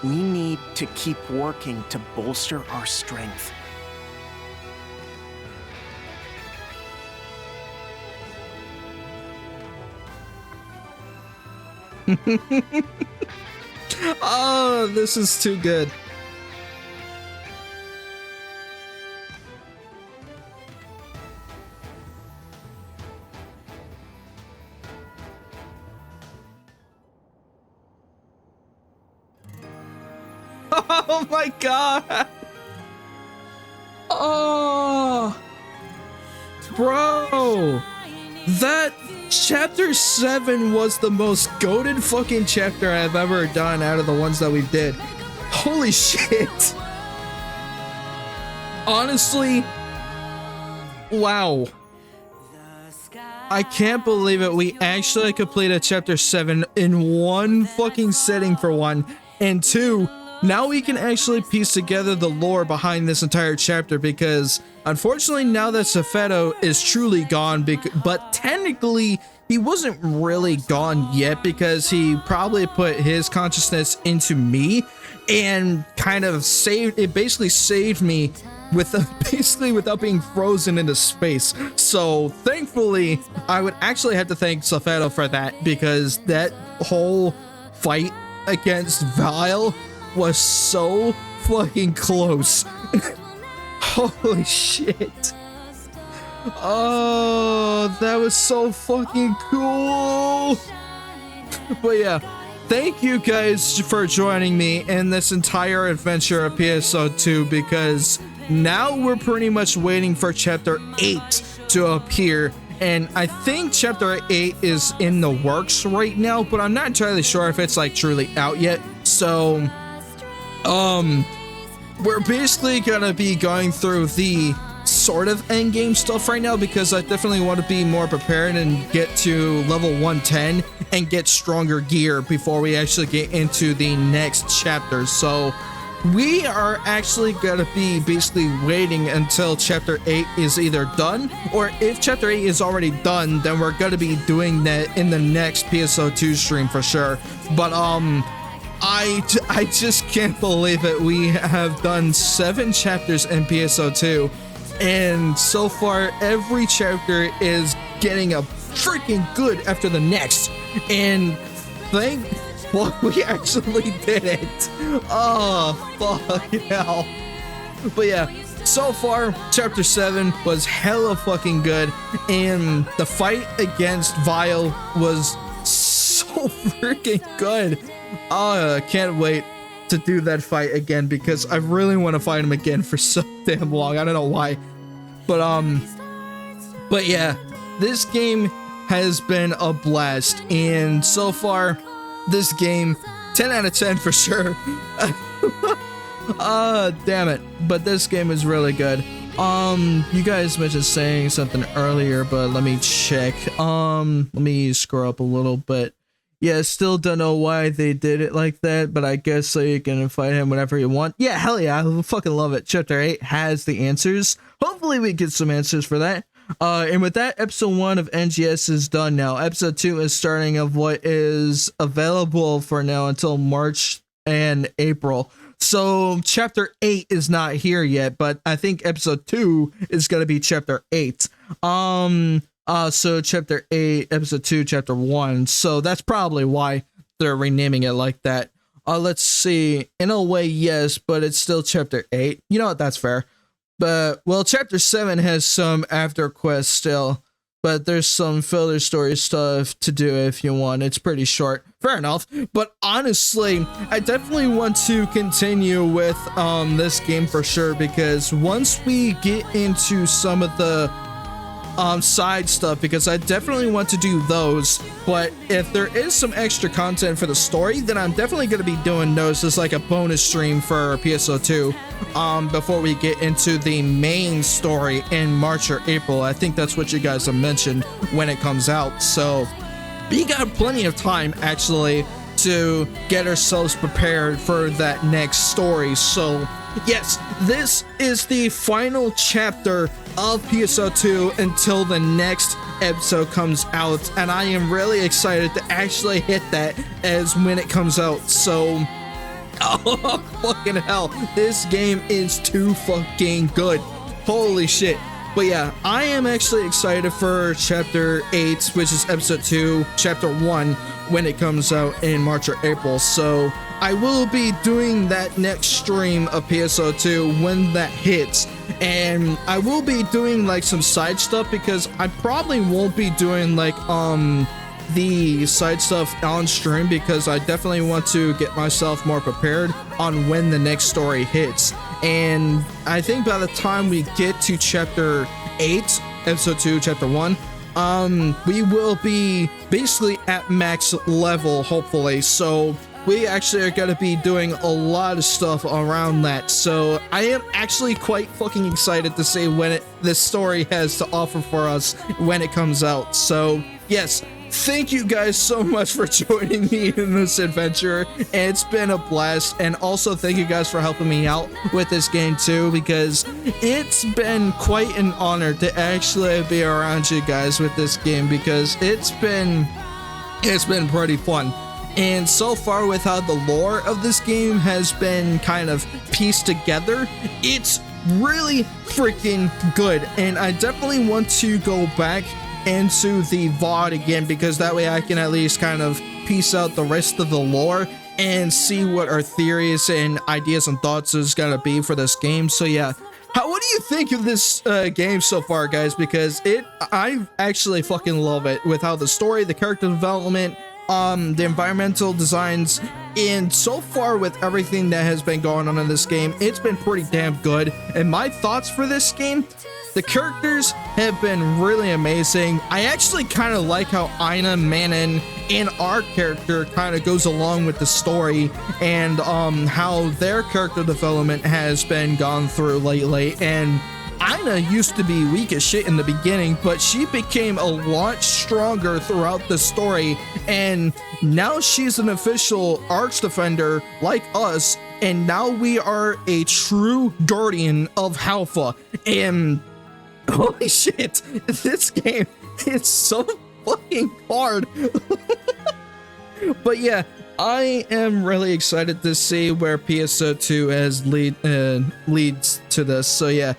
We need to keep working to bolster our strength. Oh, this is too good. Oh my god. Oh, bro, that Chapter 7 was the most goated fucking chapter I've ever done out of the ones that we did. Holy shit. Honestly, wow. I can't believe it. We actually completed Chapter 7 in one fucking sitting for one. And two, now we can actually piece together the lore behind this entire chapter because unfortunately now that Zafeto is truly gone, but technically he wasn't really gone yet because he probably put his consciousness into me and kind of basically saved me with basically without being frozen into space. So thankfully I would actually have to thank Zafeto for that because that whole fight against VAEL was so fucking close. Holy shit. Oh, that was so fucking cool. But yeah, thank you guys for joining me in this entire adventure of PSO 2 because now we're pretty much waiting for Chapter 8 to appear. And I think Chapter 8 is in the works right now, but I'm not entirely sure if it's like truly out yet. So we're basically gonna be going through the sort of endgame stuff right now because I definitely want to be more prepared and get to level 110 and get stronger gear before we actually get into the next chapter. So we are actually gonna be basically waiting until chapter 8 is either done, or if chapter 8 is already done, then we're gonna be doing that in the next PSO2 stream for sure. But I just can't believe it. We have done 7 chapters in PSO2, and so far every chapter is getting a freaking good after the next, and thank fuck we actually did it. Oh fuck hell. But yeah, so far chapter 7 was hella fucking good, and the fight against VAEL was so freaking good. I can't wait to do that fight again, because I really want to fight him again for so damn long. I don't know why, but yeah, this game has been a blast, and so far this game 10 out of 10 for sure. Damn it, but this game is really good. You guys mentioned saying something earlier, but let me check. Let me scroll up a little bit. Yeah, still don't know why they did it like that, but I guess so you can fight him whenever you want. Yeah, hell yeah, I fucking love it. Chapter 8 has the answers. Hopefully we get some answers for that. And with that, episode 1 of NGS is done now. Episode 2 is starting of what is available for now until March and April. So chapter 8 is not here yet, but I think episode 2 is going to be chapter 8. So chapter 8, episode 2, chapter 1. So that's probably why they're renaming it like that. Let's see. In a way, yes, but it's still chapter 8. You know what? That's fair. But, well, chapter 7 has some after quests still, but there's some filler story stuff to do if you want. It's pretty short. Fair enough. But honestly, I definitely want to continue with this game for sure, because once we get into some of the side stuff, because I definitely want to do those, but if there is some extra content for the story, then I'm definitely going to be doing those as like a bonus stream for PSO2 before we get into the main story in March or April. I think that's what you guys have mentioned when it comes out, so we got plenty of time actually to get ourselves prepared for that next story. So yes, this is the final chapter of PSO2 until the next episode comes out, and I am really excited to actually hit that as when it comes out. So oh fucking hell, this game is too fucking good. Holy shit. But yeah, I am actually excited for chapter 8, which is episode 2, chapter 1, when it comes out in March or April. So I will be doing that next stream of PSO2 when that hits, and I will be doing like some side stuff, because I probably won't be doing like the side stuff on stream, because I definitely want to get myself more prepared on when the next story hits. And I think by the time we get to chapter 8, episode 2, chapter 1, we will be basically at max level, hopefully. So we actually are going to be doing a lot of stuff around that. So I am actually quite fucking excited to see when this story has to offer for us when it comes out. So yes, thank you guys so much for joining me in this adventure. It's been a blast. And also thank you guys for helping me out with this game too, because it's been quite an honor to actually be around you guys with this game, because it's been pretty fun. And so far, with how the lore of this game has been kind of pieced together, it's really freaking good. And I definitely want to go back into the VOD again, because that way I can at least kind of piece out the rest of the lore and see what our theories and ideas and thoughts is gonna be for this game. So yeah, what do you think of this game so far, guys? Because I actually fucking love it, with how the story, the character development, the environmental designs, and so far with everything that has been going on in this game, it's been pretty damn good. And my thoughts for this game, the characters have been really amazing. I actually kind of like how Aina, Manon, and our character kind of goes along with the story, and how their character development has been gone through lately. And Aina used to be weak as shit in the beginning, but she became a lot stronger throughout the story, and now she's an official arch defender like us, and now we are a true guardian of Halpha. And holy shit, this game is so fucking hard. But yeah, I am really excited to see where PSO2 has leads to this. So yeah,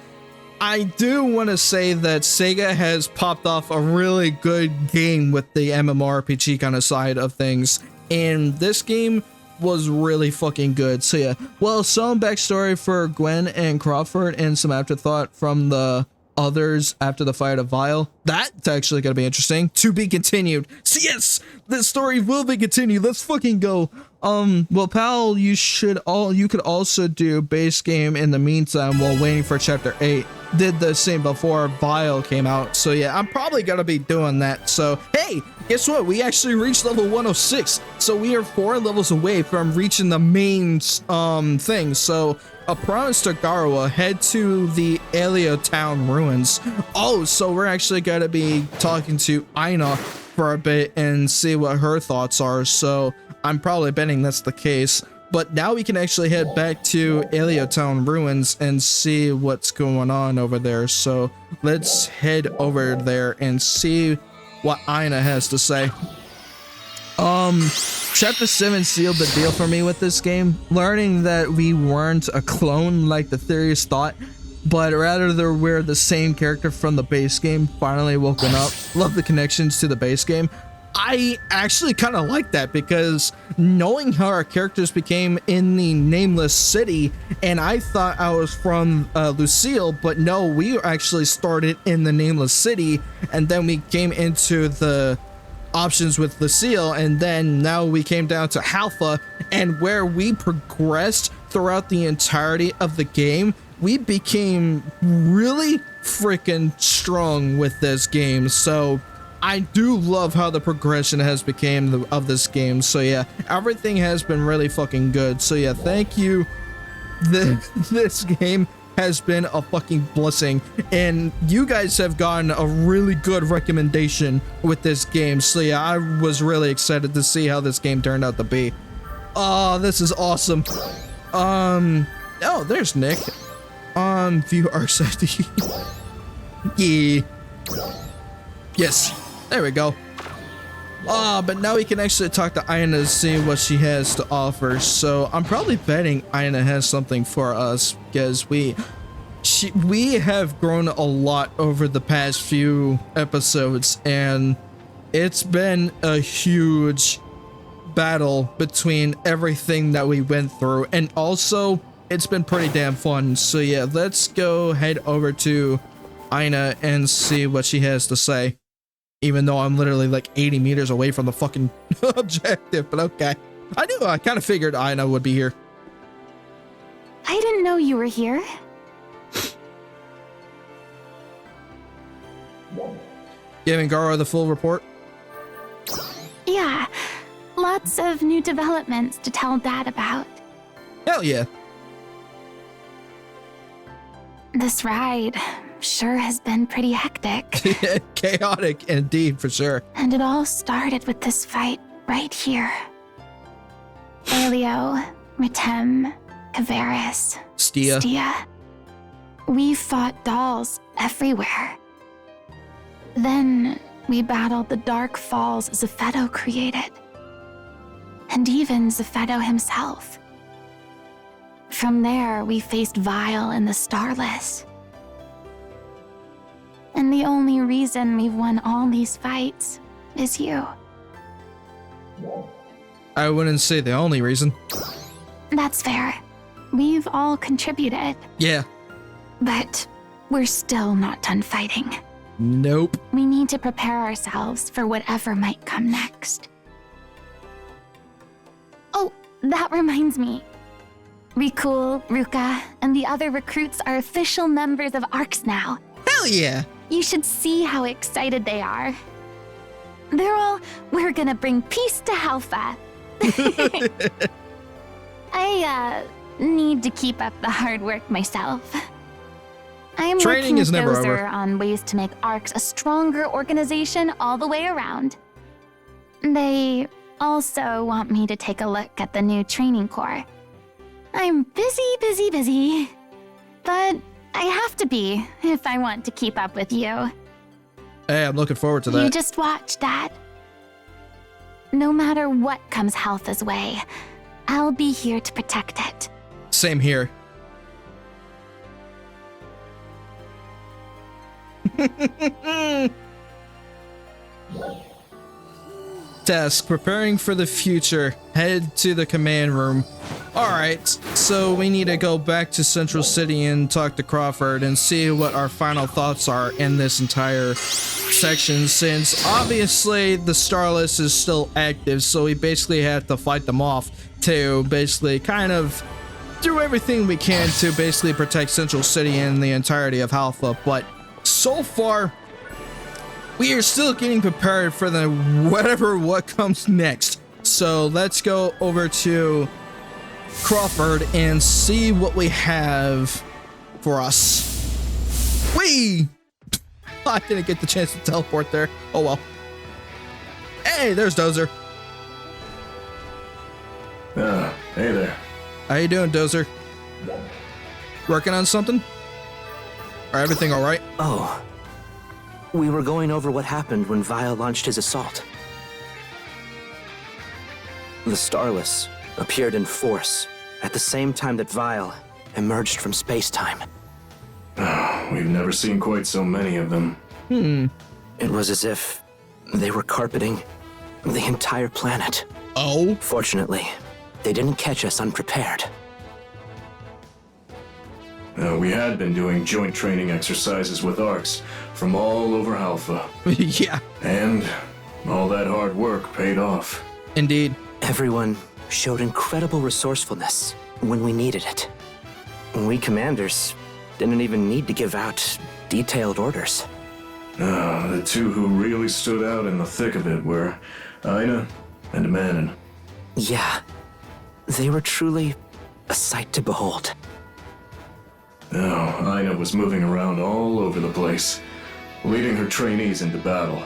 I do want to say that Sega has popped off a really good game with the MMORPG kind of side of things, and this game was really fucking good. So yeah, well, some backstory for Gwen and Crawford and some afterthought from the others after the fight of VAEL. That's actually gonna be interesting. To be continued. So yes, the story will be continued. Let's fucking go. Well, pal, you could also do base game in the meantime while waiting for chapter 8. Did the same before VAEL came out. So yeah, I'm probably gonna be doing that. So hey, guess what? We actually reached level 106. So we are 4 levels away from reaching the main thing. So a promise to Garwa, head to the Elio Town ruins. Oh, so we're actually gonna be talking to Aina for a bit and see what her thoughts are. So I'm probably betting that's the case. But now we can actually head back to Elio Town ruins and see what's going on over there. So let's head over there and see what Aina has to say. Chapter 7 sealed the deal for me with this game. Learning that we weren't a clone like the theories thought, but rather we're the same character from the base game. Finally woken up. Love the connections to the base game. I actually kind of like that, because knowing how our characters became in the Nameless City, and I thought I was from Lucille, but no, we actually started in the Nameless City, and then we came into the options with Lucille, and then now we came down to Halpha, and where we progressed throughout the entirety of the game, we became really freaking strong with this game. So I do love how the progression has become of this game. So yeah, everything has been really fucking good. So yeah, thank you. This game has been a fucking blessing, and you guys have gotten a really good recommendation with this game. So yeah, I was really excited to see how this game turned out to be. Oh, this is awesome. Oh, there's Nick. View arcs ID. Yeah. Yes. There we go. But now we can actually talk to Aina to see what she has to offer. So I'm probably betting Aina has something for us, because we have grown a lot over the past few episodes, and it's been a huge battle between everything that we went through, and also it's been pretty damn fun. So yeah, let's go head over to Aina and see what she has to say. Even though I'm literally like 80 meters away from the fucking objective, but okay. I kind of figured Aina would be here. I didn't know you were here. Giving Gara the full report? Yeah, lots of new developments to tell Dad about. Hell yeah. This ride sure has been pretty hectic. Chaotic indeed, for sure. And it all started with this fight right here. Elio, Ritem, Kavaris, Stia. We fought dolls everywhere. Then we battled the dark falls Zephedo created. And even Zephedo himself. From there, we faced VAEL and the Starless. And the only reason we've won all these fights is you. I wouldn't say the only reason. That's fair. We've all contributed. Yeah. But we're still not done fighting. Nope. We need to prepare ourselves for whatever might come next. Oh, that reminds me. Rikul, Ruka, and the other recruits are official members of ARCS now. Hell yeah! You should see how excited they are. They're all, we're gonna bring peace to Halpha. I need to keep up the hard work myself. I'm Training working is with never Dozer over. on ways to make ARCS a stronger organization all the way around. They also want me to take a look at the new training core. I'm busy. But I have to be if I want to keep up with you. Hey, I'm looking forward to that. You just watch, Dad. No matter what comes Halpha's way, I'll be here to protect it. Same here. Task, preparing for the future. Head to the command room. Alright, so we need to go back to Central City and talk to Crawford and see what our final thoughts are in this entire section, since obviously the Starless is still active, so we basically have to fight them off to basically kind of do everything we can to basically protect Central City and the entirety of Alpha. But so far, we are still getting prepared for the what comes next. So let's go over to Crawford and see what we have for us. Whee! I didn't get the chance to teleport there. Oh well. Hey, there's Dozer. Hey there. How you doing, Dozer? Working on something? Or everything all right? Oh. We were going over what happened when VAEL launched his assault. The Starless appeared in force at the same time that VAEL emerged from space-time. We've never seen quite so many of them. It was as if they were carpeting the entire planet. Oh? Fortunately, they didn't catch us unprepared. We had been doing joint training exercises with ARCs from all over Alpha. Yeah. And all that hard work paid off. Indeed. Everyone showed incredible resourcefulness when we needed it. We commanders didn't even need to give out detailed orders. The two who really stood out in the thick of it were Aina and Manon. Yeah, they were truly a sight to behold. Aina was moving around all over the place, leading her trainees into battle.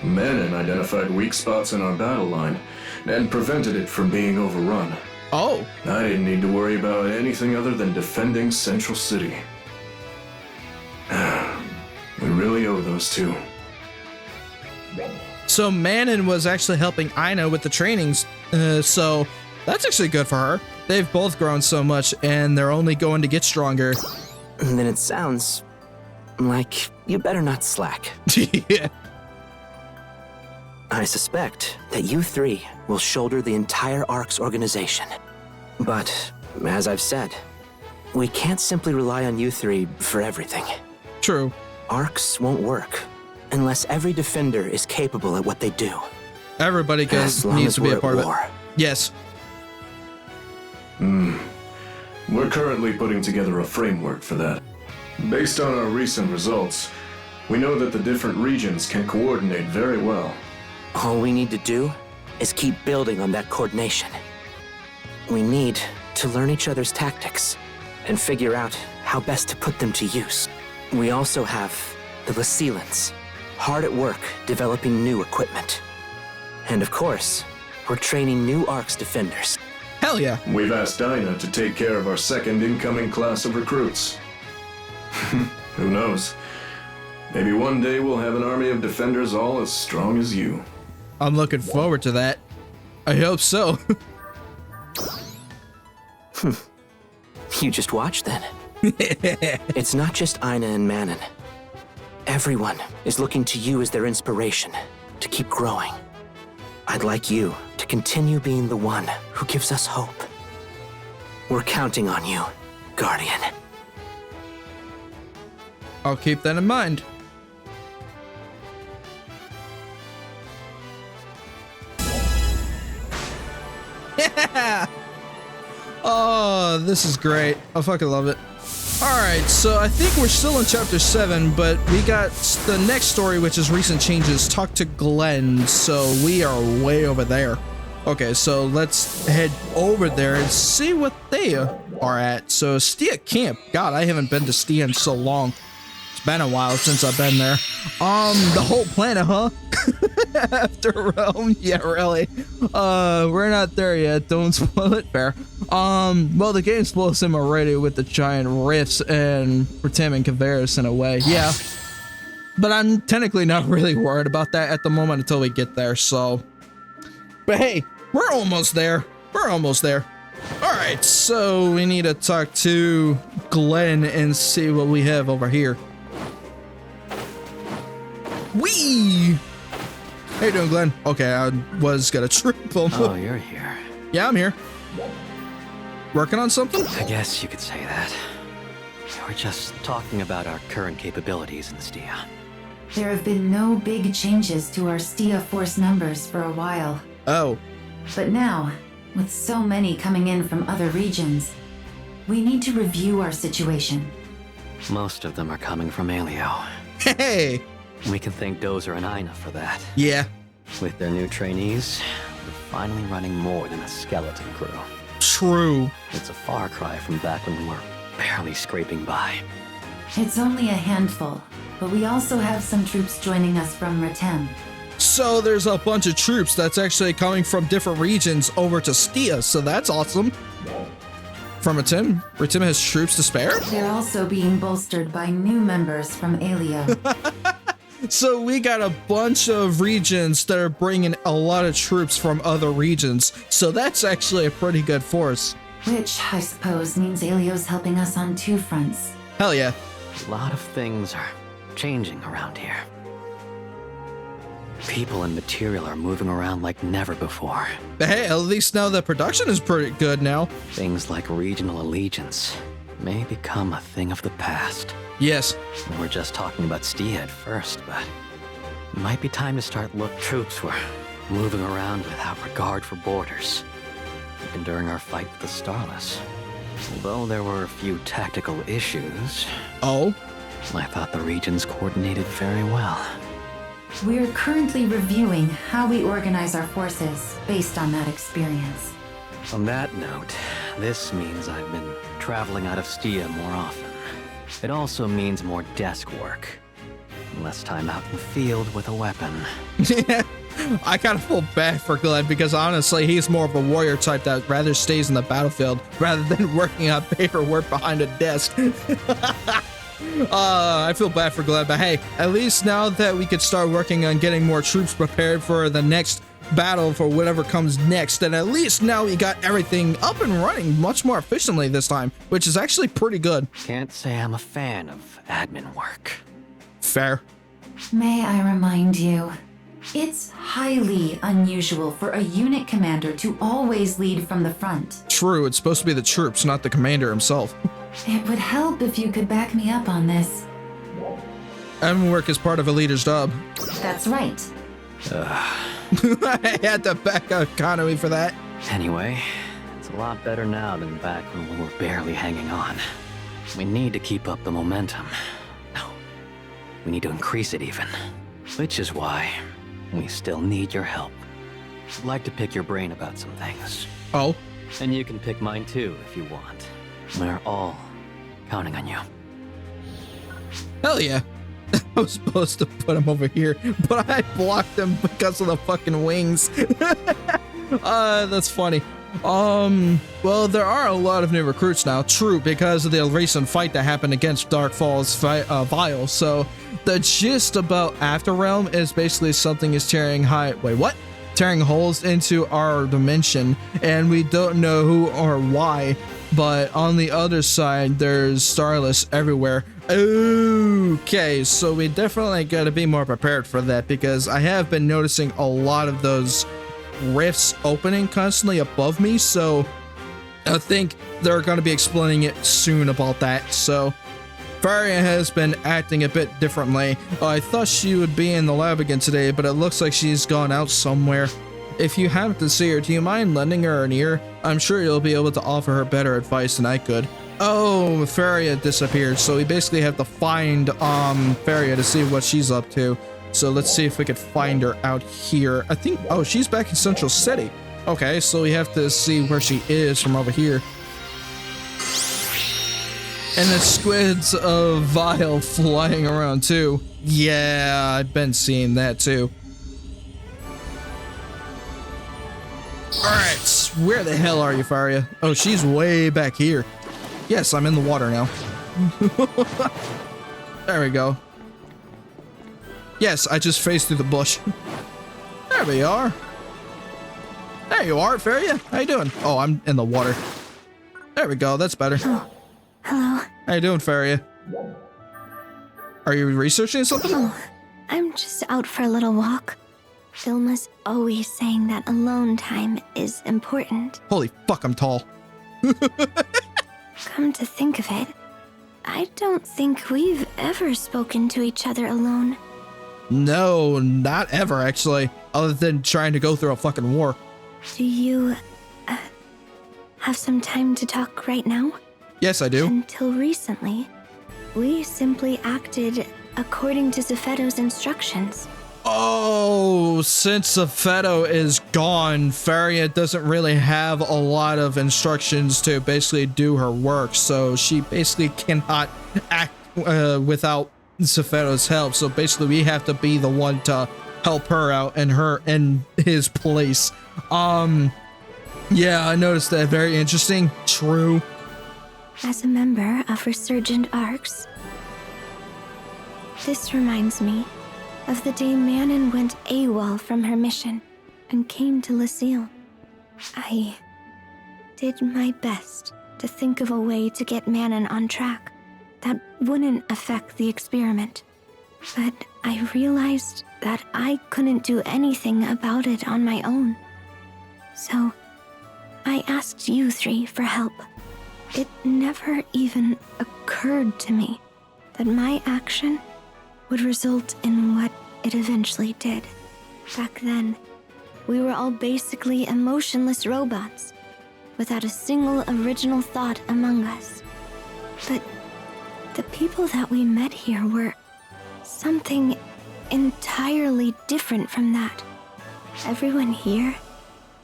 Manon identified weak spots in our battle line and prevented it from being overrun. Oh. I didn't need to worry about anything other than defending Central City. We really owe those two. So Manon was actually helping Aina with the trainings, so that's actually good for her. They've both grown so much, and they're only going to get stronger. And then it sounds like you better not slack. Yeah. I suspect that you three will shoulder the entire ARC's organization. But, as I've said, we can't simply rely on you three for everything. True. ARCs won't work unless every defender is capable at what they do. Everybody needs to be a part of it. Yes. We're currently putting together a framework for that. Based on our recent results, we know that the different regions can coordinate very well. All we need to do is keep building on that coordination. We need to learn each other's tactics and figure out how best to put them to use. We also have the Lacelans, hard at work developing new equipment. And of course, we're training new ARC's defenders. Hell yeah. We've asked Dinah to take care of our second incoming class of recruits. Who knows? Maybe one day we'll have an army of defenders all as strong as you. I'm looking forward to that. I hope so. You just watch then. It's not just Aina and Manon. Everyone is looking to you as their inspiration to keep growing. I'd like you to continue being the one who gives us hope. We're counting on you, Guardian. I'll keep that in mind. Yeah! Oh, this is great. I fucking love it. Alright, so I think we're still in chapter 7, but we got the next story, which is recent changes. Talk to Glenn, so we are way over there. Okay, so let's head over there and see what they are at. So Stia Camp. God, I haven't been to Stia in so long. It's been a while since I've been there. The whole planet, huh? After Realm, yeah, really. We're not there yet. Don't spoil it, fair. Well, the game spoils him already with the giant rifts and for Tim and Kavaris in a way, yeah. But I'm technically not really worried about that at the moment until we get there, so. But hey, we're almost there. We're almost there. All right, so we need to talk to Glenn and see what we have over here. Whee! How you doing, Glenn? Okay, I was gonna trip him. Oh, you're here. Yeah, I'm here. Working on something? I guess you could say that. We're just talking about our current capabilities in Stia. There have been no big changes to our Stia force numbers for a while. Oh. But now, with so many coming in from other regions, we need to review our situation. Most of them are coming from Alio. Hey! We can thank Dozer and Aina for that. Yeah. With their new trainees, we're finally running more than a skeleton crew. True. It's a far cry from back when we were barely scraping by. It's only a handful, but we also have some troops joining us from Ratem. So there's a bunch of troops that's actually coming from different regions over to Stia, so that's awesome. From Ratem? Ratem has troops to spare? They're also being bolstered by new members from Alio. So we got a bunch of regions that are bringing a lot of troops from other regions, so that's actually a pretty good force. Which, I suppose, means Alio's helping us on two fronts. Hell yeah. A lot of things are changing around here. People and material are moving around like never before. But hey, at least now the production is pretty good now. Things like regional allegiance may become a thing of the past. Yes. We were just talking about Stia at first, but it might be time to start troops were moving around without regard for borders. Even during our fight with the Starless. Although there were a few tactical issues. Oh? I thought the regions coordinated very well. We're currently reviewing how we organize our forces based on that experience. On that note, this means I've been traveling out of Stia more often. It also means more desk work. Less time out in the field with a weapon. I kind of feel bad for Glenn because honestly, he's more of a warrior type that rather stays in the battlefield rather than working on paperwork behind a desk. I feel bad for Glenn, but hey, at least now that we could start working on getting more troops prepared for the next battle for whatever comes next, and at least now we got everything up and running much more efficiently this time, which is actually pretty good. Can't say I'm a fan of admin work. Fair. May I remind you, it's highly unusual for a unit commander to always lead from the front. True, it's supposed to be the troops, not the commander himself. It would help if you could back me up on this. Admin work is part of a leader's job. That's right. I had to back up economy for that. Anyway, it's a lot better now than back when we were barely hanging on. We need to keep up the momentum. No, we need to increase it even. Which is why we still need your help. I'd like to pick your brain about some things. Oh? And you can pick mine too if you want. We're all counting on you. Hell yeah. I was supposed to put him over here, but I blocked him because of the fucking wings. That's funny. Well, there are a lot of new recruits now, true, because of the recent fight that happened against FALZ VAEL. So the gist about Afterrealm is basically something is tearing holes into our dimension, and we don't know who or why. But on the other side, there's Starless everywhere. Okay, so we definitely gotta be more prepared for that, because I have been noticing a lot of those rifts opening constantly above me, so I think they're gonna be explaining it soon about that. So Faria has been acting a bit differently. I thought she would be in the lab again today, but it looks like she's gone out somewhere. If you happen to see her, do you mind lending her an ear? I'm sure you'll be able to offer her better advice than I could. Oh, Faria disappeared, so we basically have to find Faria to see what she's up to. So let's see if we could find her out here. I think, oh, she's back in Central City. Okay, so we have to see where she is from over here. And the squids of VAEL flying around too. Yeah, I've been seeing that too. Alright, where the hell are you, Faria? Oh, she's way back here. Yes, I'm in the water now. There we go. Yes, I just phased through the bush. There we are. There you are, Faria. How you doing? Oh, I'm in the water. There we go, that's better. Oh, hello. How you doing, Faria? Are you researching something? Oh, I'm just out for a little walk. Ilma's always saying that alone time is important. Holy fuck, I'm tall. Come to think of it, I don't think we've ever spoken to each other alone. No, not ever, actually. Other than trying to go through a fucking war. Do you, have some time to talk right now? Yes, I do. Until recently, we simply acted according to Zephedo's instructions. Oh, since Zephedo is gone, Faria doesn't really have a lot of instructions to basically do her work, so she basically cannot act without Zephedo's help. So basically, we have to be the one to help her out in his place. Yeah, I noticed that. Very interesting. True. As a member of Resurgent Arcs, this reminds me of the day Manon went AWOL from her mission and came to Lucille. I did my best to think of a way to get Manon on track that wouldn't affect the experiment. But I realized that I couldn't do anything about it on my own. So I asked you three for help. It never even occurred to me that my action would result in what it eventually did. Back then, we were all basically emotionless robots, without a single original thought among us. But the people that we met here were something entirely different from that. Everyone here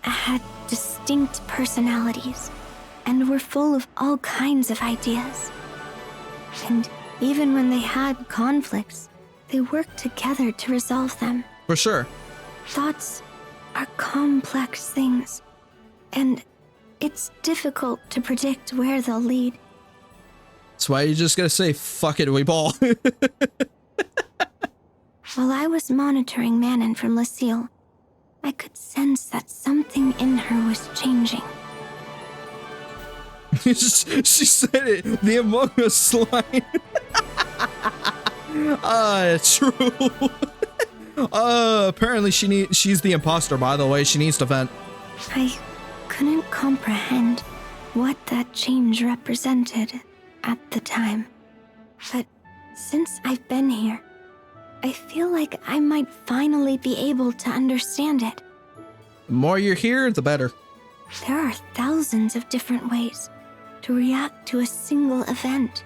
had distinct personalities and were full of all kinds of ideas. And even when they had conflicts, they worked together to resolve them. For sure. Thoughts are complex things, and it's difficult to predict where they'll lead. That's why you just gotta say, fuck it, we ball. While I was monitoring Manon from Lucille, I could sense that something in her was changing. She said it, the Among Us line. True. Apparently she's the imposter, by the way. She needs to vent. I couldn't comprehend what that change represented at the time. But since I've been here, I feel like I might finally be able to understand it. The more you're here, the better. There are thousands of different ways to react to a single event.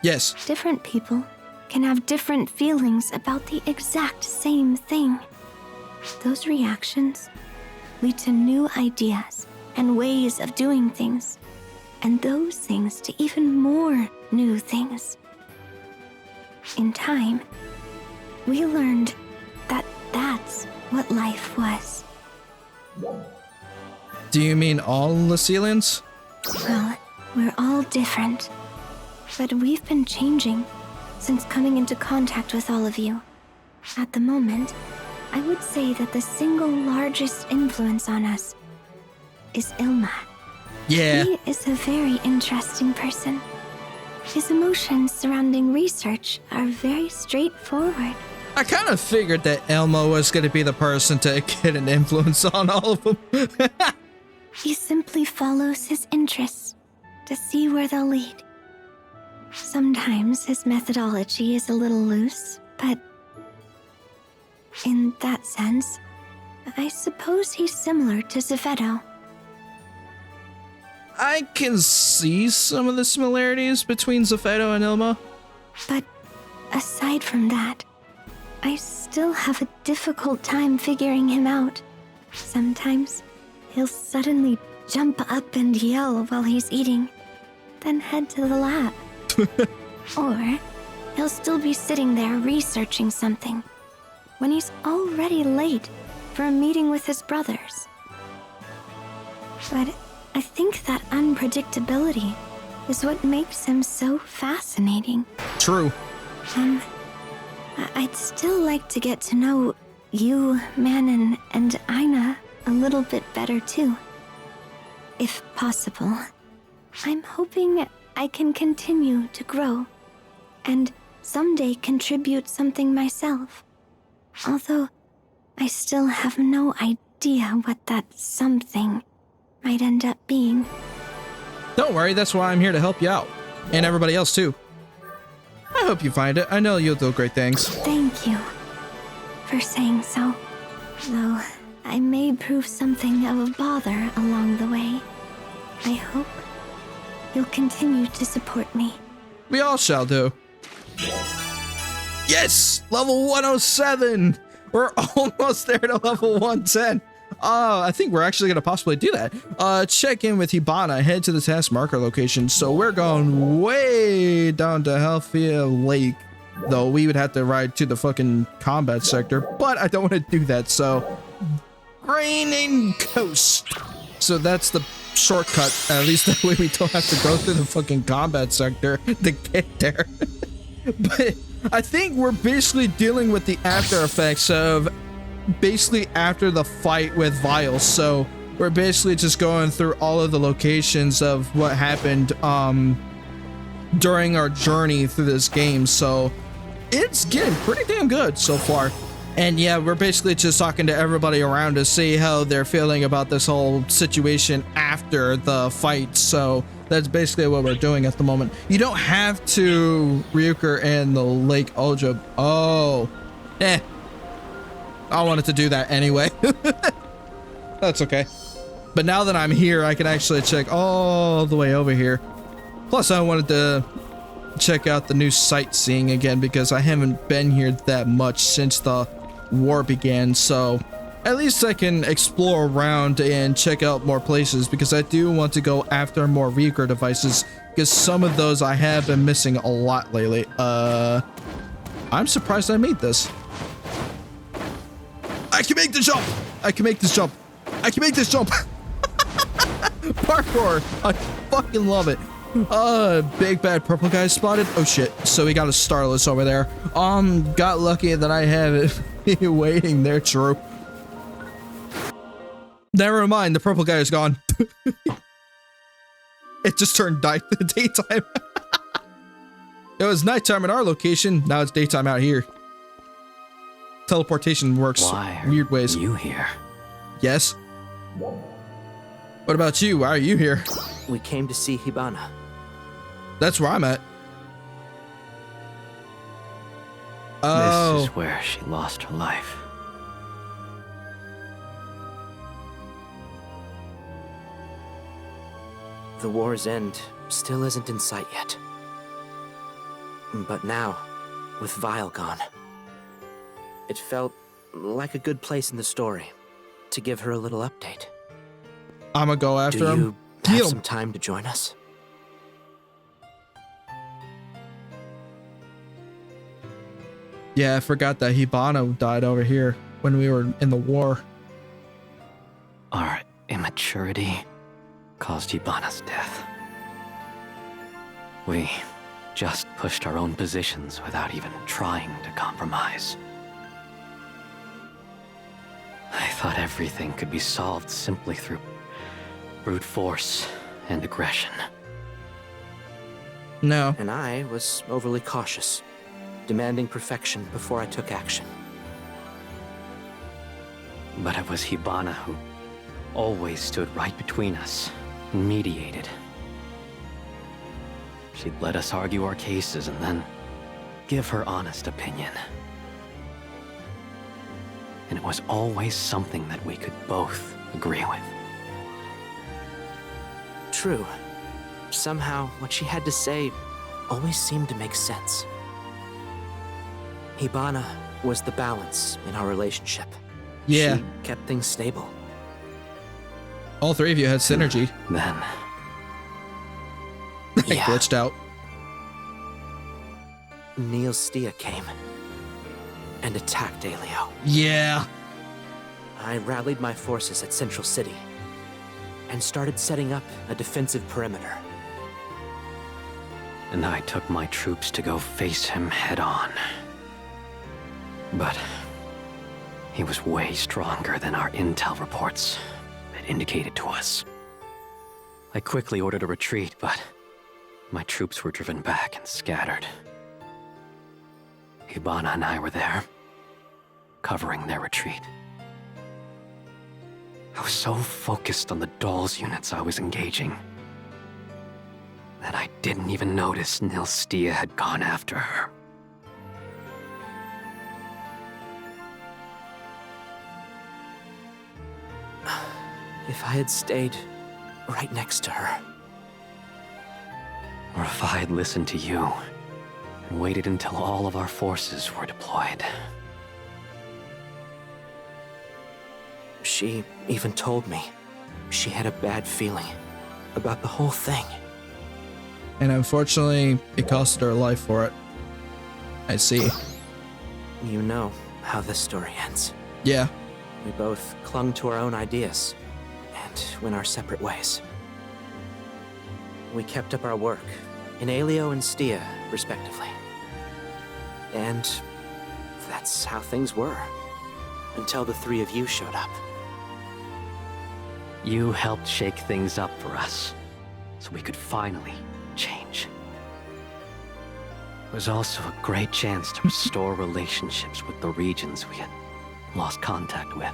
Yes. Different people can have different feelings about the exact same thing. Those reactions lead to new ideas and ways of doing things, and those things to even more new things. In time, we learned that that's what life was. Do you mean all Lucilians? Well, we're all different, but we've been changing since coming into contact with all of you. At the moment, I would say that the single largest influence on us is Ilma. Yeah. He is a very interesting person. His emotions surrounding research are very straightforward. I kind of figured that Elmo was going to be the person to get an influence on all of them. He simply follows his interests to see where they'll lead. Sometimes his methodology is a little loose, but in that sense, I suppose he's similar to Zephedo. I can see some of the similarities between Zephedo and Ilma. But aside from that, I still have a difficult time figuring him out. Sometimes he'll suddenly jump up and yell while he's eating, then head to the lab. Or he'll still be sitting there researching something when he's already late for a meeting with his brothers. But I think that unpredictability is what makes him so fascinating. True. I'd still like to get to know you, Manon, and Aina a little bit better too. If possible. I'm hoping I can continue to grow and someday contribute something myself. Although I still have no idea what that something might end up being. Don't worry, that's why I'm here to help you out. And everybody else too. I hope you find it. I know you'll do great things. Thank you for saying so. Though I may prove something of a bother along the way. I hope you'll continue to support me. We all shall do. Yes! Level 107! We're almost there to level 110. I think we're actually going to possibly do that. Check in with Hibana, head to the task marker location. So we're going way down to Halfia Lake. Though we would have to ride to the fucking combat sector. But I don't want to do that, so... Grain and Coast. So that's the shortcut. At least that way we don't have to go through the fucking combat sector to get there. But I think we're basically dealing with the after effects of basically after the fight with VAEL. So we're basically just going through all of the locations of what happened during our journey through this game. So it's getting pretty damn good so far. And yeah, we're basically just talking to everybody around to see how they're feeling about this whole situation after the fight. So that's basically what we're doing at the moment. You don't have to Ryuker and the Lake Ojo. Oh, I wanted to do that anyway. That's okay. But now that I'm here, I can actually check all the way over here. Plus, I wanted to check out the new sightseeing again because I haven't been here that much since the war began. So at least I can explore around and check out more places because I do want to go after more Ryuker devices because some of those I have been missing a lot lately. I'm surprised I made this. I can make the jump! I can make this jump! I can make this jump! Parkour! I fucking love it. Big bad purple guy spotted. Oh shit. So we got a Starless over there. Got lucky that I have it waiting there, true. Never mind, the purple guy is gone. It just turned daytime. It was nighttime at our location, now it's daytime out here. Teleportation works weird ways. You here? Yes. What about you? Why are you here? We came to see Hibana. That's where I'm at. Oh. This is where she lost her life. The war's end still isn't in sight yet. But now, with VAEL gone, it felt like a good place in the story to give her a little update. I'ma go after him. Do you have some time to join us? Yeah, I forgot that Hibana died over here when we were in the war. Our immaturity caused Hibana's death. We just pushed our own positions without even trying to compromise. I thought everything could be solved simply through brute force and aggression. No. And I was overly cautious, demanding perfection before I took action. But it was Hibana who always stood right between us and mediated. She'd let us argue our cases and then give her honest opinion. And it was always something that we could both agree with. True. Somehow, what she had to say always seemed to make sense. Hibana was the balance in our relationship. Yeah. She kept things stable. All three of you had synergy. Then... I glitched out. Stia came and attacked Aleo. Yeah. I rallied my forces at Central City and started setting up a defensive perimeter. And I took my troops to go face him head on. But he was way stronger than our intel reports had indicated to us. I quickly ordered a retreat, but my troops were driven back and scattered. Hibana and I were there, covering their retreat. I was so focused on the dolls units I was engaging that I didn't even notice Stia had gone after her. If I had stayed right next to her. Or if I had listened to you and waited until all of our forces were deployed. She even told me she had a bad feeling about the whole thing. And unfortunately, it costed her life for it. I see. You know how this story ends. Yeah. We both clung to our own ideas and went our separate ways. We kept up our work in Aleo and Stia, respectively. And that's how things were, until the three of you showed up. You helped shake things up for us, so we could finally change. It was also a great chance to restore relationships with the regions we had lost contact with.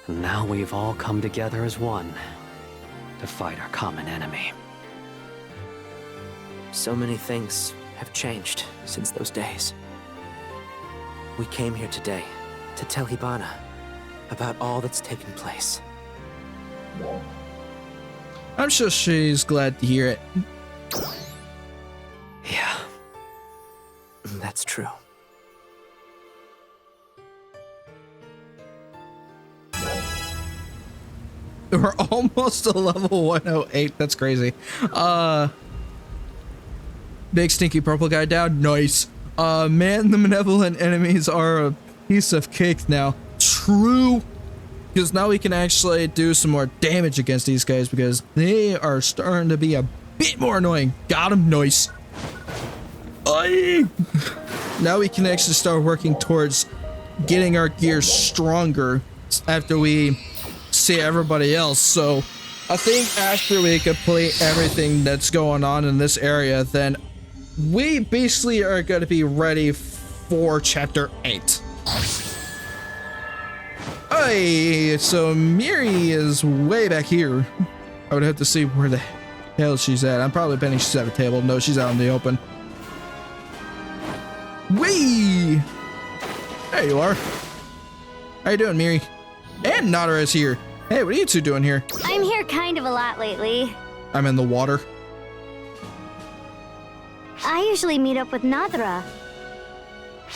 And now we've all come together as one to fight our common enemy. So many things have changed since those days. We came here today to tell Hibana about all that's taken place. I'm sure she's glad to hear it. Yeah. That's true. We're almost to level 108. That's crazy. Big stinky purple guy down. Nice. Man, the malevolent enemies are a piece of cake now. True. Because now we can actually do some more damage against these guys because they are starting to be a bit more annoying. Got him. Nice. Aye. Now we can actually start working towards getting our gear stronger after we see everybody else. So I think after we complete everything that's going on in this area, then we basically are going to be ready for chapter 8. Hey, so Miri is way back here. I would have to see where the hell she's at. I'm probably betting she's at a table. No, she's out in the open. Whee! There you are. How you doing, Miri? And Nadara is here. Hey, what are you two doing here? I'm here kind of a lot lately. I'm in the water. I usually meet up with Nadara.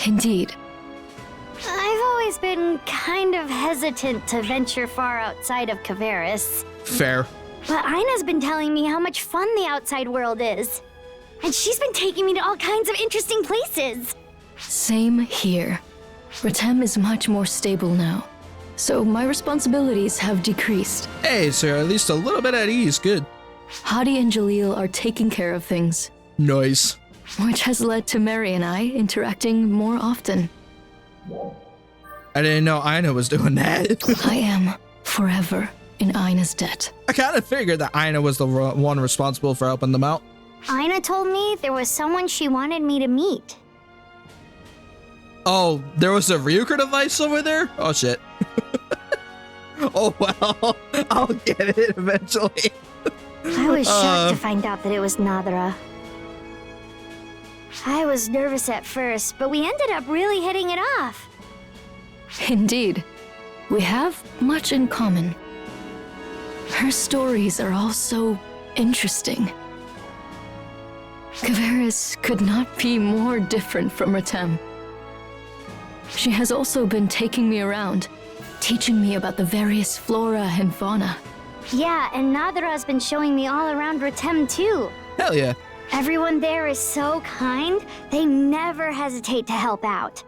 Indeed. I've always been kind of hesitant to venture far outside of Kavaris. Fair. But Aina's been telling me how much fun the outside world is. And she's been taking me to all kinds of interesting places. Same here. Retem is much more stable now, so my responsibilities have decreased. Hey, so you're at least a little bit at ease. Good. Hadi and Jalil are taking care of things. Nice. Which has led to Mary and I interacting more often. I didn't know Aina was doing that. I am forever in Aina's debt. I kind of figured that Aina was the one responsible for helping them out. Aina told me there was someone she wanted me to meet. Oh, there was a Ryuker device over there? Oh, shit. Oh, well, I'll get it eventually. I was shocked to find out that it was Nadara. I was nervous at first, but we ended up really hitting it off. Indeed. We have much in common. Her stories are all so interesting. Kavaris could not be more different from Retem. She has also been taking me around, teaching me about the various flora and fauna. Yeah, and Nadara's been showing me all around Retem too. Hell yeah. Everyone there is so kind. They never hesitate to help out.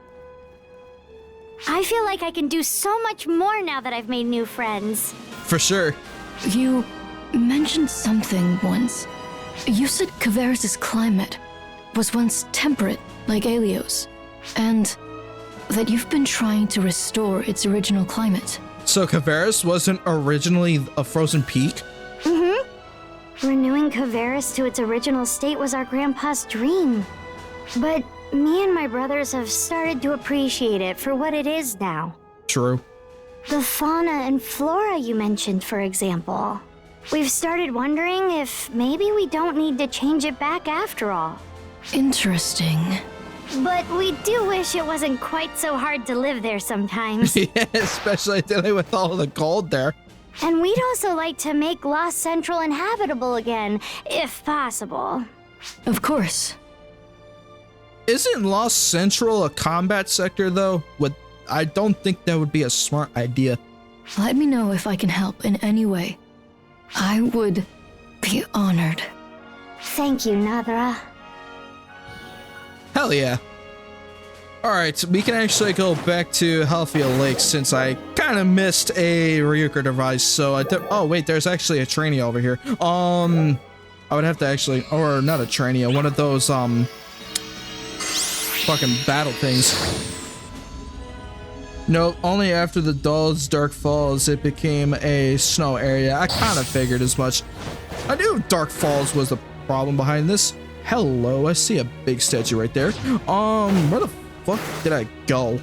I feel like I can do so much more now that I've made new friends. For sure. You mentioned something once. You said Kavaris' climate was once temperate, like Aelio's, and that you've been trying to restore its original climate. So Kavaris wasn't originally a frozen peak? Mm-hmm. Renewing Kavaris to its original state was our grandpa's dream. But me and my brothers have started to appreciate it for what it is now. True. The fauna and flora you mentioned, for example. We've started wondering if maybe we don't need to change it back after all. Interesting. But we do wish it wasn't quite so hard to live there sometimes. Yeah, especially dealing with all the cold there. And we'd also like to make Lost Central inhabitable again, if possible. Of course. Isn't Lost Central a combat sector, though? I don't think that would be a smart idea. Let me know if I can help in any way. I would be honored. Thank you, Nadra. Hell yeah. Alright, we can actually go back to Halfield Lake since I kind of missed a Ryuker device, so oh wait, there's actually a trainee over here. I would have to actually, or not a trainee, one of those, fucking battle things. No, only after the Dull's Dark Falls it became a snow area. I kind of figured as much. I knew Dark Falls was the problem behind this. Hello, I see a big statue right there. Where the fuck did I go?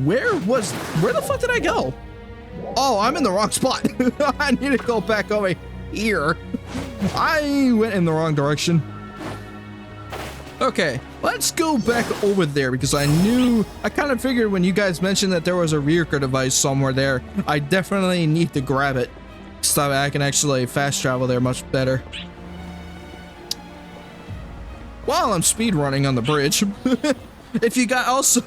Where the fuck did I go? Oh, I'm in the wrong spot. I need to go back over here. I went in the wrong direction. Okay, let's go back over there because I kind of figured when you guys mentioned that there was a Ryuker device somewhere there, I definitely need to grab it so I can actually fast travel there much better. While I'm speedrunning on the bridge. If you got also...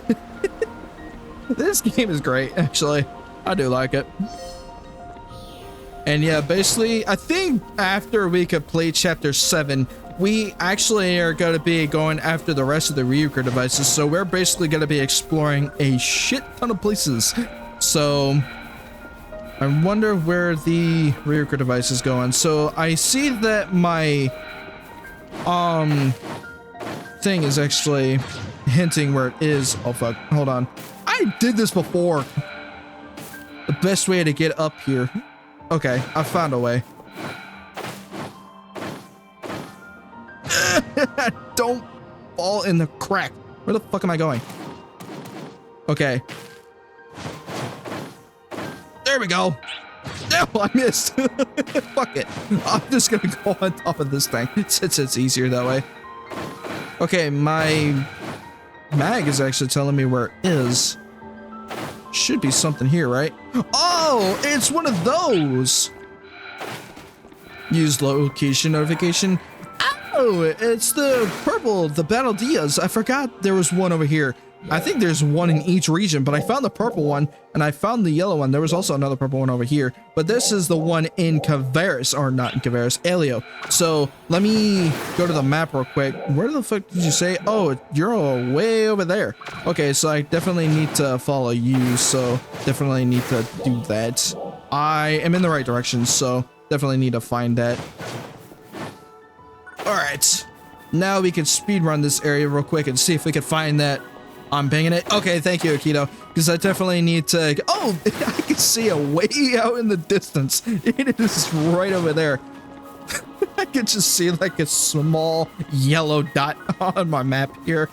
This game is great, actually. I do like it. And yeah, basically, I think after we complete Chapter 7, we actually are going to be going after the rest of the Ryuker devices, so we're basically going to be exploring a shit ton of places. So, I wonder where the Ryuker device is going. So, I see that my, thing is actually hinting where it is. Oh fuck, hold on. I did this before. The best way to get up here. Okay, I found a way. Don't fall in the crack. Where the fuck am I going? Okay. There we go. No, I missed. Fuck it. I'm just gonna go on top of this thing since it's easier that way. Okay, my mag is actually telling me where it is. Should be something here, right? Oh, it's one of those. Use location notification. Oh, it's the purple, the Battle Diaz. I forgot there was one over here. I think there's one in each region, but I found the purple one and I found the yellow one. There was also another purple one over here, but this is the one in Kavaris, or not in Kavaris, Aelio. So let me go to the map real quick. Where the fuck did you say? Oh, you're way over there. Okay, so I definitely need to follow you, so definitely need to do that. I am in the right direction, so definitely need to find that. All right, now we can speedrun this area real quick and see if we can find that. I'm banging it. Okay, thank you, Akito, because I definitely need to... Oh, I can see it way out in the distance. It is right over there. I can just see like a small yellow dot on my map here.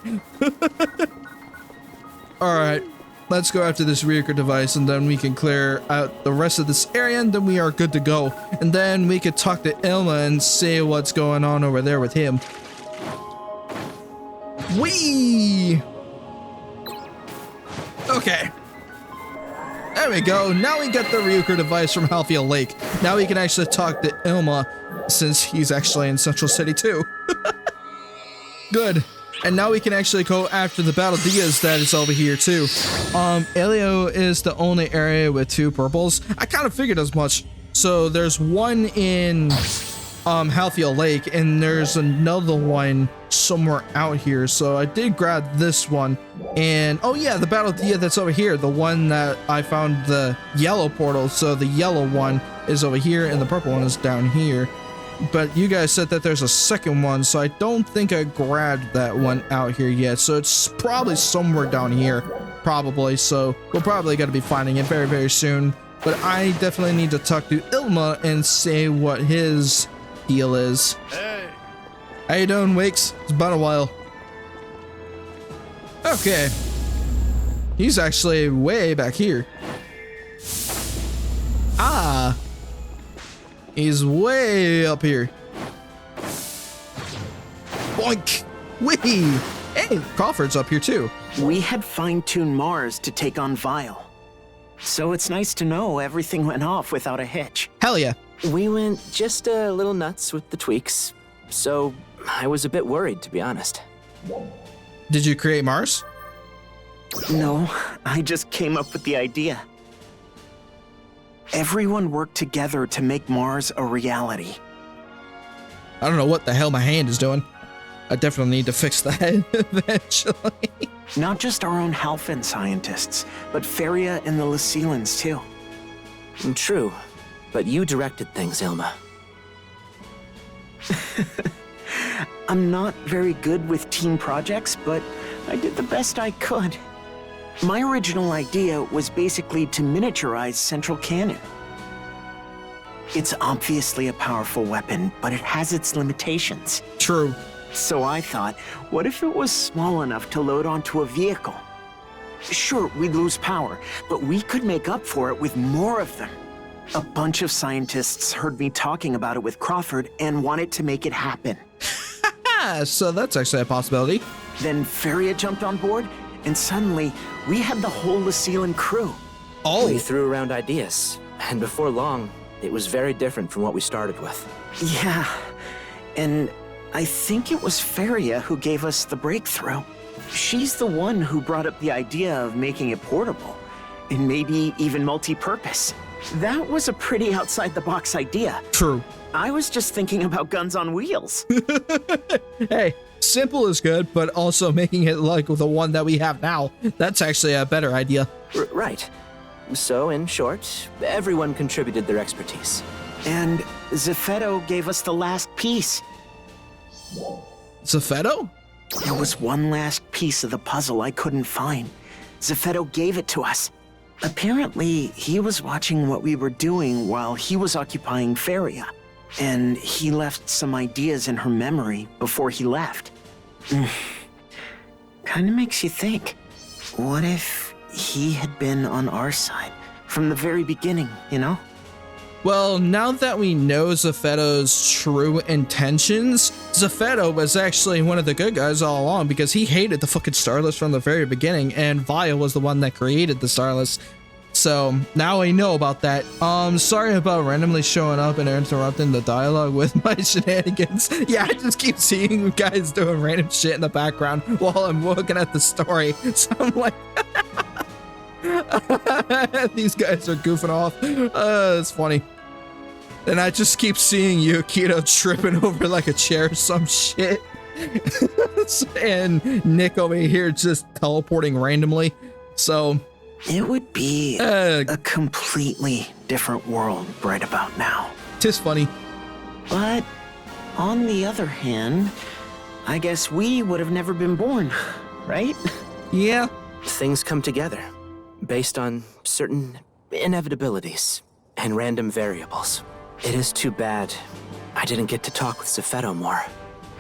All right, let's go after this Ryuker device, and then we can clear out the rest of this area, and then we are good to go. And then we could talk to Ilma and see what's going on over there with him. Whee! Okay. There we go. Now we got the Ryuker device from Halfield Lake. Now we can actually talk to Ilma since he's actually in Central City too. Good. And now we can actually go after the Battle Diaz that is over here too. Aelio is the only area with 2 purples. I kind of figured as much. So there's one in Halffield Lake, and there's another one somewhere out here. So I did grab this one, and oh yeah, the battle that's over here, the one that I found the yellow portal. So the yellow one is over here, and the purple one is down here. But you guys said that there's a second one, so I don't think I grabbed that one out here yet. So it's probably somewhere down here, probably. So we're probably going to be finding it very, very soon. But I definitely need to talk to Ilma and say what his deal is. Hey. How you doing, Wakes? It's been a while. Okay. He's actually way back here. Ah. He's way up here. Boink! Wee! Hey, Crawford's up here too. We had fine-tuned Mars to take on VAEL. So it's nice to know everything went off without a hitch. Hell yeah. We went just a little nuts with the tweaks, so I was a bit worried, to be honest. Did you create Mars? No, I just came up with the idea. Everyone worked together to make Mars a reality. I don't know what the hell my hand is doing. I definitely need to fix that eventually. Not just our own Halfin scientists, but Feria and the Lycelans too. True, but you directed things, Ilma. I'm not very good with team projects, but I did the best I could. My original idea was basically to miniaturize Central Cannon. It's obviously a powerful weapon, but it has its limitations. True. So I thought, what if it was small enough to load onto a vehicle? Sure, we'd lose power, but we could make up for it with more of them. A bunch of scientists heard me talking about it with Crawford and wanted to make it happen. So that's actually a possibility. Then Feria jumped on board, and suddenly, we had the whole Lycelan crew. Oh! We threw around ideas, and before long, it was very different from what we started with. Yeah, and I think it was Feria who gave us the breakthrough. She's the one who brought up the idea of making it portable, and maybe even multi-purpose. That was a pretty outside-the-box idea. True. I was just thinking about guns on wheels. Hey, simple is good, but also making it like the one that we have now, that's actually a better idea. Right. So, in short, everyone contributed their expertise. And Zeffetto gave us the last piece. Zeffetto? There was one last piece of the puzzle I couldn't find. Zeffetto gave it to us. Apparently, he was watching what we were doing while he was occupying Feria, and he left some ideas in her memory before he left. Kinda makes you think, what if he had been on our side from the very beginning, you know? Well, now that we know Zeffetto's true intentions, Zeffetto was actually one of the good guys all along because he hated the fucking Starless from the very beginning, and VAEL was the one that created the Starless. So now we know about that. Sorry about randomly showing up and interrupting the dialogue with my shenanigans. Yeah, I just keep seeing you guys doing random shit in the background while I'm looking at the story. So I'm like, these guys are goofing off. It's funny. And I just keep seeing you, Keto, tripping over like a chair or some shit. And Nick over here just teleporting randomly. So it would be a completely different world right about now. Tis funny. But on the other hand, I guess we would have never been born, right? Yeah. Things come together based on certain inevitabilities and random variables. It is too bad I didn't get to talk with Zeffetto more.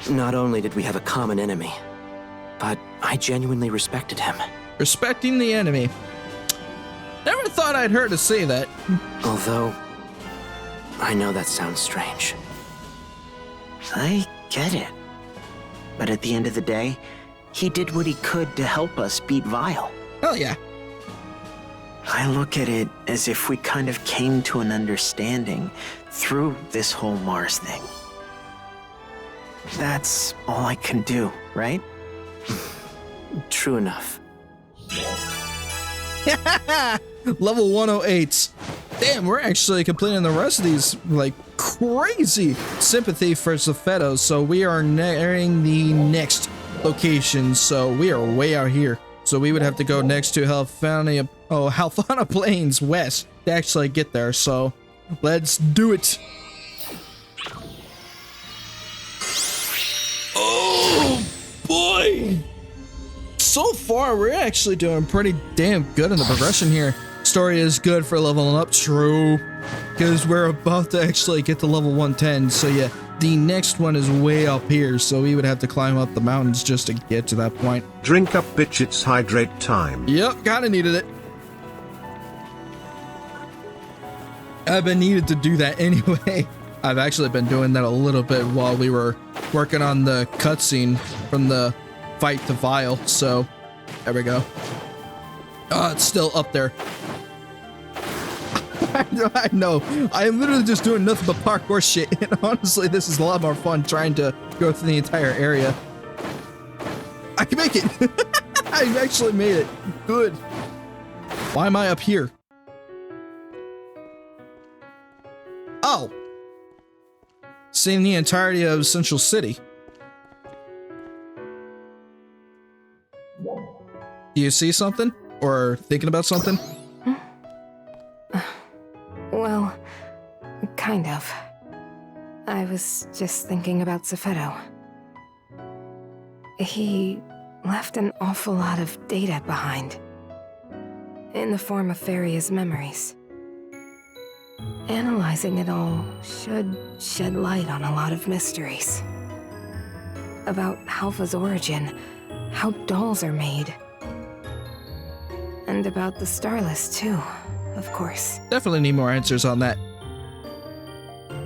Not only did we have a common enemy, but I genuinely respected him. Respecting the enemy. Never thought I'd heard to say that. Although, I know that sounds strange. I get it. But at the end of the day, he did what he could to help us beat VAEL. Hell yeah. I look at it as if we kind of came to an understanding through this whole Mars thing. That's all I can do, right? True enough. Level 108. Damn, we're actually completing the rest of these like crazy sympathy for Zepheto. So we are nearing the next location. So we are way out here. So we would have to go next to Halfana Plains West to actually get there. So let's do it. Oh boy. So far, we're actually doing pretty damn good in the progression here. Story is good for leveling up, true, because we're about to actually get to level 110. So yeah, the next one is way up here, so we would have to climb up the mountains just to get to that point. Drink up, bitch, it's hydrate time. Yep, kinda needed it. I've been needed to do that anyway. I've actually been doing that a little bit while we were working on the cutscene from the fight to VAEL, so there we go. Oh, it's still up there. I know. I am literally just doing nothing but parkour shit, and honestly, this is a lot more fun trying to go through the entire area. I can make it! I actually made it. Good. Why am I up here? Oh! Seeing the entirety of Central City. Do you see something? Or thinking about something? Well, kind of. I was just thinking about Zepheto. He left an awful lot of data behind. In the form of Faria's memories. Analyzing it all should shed light on a lot of mysteries. About Halfa's origin, how dolls are made. And about the Starless, too, of course. Definitely need more answers on that.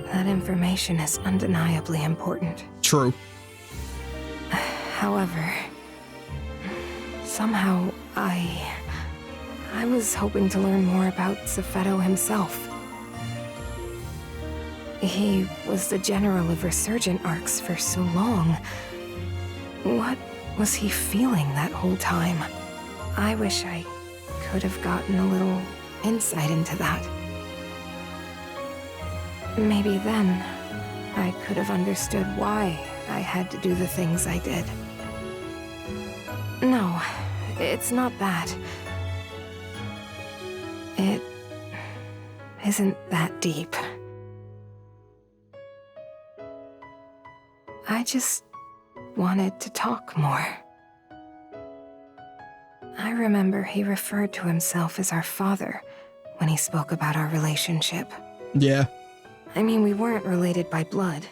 That information is undeniably important. True. However, somehow I was hoping to learn more about Zepheto himself. He was the general of Resurgent Arcs for so long. What was he feeling that whole time? I wish I could have gotten a little insight into that. Maybe then I could have understood why I had to do the things I did. No, it's not that. It isn't that deep. I just wanted to talk more. I remember he referred to himself as our father when he spoke about our relationship. Yeah. I mean, we weren't related by blood.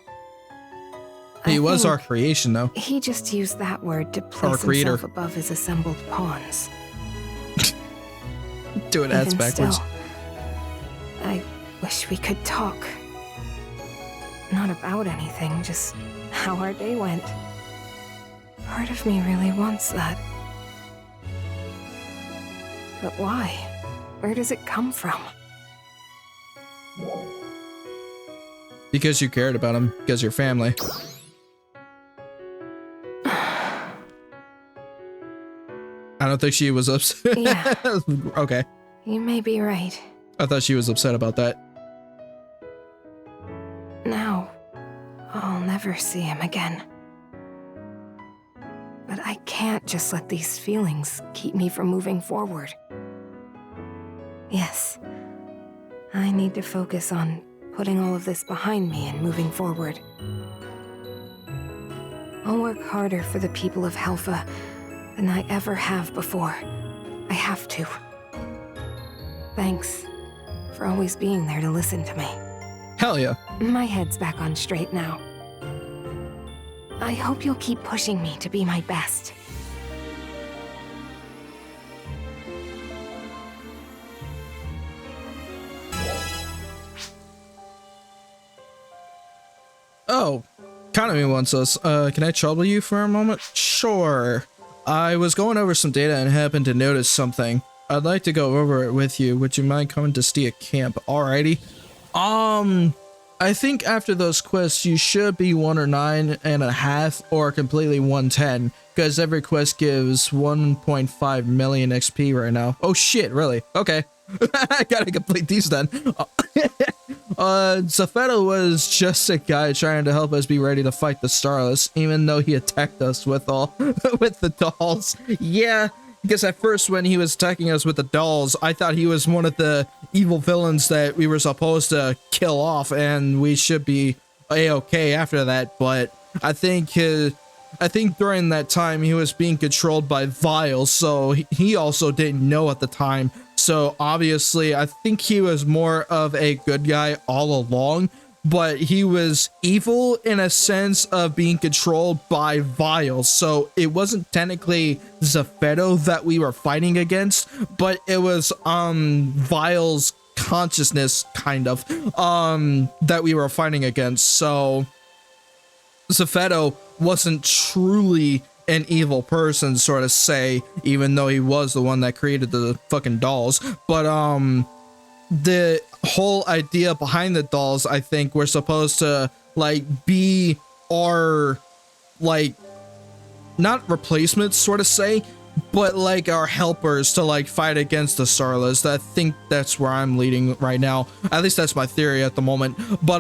He was our creation, though. He just used that word to place himself above his assembled pawns. Do it ads backwards. Still, I wish we could talk. Not about anything, just how our day went. Part of me really wants that. But why? Where does it come from? Because you cared about him, because you're family. I don't think she was upset. Yeah. Okay. You may be right. I thought she was upset about that. Now, I'll never see him again. But I can't just let these feelings keep me from moving forward. Yes, I need to focus on putting all of this behind me and moving forward. I'll work harder for the people of Halfa than I ever have before. I have to. Thanks for always being there to listen to me. Hell yeah. My head's back on straight now. I hope you'll keep pushing me to be my best. Oh, Kanami wants us. Can I trouble you for a moment? Sure. I was going over some data and happened to notice something. I'd like to go over it with you. Would you mind coming to Stia Camp? Alrighty. I think after those quests, you should be 1 or 9.5 or completely 110, because every quest gives 1.5 million XP right now. Oh shit, really? Okay. I gotta complete these then. Zafeto was just a guy trying to help us be ready to fight the Starless, even though he attacked us with the dolls. Yeah, because at first when he was attacking us with the dolls, I thought he was one of the evil villains that we were supposed to kill off, and we should be a-okay after that, but I think during that time he was being controlled by VAEL, so he also didn't know at the time. So obviously I think he was more of a good guy all along, but he was evil in a sense of being controlled by VAEL. So it wasn't technically Zafeto that we were fighting against, but it was VAEL's consciousness kind of that we were fighting against. So Zafeto wasn't truly an evil person, sort of say, even though he was the one that created the fucking dolls. But the whole idea behind the dolls, I think, we're supposed to like be our like not replacements, sort of say, but like our helpers to like fight against the Starless. I think that's where I'm leading right now. At least that's my theory at the moment. But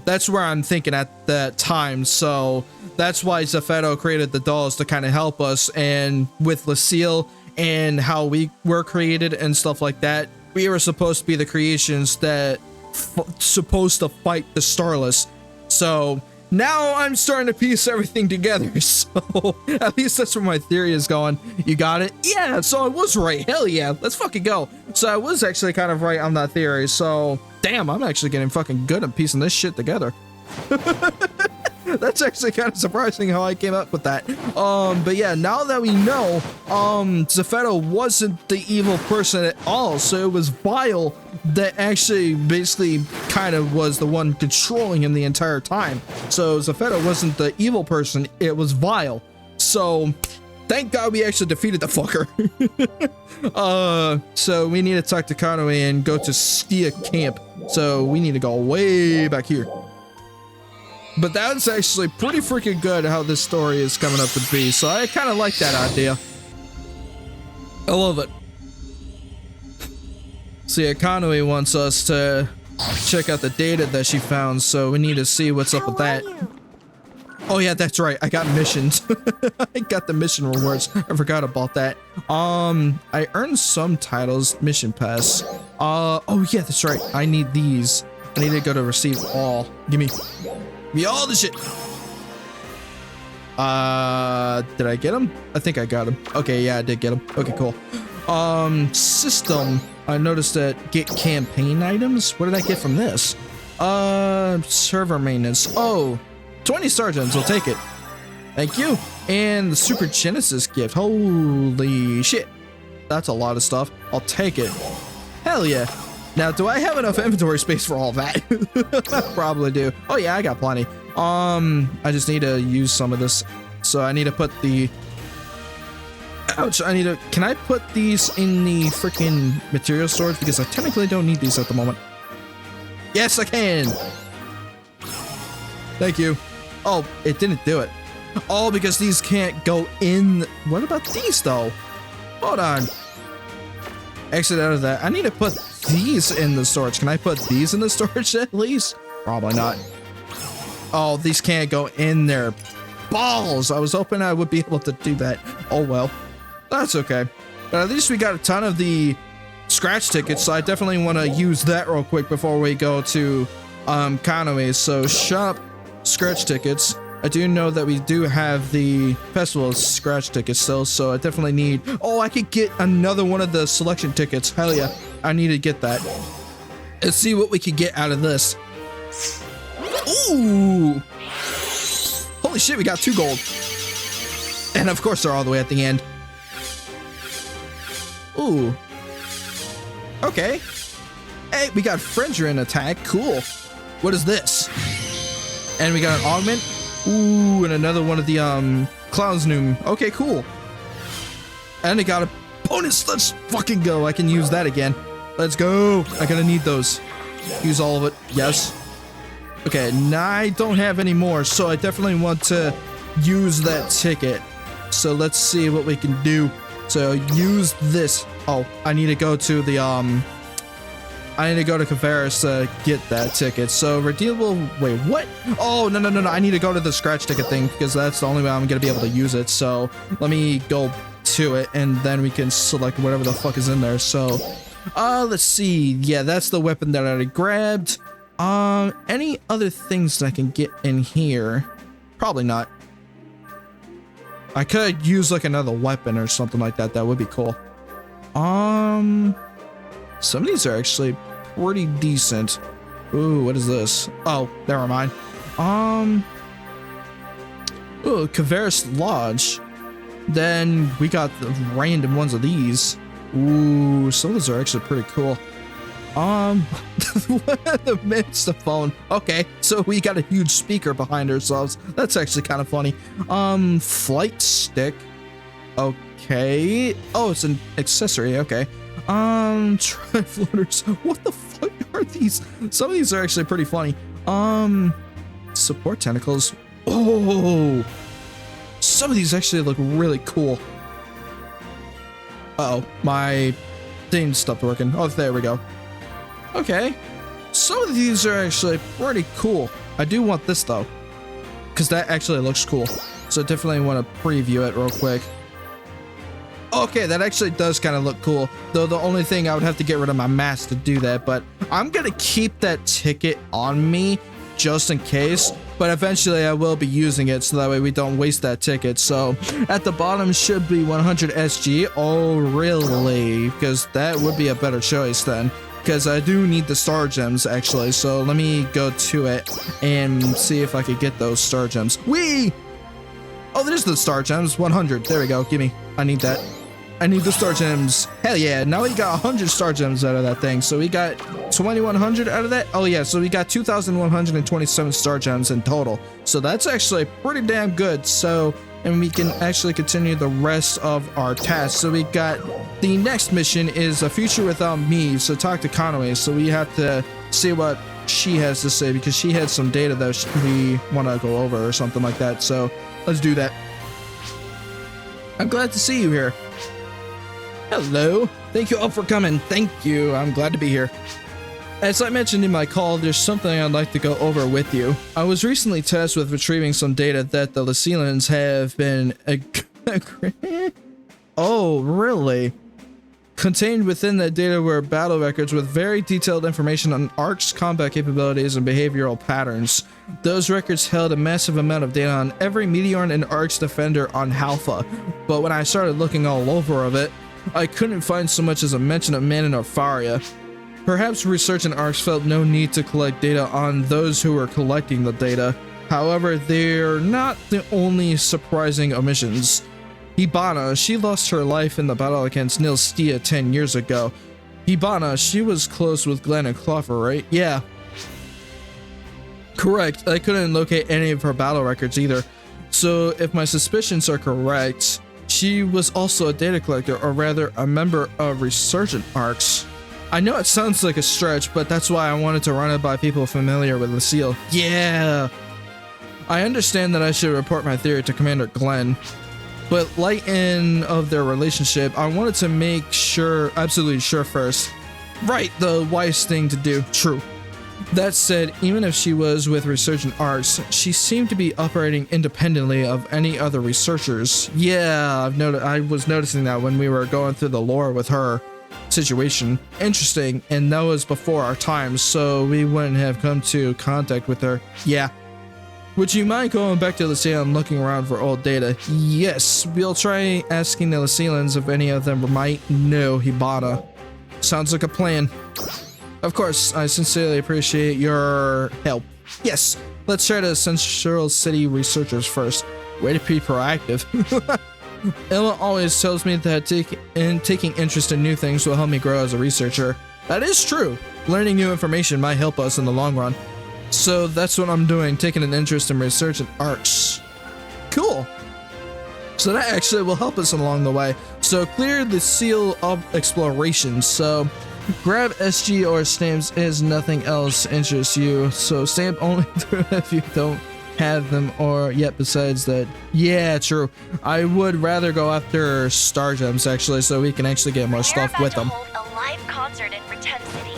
that's where I'm thinking at that time. So that's why Zafeto created the dolls to kind of help us. And with Lucille and how we were created and stuff like that, we were supposed to be the creations that supposed to fight the Starless. So now I'm starting to piece everything together, so at least that's where my theory is going. You got it? Yeah, so I was right. Hell yeah, let's fucking go. So I was actually kind of right on that theory, so damn, I'm actually getting fucking good at piecing this shit together. That's actually kind of surprising how I came up with that. But yeah, now that we know, Zafeto wasn't the evil person at all, so it was VAEL that actually basically kind of was the one controlling him the entire time. So Zafeto wasn't the evil person, it was VAEL. So thank God we actually defeated the fucker. So we need to talk to Kanoe and go to Stia Camp. So we need to go way back here. But that's actually pretty freaking good how this story is coming up to be. So I kind of like that idea. I love it. See, Kanoe wants us to check out the data that she found, so we need to see what's up with that. Oh yeah, that's right. I got missions. I got the mission rewards. I forgot about that. I earned some titles, mission pass. Oh yeah, that's right. I need these. I need to go to receive all. Give me all the shit. Did I get them? I think I got them. Okay, yeah, I did get them. Okay, cool. System. I noticed that get campaign items. What did I get from this? Server maintenance. Oh, 20 sergeants. I'll take it. Thank you. And the Super Genesis gift. Holy shit. That's a lot of stuff. I'll take it. Hell yeah. Now, do I have enough inventory space for all that? I probably do. Oh yeah, I got plenty. I just need to use some of this. So I need to put the... Ouch, I need to... Can I put these in the freaking material storage? Because I technically don't need these at the moment. Yes, I can! Thank you. Oh, it didn't do it. Oh, because these can't go in... What about these, though? Hold on. Exit out of that. I need to put these in the storage. Can I put these in the storage at least? Probably not. Oh, these can't go in there. Balls! I was hoping I would be able to do that. Oh, well. That's okay. But at least we got a ton of the scratch tickets, so I definitely want to use that real quick before we go to Kanoe. So, shop scratch tickets. I do know that we do have the festival scratch tickets still, so I definitely need... Oh, I could get another one of the selection tickets. Hell yeah. I need to get that. Let's see what we can get out of this. Ooh! Holy shit, we got 2 gold. And of course they're all the way at the end. Ooh. Okay. Hey, we got Frengerin attack. Cool. What is this? And we got an augment. Ooh, and another one of the Clown's Okay, cool. And I got a bonus. Let's fucking go. I can use that again. Let's go. I'm gonna need those. Use all of it. Yes. Okay, now I don't have any more, so I definitely want to use that ticket. So let's see what we can do. So use this. Oh, I need to go to the I need to go to Kavaris to get that ticket. So redeemable, wait, what? Oh, no. I need to go to the scratch ticket thing because that's the only way I'm going to be able to use it. So let me go to it and then we can select whatever the fuck is in there. So, let's see. Yeah, that's the weapon that I already grabbed. Any other things that I can get in here? Probably not. I could use like another weapon or something like that. That would be cool. Some of these are actually pretty decent. Ooh, what is this? Oh, never mind. Ooh, Kavaris Lodge. Then we got the random ones of these. Ooh, some of those are actually pretty cool. The mixophone. Okay, so we got a huge speaker behind ourselves. That's actually kind of funny. Flight stick. Okay. Oh, it's an accessory. Okay. Tri-floaters. What the fuck are these? Some of these are actually pretty funny. Support tentacles. Oh, some of these actually look really cool. Uh-oh, my thing stopped working. Oh, there we go. Okay, some of these are actually pretty cool. I do want this though, because that actually looks cool. So definitely want to preview it real quick. Okay, that actually does kind of look cool, though the only thing I would have to get rid of my mask to do that, but I'm gonna keep that ticket on me just in case, but eventually I will be using it so that way we don't waste that ticket. So at the bottom should be 100 SG. Oh really? Because that would be a better choice then, because I do need the star gems actually. So let me go to it and see if I could get those star gems. Whee! Oh, there's the star gems. 100. There we go. Give me. I need that. I need the star gems. Hell yeah. Now we got 100 star gems out of that thing. So we got 2,100 out of that. Oh yeah. So we got 2,127 star gems in total. So that's actually pretty damn good. So, and we can actually continue the rest of our tasks. So we got the next mission is A Future Without Me. So talk to Conway. So we have to see what she has to say because she had some data that we want to go over or something like that. So let's do that. I'm glad to see you here. Hello. Thank you all for coming. Thank you. I'm glad to be here. As I mentioned in my call, there's something I'd like to go over with you. I was recently tasked with retrieving some data that the Lycelians have been... Oh, really? Contained within that data were battle records with very detailed information on ARC's combat capabilities and behavioral patterns. Those records held a massive amount of data on every Meteorn and ARC's defender on Halpha, but when I started looking all over of it, I couldn't find so much as a mention of Manon or Faria. Perhaps Research and ARCs felt no need to collect data on those who were collecting the data. However, they're not the only surprising omissions. Hibana, she lost her life in the battle against Nilstia 10 years ago. Hibana, she was close with Glenn and Cloffer, right? Yeah. Correct, I couldn't locate any of her battle records either. So if my suspicions are correct, she was also a data collector, or rather a member of Resurgent ARCs. I know it sounds like a stretch, but that's why I wanted to run it by people familiar with Lucille. Yeah! I understand that I should report my theory to Commander Glenn, but light in of their relationship, I wanted to make sure, absolutely sure first. Right, the wise thing to do, true. That said, even if she was with Resurgent ARCs, she seemed to be operating independently of any other researchers. Yeah, I was noticing that when we were going through the lore with her situation. Interesting, and that was before our time, so we wouldn't have come to contact with her. Yeah. Would you mind going back to Lycia and looking around for old data? Yes, we'll try asking the Lycians if any of them might know Hibana. Sounds like a plan. Of course, I sincerely appreciate your help. Yes, let's try to Central City researchers first. Way to be proactive. Ella always tells me that taking interest in new things will help me grow as a researcher. That is true. Learning new information might help us in the long run. So that's what I'm doing, taking an interest in research and arts. Cool. So that actually will help us along the way. So clear the seal of exploration. So grab SG or stamps as nothing else interests you. So stamp only if you don't have them or yet besides that. Yeah, true. I would rather go after star gems actually, so we can actually get more stuff with them. Hold a live concert in Pretend City.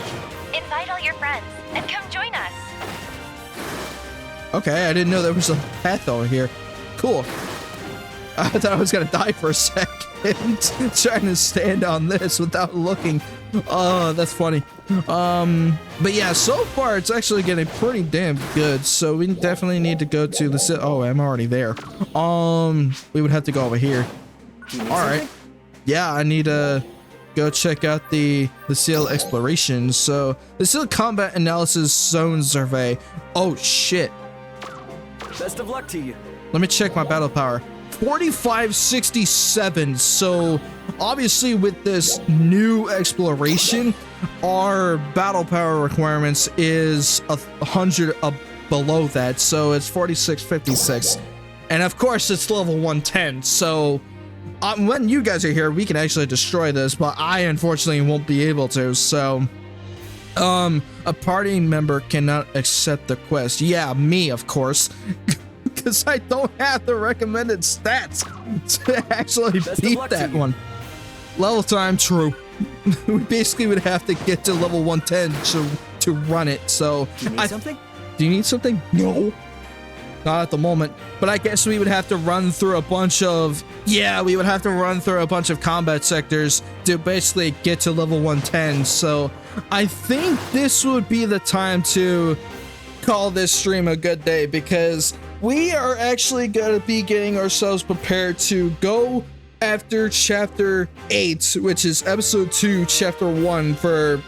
and come join us. Okay, I didn't know there was a path over here. Cool. I thought I was gonna die for a second trying to stand on this without looking. Oh, that's funny. But yeah, so far it's actually getting pretty damn good. So we definitely need to go to the oh, I'm already there. We would have to go over here. All right. Yeah, I need to go check out the SEAL exploration. So the SEAL combat analysis zone survey. Oh shit. Best of luck to you. Let me check my battle power. 4567. So obviously with this new exploration, our battle power requirements is 100 below that. So it's 4656. And of course it's level 110. So when you guys are here, we can actually destroy this, but I unfortunately won't be able to. So a party member cannot accept the quest. Yeah, me, of course. Because I don't have the recommended stats to actually beat that one. Level time, true. We basically would have to get to level 110 to run it. So do you need something? Do you need something? No. Not at the moment. But I guess we would have to run through a bunch of... Yeah, we would have to run through a bunch of combat sectors to basically get to level 110. So I think this would be the time to call this stream a good day, because we are actually going to be getting ourselves prepared to go after Chapter 8, which is Episode 2, Chapter 1 for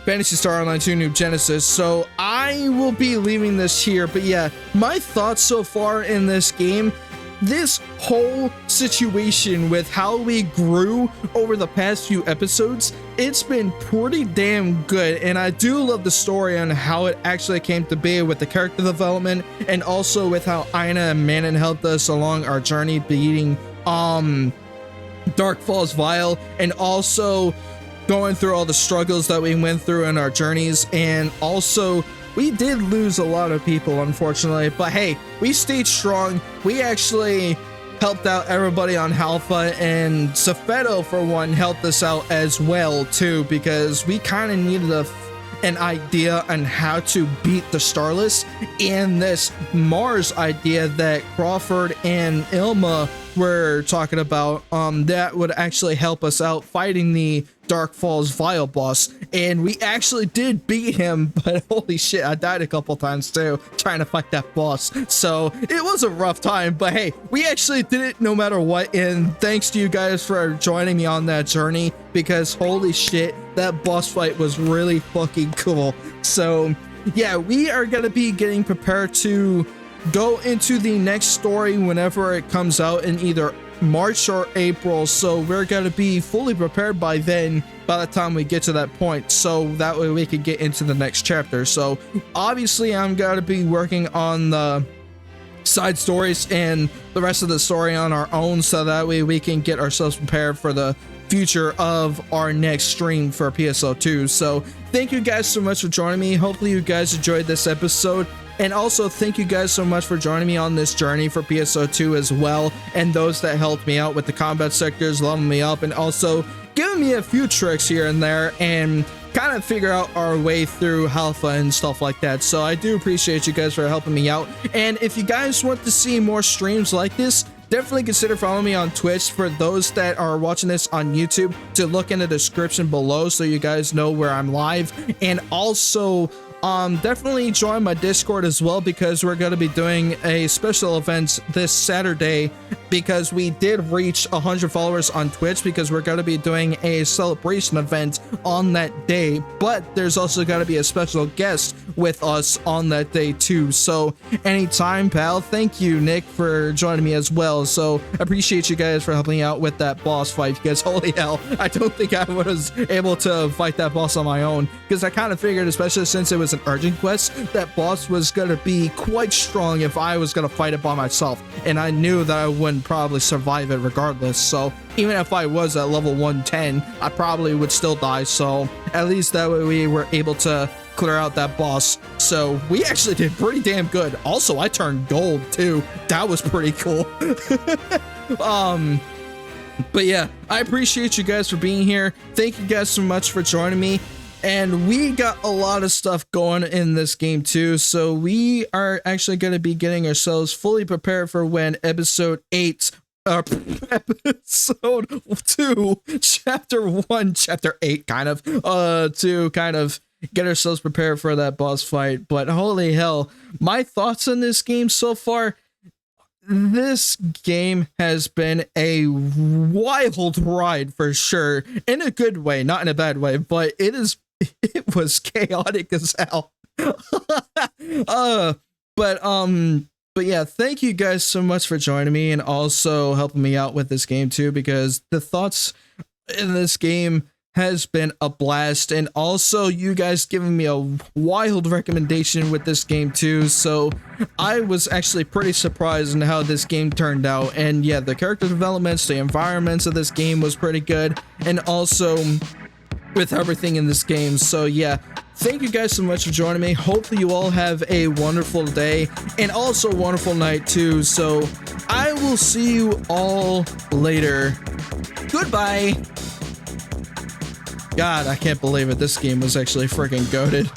Phantasy Star Online 2 New Genesis. So I will be leaving this here, but yeah, my thoughts so far in this game, this whole situation with how we grew over the past few episodes, it's been pretty damn good, and I do love the story on how it actually came to be with the character development, and also with how Aina and Manon helped us along our journey beating Dark Falls VAEL, and also going through all the struggles that we went through in our journeys. And also we did lose a lot of people, unfortunately, but hey, we stayed strong. We actually helped out everybody on Alpha, and Safeto for one helped us out as well too, because we kind of needed an idea on how to beat the Starless, and this Mars idea that Crawford and Ilma were talking about, that would actually help us out fighting the Dark Falls VAEL boss. And we actually did beat him, but holy shit, I died a couple times too trying to fight that boss. So it was a rough time, but hey, we actually did it no matter what, and thanks to you guys for joining me on that journey, because holy shit, that boss fight was really fucking cool. So yeah, we are gonna be getting prepared to go into the next story whenever it comes out in either March or April, so we're gonna be fully prepared by then, by the time we get to that point, so that way we can get into the next chapter. So obviously I'm gonna be working on the side stories and the rest of the story on our own, so that way we can get ourselves prepared for the future of our next stream for PSO2. So thank you guys so much for joining me. Hopefully you guys enjoyed this episode. And also, thank you guys so much for joining me on this journey for PSO2 as well, and those that helped me out with the combat sectors, leveling me up, and also giving me a few tricks here and there, and kind of figure out our way through Alpha and stuff like that. So I do appreciate you guys for helping me out. And if you guys want to see more streams like this, definitely consider following me on Twitch. For those that are watching this on YouTube, to look in the description below so you guys know where I'm live. And also definitely join my Discord as well, because we're going to be doing a special event this Saturday, because we did reach 100 followers on Twitch, because we're going to be doing a celebration event on that day, but there's also going to be a special guest with us on that day too. So anytime, pal. Thank you, Nick, for joining me as well. So appreciate you guys for helping out with that boss fight, because holy hell, I don't think I was able to fight that boss on my own, because I kind of figured, especially since it was an urgent quest, that boss was gonna be quite strong if I was gonna fight it by myself, and I knew that I wouldn't probably survive it regardless. So even if I was at level 110, I probably would still die. So at least that way we were able to clear out that boss. So we actually did pretty damn good. Also, I turned gold too. That was pretty cool. But yeah, I appreciate you guys for being here. Thank you guys so much for joining me. And we got a lot of stuff going in this game too, so we are actually going to be getting ourselves fully prepared for when episode 8 episode 2 chapter 1 chapter 8 kind of to kind of get ourselves prepared for that boss fight. But holy hell, my thoughts on this game so far, this game has been a wild ride for sure, in a good way, not in a bad way, but it was chaotic as hell. But yeah, thank you guys so much for joining me and also helping me out with this game too, because the thoughts in this game has been a blast, and also you guys giving me a wild recommendation with this game too, so I was actually pretty surprised in how this game turned out. And yeah, the character developments, the environments of this game was pretty good, and also with everything in this game. So yeah, thank you guys so much for joining me. Hopefully you all have a wonderful day and also a wonderful night too. So I will see you all later. Goodbye. God, I can't believe it. This game was actually freaking goated.